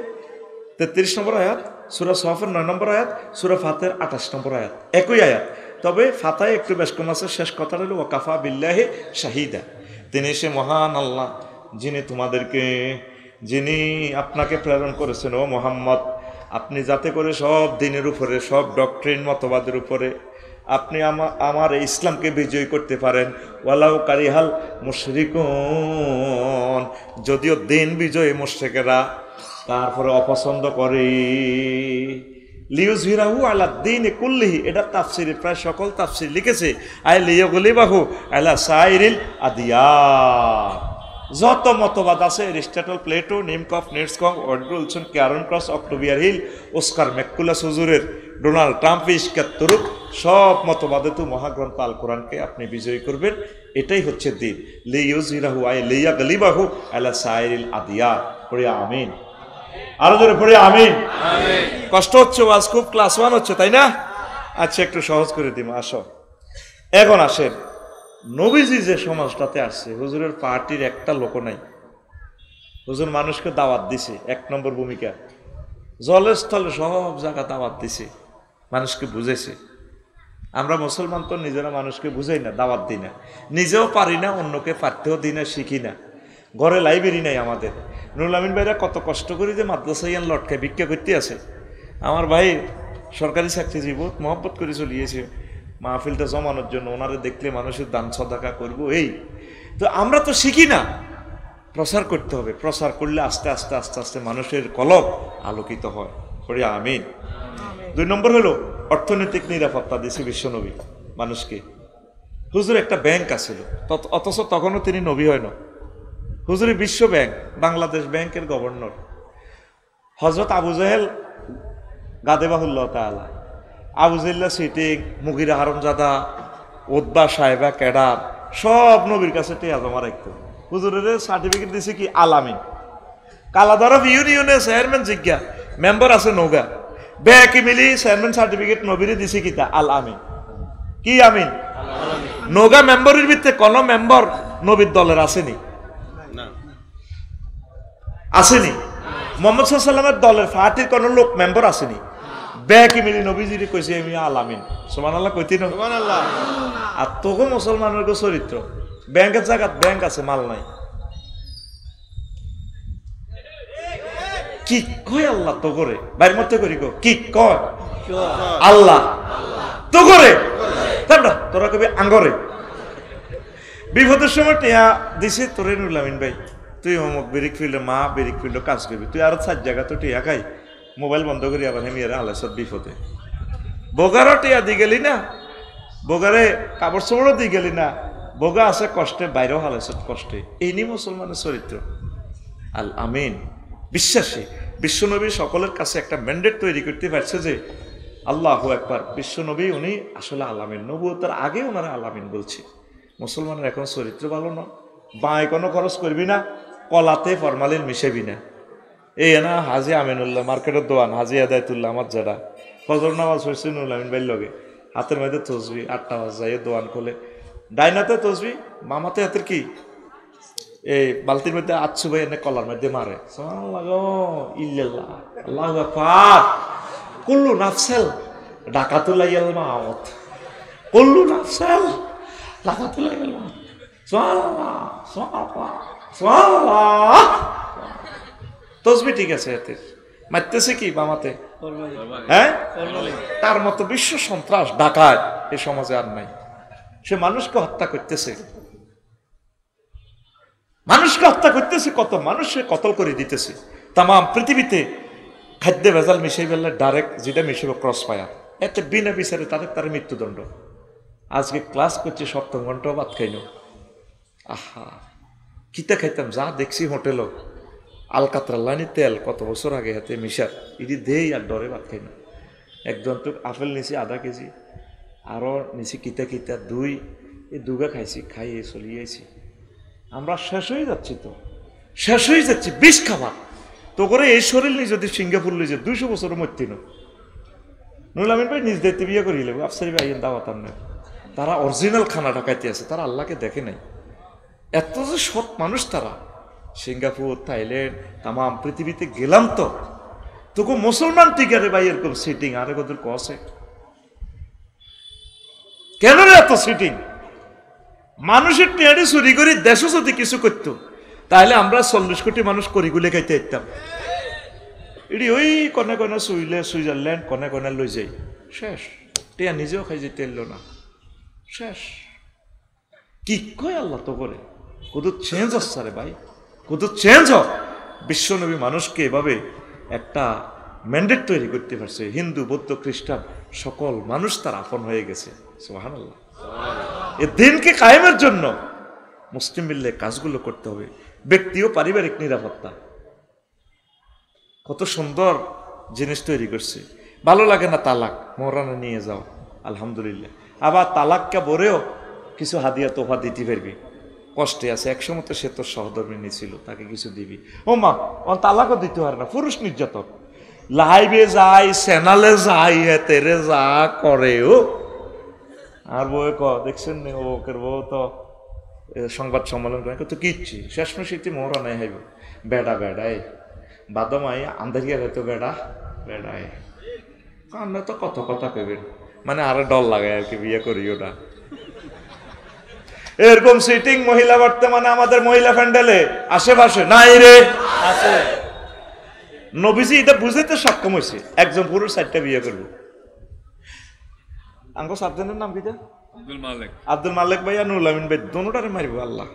33 নম্বর আয়াত, সূরা সফের 9 নম্বর আয়াত, সূরা ফাতির 28 নম্বর আয়াত, একই আয়াত। তবে ফাতায় একটু বেশ কম আছে, শেষ কথাটা হলো ওয়াকাফা বিল্লাহি শাহিদা, তিনি সে মহান আল্লাহ যিনি আপনাকে প্রেরণ করেছেন ও মুহাম্মদ, আপনি যাতে করে সব দিনের উপরে, সব ডক্ট্রিন মতবাদের উপরে আপনি আমার এই ইসলামকে বিজয়ী করতে পারেন। ওয়ালাউ কারিহাল মুশরিকুন, যদিও দিন বিজয়ী মুশরিকেরা তারপরে অপছন্দ করে। লিইয়ুযহিরাহু আলা দীনি কুল্লিহি, এটা তাফসিরে প্রায় সকল তাফসির লিখেছে, আই লিইয়ুগলিবাহু আলা সাইরিল আদিয়ান। যত মতবাদ আছে, এরিস্টটল, প্লেটো, নিমকফ, নিটসকং, ওয়ার্ডরুলসন, ক্যারন ক্রস, অক্টোবিয়ার হিল, ওস্কার ম্যাকুলাস হুজুরের ডোনাল্ড ট্রাম্প ইস্কাত্তরুক সব মতবাদে তো মহাগ্রন্থ আল কোরআনকে আপনি বিজয়ী করবেন, এটাই হচ্ছে দিন। লিইউযহিরাহু আই লিয়াগলিবাহু আলা সাইরিল আদিয়া। পড়ে আমিন, আরো জোরে পড়ে আমিন। কষ্ট হচ্ছে, ওয়াজ খুব ক্লাস 1 হচ্ছে তাই না? আচ্ছা একটু সহজ করে দিব, আসো। এখন আসেন, নবীজি যে সমাজটাতে আসছে, হুজুরের পার্টির একটা লোক নাই। হুজুর মানুষকে দাওয়াত দিছে, 1 নম্বর ভূমিকা। জলে স্থলে সব জায়গা দাওয়াত দিছে, মানুষকে বুঝেছে। আমরা মুসলমান তো নিজেরা মানুষকে বুঝাই না, দাওয়াত দিই না, নিজেও পারি না, অন্যকে পারতেও দিই না, শিখি না। ঘরে লাইব্রেরি নাই আমাদের। নুরুল আমিন ভাইরা কত কষ্ট করি যে মাদ্রাসায় লটকায় ভিক্ষা করতে আছে। আমার ভাই সরকারি চাকরিজীবী, মহব্বত করে চলিয়েছে মাহফিলটা জমানোর জন্য, ওনারে দেখলে মানুষের দান সদাকা করবো এই। তো আমরা তো শিখি না, প্রচার করতে হবে। প্রচার করলে আস্তে আস্তে আস্তে আস্তে মানুষের কলব আলোকিত হয়। পড়ি আমিন। 2 নম্বর হলো অর্থনৈতিক নিরাপত্তা দিয়েছে বিশ্বনবী মানুষকে। হুজুর একটা ব্যাংক আছিল, অথচ তখনও তিনি নবী হয় না। হুজুরের বিশ্ব ব্যাংক, বাংলাদেশ ব্যাংকের গভর্নর। হজরত আবু জাহেল গাদেবাহুল্লাহ তাআলা, আবু জাহেল্লা সিটিং, মুগিরা হারমজাদা, উতবা সাহেবা ক্যাডার সব নবীর কাছে টিয়া জমা রাখতো। হুজুরের সার্টিফিকেট দিছে কি আলামিন। কালাদরফ ইউনিয়নের চেয়ারম্যান জিজ্ঞা মেম্বার আছে নৌগা, ব্যাকি মিলি চেয়ারম্যান সার্টিফিকেট নবীরে দিছে কিতা আল আমিন। কি আমিন? নৌগা মেম্বারের ভিতরে কোন মেম্বার নবীর দলের আসেনি? আসেনি। মোহাম্মদ সাল্লাল্লাহু আলাইহি ওয়াসাল্লামের দলের পার্টির কোন লোক মেম্বার আসেনি। ব্যাকি মিলি নবীজিরে কইছে আমি আল আমিন। সুবহানাল্লাহ কইতি না? সুবহানাল্লাহ। আর তোগো মুসলমানের চরিত্র, ব্যাংকের জায়গা ব্যাংক আছে, মাল নাই। কি কয় আল্লাহ তো করে বাইরের মধ্যে করি গো, কি কয় আল্লাহ তো করে, তোরা কবি আঙ্গরে। বিপদের সময় টিয়া দিছে তোরে নুরুল আমিন ভাই, তুই অমুক বেরিক ফিল্ডে মা বেরিক ফিল্ডে কাজ করবি, তুই আরো 4 জায়গা তো টিয়া খাই, মোবাইল বন্ধ করি আবার হেমিয়ারা আলাসত বিপদে। বোগারও টিয়া দি গেলি না, বোগারে কাপড় চোপড়ও দি গেলি না, বোগা আছে কষ্টে, বাইরেও হালাসত কষ্টে। এই নিয়ে মুসলমানের চরিত্র। আল আমিন, বিশ্বাসী। বিশ্বনবী সকলের কাছে একটা ম্যান্ডেট তৈরি করতে পারছে যে আল্লাহু আকবার, বিশ্বনবী উনি আসলে আলামিন। নবুয়তের আগে ওনারা আলামিন বলছে। মুসলমানের এখন চরিত্র ভালো না। বাঁয় কোনো খরচ করবি না, কলাতে ফরমালিন মিশাবি না। এই না হাজি আমিনুল্লাহ মার্কেটের দোয়ান, হাজি আদায়তুল্লাহ আমার যারা ফজর নামাজ হয়েছে নুরুল আমিন ভাইয়ের লগে, হাতের মধ্যে তসবি, 8টা বাজ যাই দোয়ান খোলে, ডাইনাতে তসবি, মামাতে হাতের কি এই বালতির মধ্যে আচ্ছু ভাই এনে কলার মধ্যে মারে। আল্লাহু আকবার। কুল্লু নাফসাল ডাকাতুলাইয়াল মাউত, কুল্লু নাফসাল ডাকাতুলাইয়াল মাউত। সুবহানাল্লাহ সুবহানাল্লাহ সুবহানাল্লাহ। তসবি ঠিক আছে, এতে মারতেছে কি বামাতে, হ্যাঁ? তার মতো বিশ্ব সন্ত্রাস ডাকাত এই সমাজে আর নাই। সে মানুষকে হত্যা করতেছে, মানুষকে হত্যা করতেছে, কত মানুষকে কতল করে দিতেছে। তাম পৃথিবীতে খাদ্যে ভেজাল মিশাই ফেললে ডাইরেক্ট যেটা মিশাবে ক্রস ফায়ার, এতে বিনা বিচারে তাদের মৃত্যুদণ্ড। আজকে ক্লাস করছে 7ম ঘন্টাও ভাত খাইল। আহা কিতা খাইতাম, যা দেখছি হোটেলও আলকাতরা লাইনি তেল কত বছর আগে হাতে মিশার, ইডি দেই আর ডরে ভাত খাই না। একজন তো আপেল নিছি আধা কেজি, আরও নিছি কিতা কিতা 2, এই 2গা খাইছি, খাইয়ে চলিয়েছি। আমরা শেষ হয়ে যাচ্ছি, তো শেষ হয়ে যাচ্ছি। বিষ খাবার তো করে এই শরীর নিয়ে যদি সিঙ্গাপুর লই যে 200 বছরের মধ্যে নুরুল আমিন ভাই নিজ দায়িত্বে বিয়ে করিলে আফসারি ভাই দাওয়াত আন, তারা অরিজিনাল খানা ঢাকাইতে আছে, তারা আল্লাহকে দেখে নাই। এত যে সৎ মানুষ তারা। সিঙ্গাপুর, থাইল্যান্ড, তাম পৃথিবীতে গেলাম তো তোকে মুসলমান টিকারে ভাই এরকম সিটিং আরে কত কসে কেন রে এত সিটিং? মানুষের টেয়ারি চুরি করে দেশও যদি কিছু করতো তাহলে আমরা 40 কোটি মানুষ করিগুলে খাইতে যেতাম। এটি ওই কনে কনে শুইলে সুইজারল্যান্ড কনে কনে লই যাই, শেষ। টেয়া নিজেও খাই যেতে এলো না, শেষ। কি কয় আল্লাহ তো করে কত চেঞ্জ হচ্ছে রে ভাই, কত চেঞ্জ হ। বিশ্বনবী মানুষকে এভাবে একটা ম্যান্ডেট তৈরি করতে পারছে। হিন্দু, বৌদ্ধ, খ্রিস্টান সকল মানুষ তার আপন হয়ে গেছে। সুবহানাল্লাহ। এ দিনকে কায়েমের জন্য মুসলিম মিললে কাজগুলো করতে হবে। ব্যক্তি ও পারিবারিক নিরাপত্তা কত সুন্দর জিনিস তৈরি করছে। ভালো লাগে না তালাক, মোহরানা নিয়ে যাও, আলহামদুলিল্লাহ। আবার তালাককে বলেও কিছু হাদিয়া তোফা দিতে পারবি, কষ্টে আছে, একসময় তো সে তোর সহধর্মিনী ছিল, তাকে কিছু দিবি। ও মা, ও তালাকও দিতে পারে না, পুরুষ নির্যাতন। লাইভে যাই, চ্যানেলে যাই, তেরে যা করে ও। আর বউ দেখছেন ও ওকের বউ তো সংবাদ সম্মেলন করে তো কিচ্ছি শেষমেশ ইতি মোহরা নাই হাইব বেড়া বেড়াই বাদমাই আন্দারিয়া হয়তো বেড়া বেড়াই আমরা তো কত কথা কইবেন, মানে আরো ডর লাগে আর কি, বিয়ে করি ওটা। এরকম সিটিং মহিলা বর্তমানে আমাদের মহিলা প্যান্ডেলে আশেপাশে নাই রে, আছে। নবীজি এটা বুঝাইতে সক্ষম হয়েছে, একজন পুরুষ 4টা বিয়ে করবে। আঙ্গো সাবধানের নাম কিটা? আব্দুল মালিক ভাই আর নুরুল আমিন ভাই, দোনোটারে মারিব আল্লাহ।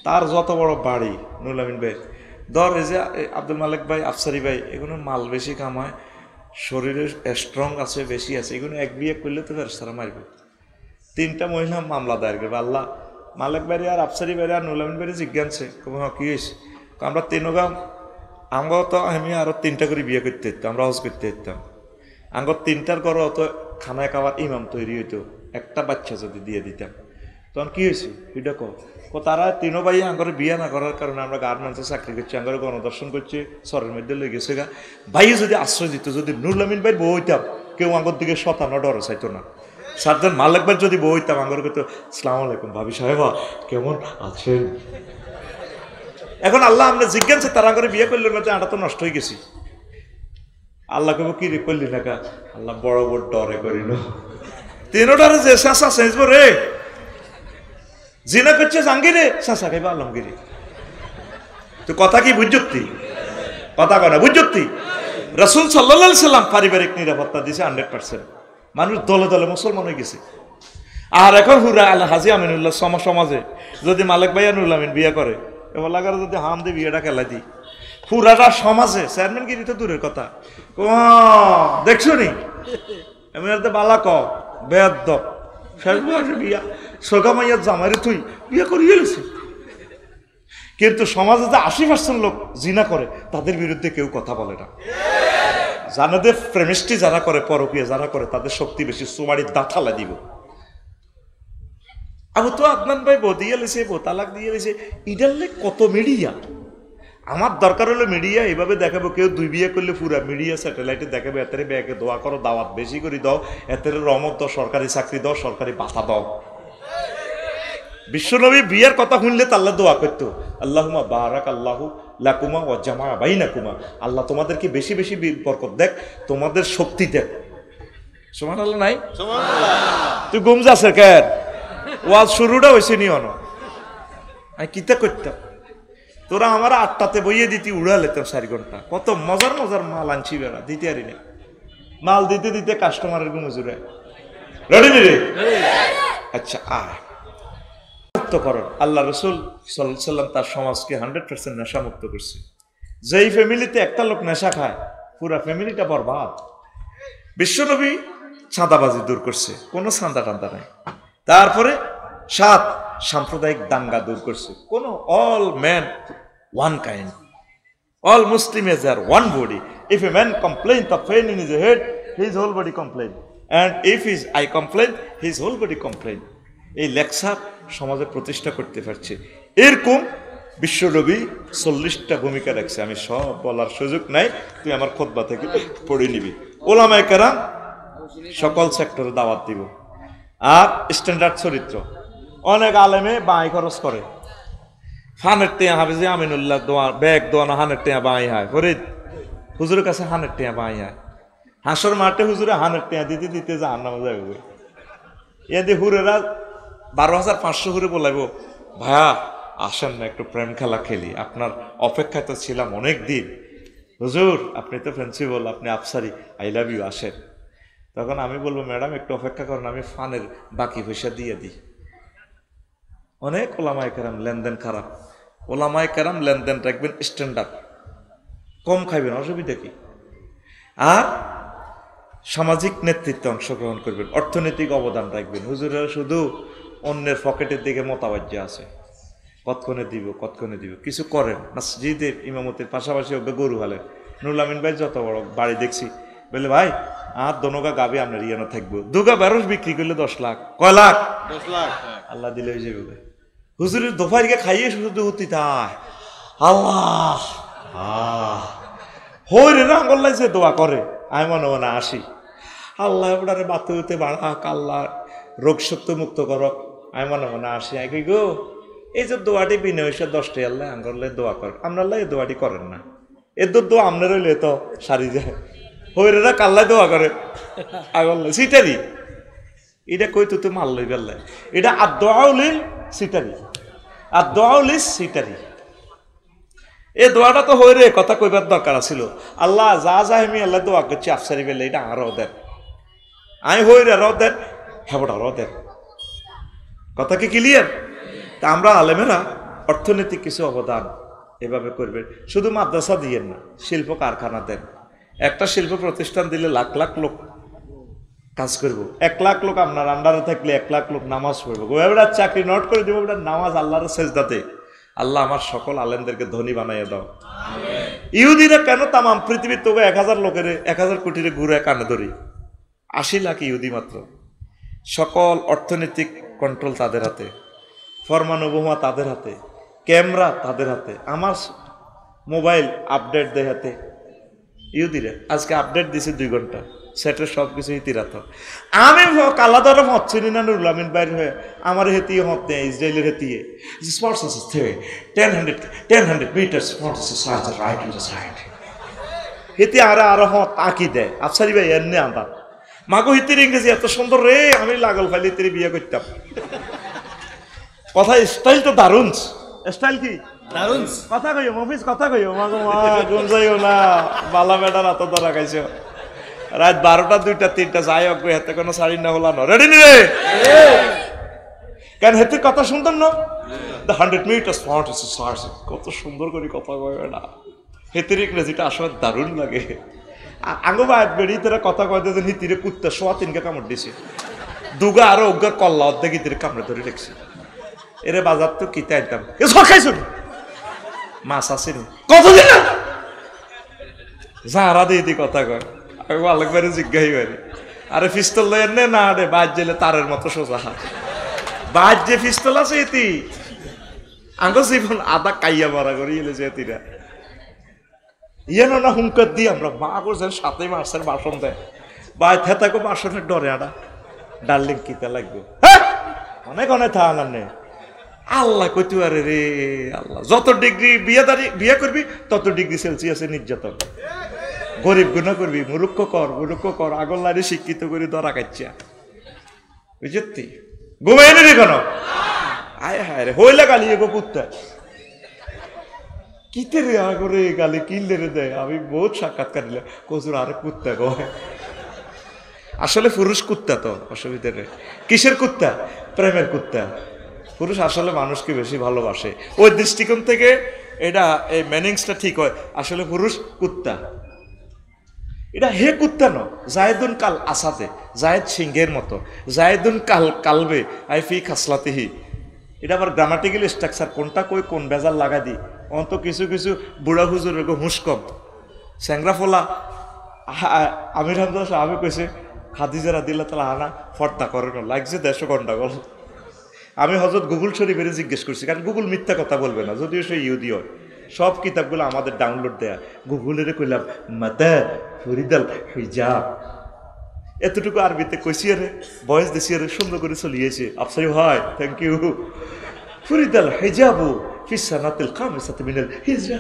তার যত বড় বাড়ি নুরুল আমিন ভাই, ধর এই যে আব্দুল মালিক ভাই, আফসারি ভাই, এগুলো মাল বেশি কামায়, শরীরে স্ট্রং আছে, বেশি আছে, এগুলো এক বিয়ে করলে তো ফেরেশতারা মারবে। 3টা মহিলা মামলা দায়ের করবে। আল্লাহ মালিক ভাই আর আফসারি ভাই আর নুরুল আমিন ভাই জিজ্ঞাসে কি হয়েছে? আমরা 3 গাম আমরাও তো আমি আরো 3টা করে বিয়ে করতে দিতাম, আমরা হজ করতে দিতাম। আঙ্গর 3টার ঘরে অত খানায় খাওয়ার ইমাম তৈরি হইতো, একটা বাচ্চা যদি দিয়ে দিতাম তখন কি হয়েছে এটা তারা 3 ভাই আঙ্গরে বিয়ে না করার কারণে আমরা গার্মেন্টসে চাকরি করছি, আঙ্গরে গণদর্শন করছি, সরের মধ্যে লই গেছে গা। ভাই যদি আশ্রয় দিত, যদি নুরুল আমিন ভাই বউ হইতাম, কেউ আঙ্গর দিকে শতানো ডর চাইতো না। সাতজন মালিক ভাই যদি বউ হইতাম, আঙ্গর কইতো আসসালামু আলাইকুম ভাবি সাহেবা কেমন আছেন। এখন আল্লাহ আমরা জিজ্ঞাসা তারা করে বিয়ে করলেন না, আমরা তো নষ্ট হয়ে গেছি। আল্লাহ কেবো কি রে করলি না কা? আল্লাহ বড় বড় ডরে করিল 3টারে যে শাসা সেজব রে, জিনা করছে জাঙ্গিরে শাসা খাইবা আলমগিরি। তো কথা কি বুঝতি? কথা কনা বুঝতি? রাসূল সাল্লাল্লাহু আলাইহি সাল্লাম পারিবারিক নিরাপত্তা দিয়েছে 100%। মানুষ দলে দলে মুসলমান হয়ে গেছে। আর এখন হুরা আল হাজি আমিনুল্লাহ সমাজে যদি মালিক ভাইয়া নুরুল আমিন বিয়ে করে, এবার যদি হাম দিয়ে বিয়েটা খেলা দিই, পুরাটা সমাজে চেয়ারম্যানগিরি তো দূরের কথা, দেখছো নি আমি বালা ক বেদ বিয়া সোগামাইয়ার জামাইরে তুই বিয়ে করিয়ে গেছে। কিন্তু সমাজে যে 80% লোক জিনা করে, তাদের বিরুদ্ধে কেউ কথা বলে না। জানাদের প্রেমিষ্টি যারা করে, পরকীয়া যারা করে, তাদের শক্তি বেশি, সুমারির দাঁতালা দিব। আবু তো আদনান ভাই বউ দিয়ে লেছে, বউ তালাক দিয়ে লেছে, ইডালে কত মিডিয়া। আমার দরকার হলো মিডিয়া এইভাবে দেখাবো, কেউ 2 বিয়ে করলে পুরা মিডিয়া স্যাটেলাইটে দেখাবে, এতেরে ব্যাগে দোয়া করো, দাওয়াত বেশি করে দাও, এতেরে রহমত দাও, সরকারি চাকরি দাও, সরকারি ভাতা দাও। বিশ্বনবী বিয়ের কথা শুনলে আল্লাহ দোয়া করতো, আল্লাহুম্মা বারাক আল্লাহু লাকুমা ওয়া জামা বাইনাকুমা, আল্লাহ তোমাদেরকে বেশি বেশি বরকত দেখ, তোমাদের শক্তি দেখ। সুবহানাল্লাহ নাই? সুবহানাল্লাহ। তুই ঘুম যাচ্ছে কেন? ওয়াজ শুরুটা হয়েছে নি অন, আমি কিতা করতাম, তোরা আমার 8টাতে বইয়ে দিতি, উড়া লেতাম 4 ঘন্টা। কত মজার মজার মাল আনছি বেড়া, দিতে পারি না। মাল দিতে দিতে কাস্টমারের গুমজুরে রেডি রে। আচ্ছা মুক্তকরণ, আল্লাহ রসুল সাল্লাল্লাহু আলাইহি সাল্লাম তার সমাজকে 100% নেশা মুক্ত করছে। যেই ফ্যামিলিতে একটা লোক নেশা খায়, পুরা ফ্যামিলিটা বরবাদ। বিশ্বনবী চাঁদাবাজি দূর করছে, কোনো চাঁদা টান্দা নাই। তারপরে 7 সাম্প্রদায়িক দাঙ্গা দূর করছে, কোনো all man one kind, all Muslim is are one body. If a man complain the pain in his head, his whole body complain, and if his eye complain, his whole body complain. এই lecture সমাজে প্রতিষ্ঠা করতে পারছে। এরকম বিশ্বনবী 40টা ভূমিকা রাখছে। আমি সব বলার সুযোগ নাই, তুই আমার খুতবা থেকে পড়ে নিবি। ওলামায়ে কেরাম সকল সেক্টরে দাওয়াত দিব। আর স্ট্যান্ডার্ড চরিত্র, অনেক আলেমে বাঁই খরচ করে, হানের টেয়া হাফেজে আমিনুল্লাহ দোয়া ব্যাগ দোয়ানো হানের টেয়া বাঁই হয়, ফরিদ হুজুরের কাছে হানের টেয়া বাঁই হয়। হাঁসর মাঠে হুজুরে হানের টেয়া দিতে দিতে জাহান্নামে যাবে। এদি হুরেরা 12,500 হুরে বলাইব, ভাইয়া আসেন না একটু প্রেম খেলা খেলি, আপনার অপেক্ষায় তো ছিলাম অনেক দিন। হুজুর আপনি তো প্রিন্সিপাল, আপনি আফসারি, আই লাভ ইউ, আসেন। তখন আমি বলবো, ম্যাডাম একটু অপেক্ষা করেন, আমি ফানের বাকি পয়সা দিয়ে দিই। অনেক ওলামায়ে কেরাম লেনদেন খারাপ। ওলামায়ে কেরাম লেনদেন রাখবেন স্ট্যান্ডার্ড, কম খাইবেন, অসুবিধা কি। আর সামাজিক নেতৃত্বে অংশগ্রহণ করবেন, অর্থনৈতিক অবদান রাখবেন। হুজুরেরা শুধু অন্যের পকেটের দিকে মতাবাজ্য আছে, কতক্ষণে দিব কতক্ষণে দিব, কিছু করেন। মসজিদের ইমামতির পাশাপাশি ওকে গরু হালেন। নুরুল আমিন ভাই যত বড় বাড়ি দেখছি, বলে ভাই আর দনোগা গাবি আপনার ইয়ানো থাকবো, দুগা বেরোস বিক্রি করলে 10 লাখ। কয় লাখ? 10 লাখ। আল্লাহ দিলে ওই যে বলে হুজুরের দোফারিকে খাইয়ে শুধু হতি তাই আল্লাহ হই রে না আঙ্গল লাগছে দোয়া করে। আমি মনে মনে আসি আল্লাহ ওটারে বাতে হতে বাড়াক, আল্লাহ রোগ শক্ত মুক্ত করক। আমি মনে মনে আসি আগে গো এই যে দোয়াটি বিনয় 10টি আল্লাহ আঙ্গলে দোয়া কর, আপনার এই দোয়াটি করেন না, এর দোয়া আপনার হইলে তো সারি যায়। হইরে না কাল্লায় দোয়া করে আগল সিটারি, এটা কই তুই মাল লই বেল্লাই, এটা আদোয়াউলিল সিটারি, আদোয়াউলিস সিটারি। এই দোয়াটা তো হইরে কথা কইবার দরকার ছিল। আল্লাহ যা যা আমি আল্লাহ দোয়া করছি আফসারি বেলে এটা আরও দেন, আমি হইরে আরও দেন, হ্যাঁ আরও দেন। কথা কি ক্লিয়ার? তা আমরা আলেমেরা অর্থনৈতিক কিছু অবদান এভাবে করবেন, শুধু মাদ্রাসা দিয়েন না, শিল্প কারখানা দেন। একটা শিল্প প্রতিষ্ঠান দিলে লাখ লাখ লোক কাজ করবো, 1 লাখ লোক আপনার আন্ডারে থাকলে 1 লাখ লোক নামাজ পড়বো। এবার চাকরি নোট করে দেবো, এবার নামাজ আল্লাহর সেজদাতে। আল্লাহ আমার সকল আলেমদেরকে ধনী বানাইয়া দাও। ইহুদিরা কেন তামাম পৃথিবীর তবু 1000 লোকের 1000 কোটিরে ঘুরে কানে ধরি, 80 লাখ ইহুদি মাত্র। সকল অর্থনৈতিক কন্ট্রোল তাদের হাতে, ফরমানুবুমা তাদের হাতে, ক্যামেরা তাদের হাতে, আমার মোবাইল আপডেট দেয় হাতে ইহুদিরা। আজকে আপডেট দিছে 2 ঘন্টা, সেটের সব কিছু ইতিরাত। আমি কালাদার হচ্ছি না নুরুল আমিন বাইর হয়ে আমার হেতিয়ে হত নেই, ইসরায়েলের হেতিয়ে স্পটস আছে 10 metres right on the side হেতি আরো হত আঁকি দেয়। আফসারি ভাই এমনি আন্দার মাগো হিতির ইংরেজি এত সুন্দর রে, আমি লাগল ফাইলে তিরি বিয়ে করতাম। কথা স্টাইল তো দারুণ। স্টাইল কি দারুণ কথা কইও মফিজ, কথা কইও মাগো মা গুম যাইও না, বালা বেটার এত ধরা খাইছো। রাত 12টা 2টা 3টা যাই হোক হাতে কোনো শাড়ি না হলা না রেডি নি রে কেন হেতে কথা শুনতেন না? 100 মিটার্স কত সুন্দর করে কথা কয় না, হেতের ইংরেজিটা আসলে দারুণ লাগে। আঙ্গো বাদ বেড়ি তারা কথা কয়তে যে হিতিরে কুত্তা 3.5 কামড় দিছে, দুগা আরো অজ্ঞার কল্লা অর্ধেক হিতিরে কামড়ে ধরে রেখেছে। এরে বাজার তো কিতে আনতাম এ সব খাইছো মাছ আসেনি কতদিন যারা দিদি কথা কয় আলেকবারে জিজ্ঞাসা করি আরে পিস্তল লয়েন না রে বাজ জেলে তারের মতো সোজা বাজ যে পিস্তল আছে এটি আঙ্গ জীবন আদা কাইয়া মারা করি এলে যে এতিরা ইয়ে না হুঙ্কার দিই আমরা মা করছেন 7 মাসের বাসন দেয় বাই থেতাকে বাসনের ডরে আডা ডার্লিং কিতে লাগবে অনেক অনেক থাকার নেই। আল্লাহ কইতে পারে রে আল্লাহ, যত ডিগ্রি বিয়ে করবি তত ডিগ্রি সেলসিয়াসে নির্যাতন, গরিব গুণা করবি, মুরুক্ষ কর আগল্লারে শিক্ষিত করে ধরা কাচ্ছা বুঝতি ঘুমাই নি কেন আয় হায় রে হইলে গালি এগো পুত্তা কিতে রে আগরে গালি কিনলে রে দেয়। আমি বহুত সাক্ষাৎকার দিলাম কচুর আরে কুত্তা গো, আসলে পুরুষ কুত্তা তো অসুবিধা নেই। কিসের কুত্তা? প্রেমের কুত্তা। পুরুষ আসলে মানুষকে বেশি ভালোবাসে, ওই দৃষ্টিকোণ থেকে এটা এই মিনিংসটা ঠিক হয়। আসলে পুরুষ কুত্তা, এটা হে কুত্তা ন জায়দুন কাল আসাতে, জায়দ সিংহের মতো, জায়দুন কাল কালবে আই ফি খাসলাতিহি। এটা আবার গ্রামাটিক্যাল স্ট্রাকচার, কোনটা কই কোন বেজাল লাগা দি। অন্ত কিছু কিছু বুড়া হুজুর হুঁসকম স্যাংরা ফোলা আমির হামদা সাহাবে কইছে খাদিজা রাদিয়াল্লাহু তাআলা আনা ফর্দা করে না লাগছে 150 ঘন্টা গল। আমি হযরত গুগল শরীফের জিজ্ঞেস করছি, কারণ গুগল মিথ্যা কথা বলবে না, যদিও সে ইহুদি হয়। সব কিতাবগুলো আমাদের ডাউনলোড দেয়া, গুগলের কইলাম মাতা ফরিদাল হিজাব, এতটুকু আরবিতে কইছি রে বয়স দিছি রে সুন্দর করে চলিয়েছে। আফসারি ভাই থ্যাংক ইউ। ফরিদাল হিজাবু ফি সানাতিল খামিসাতি মিনাল হিজরা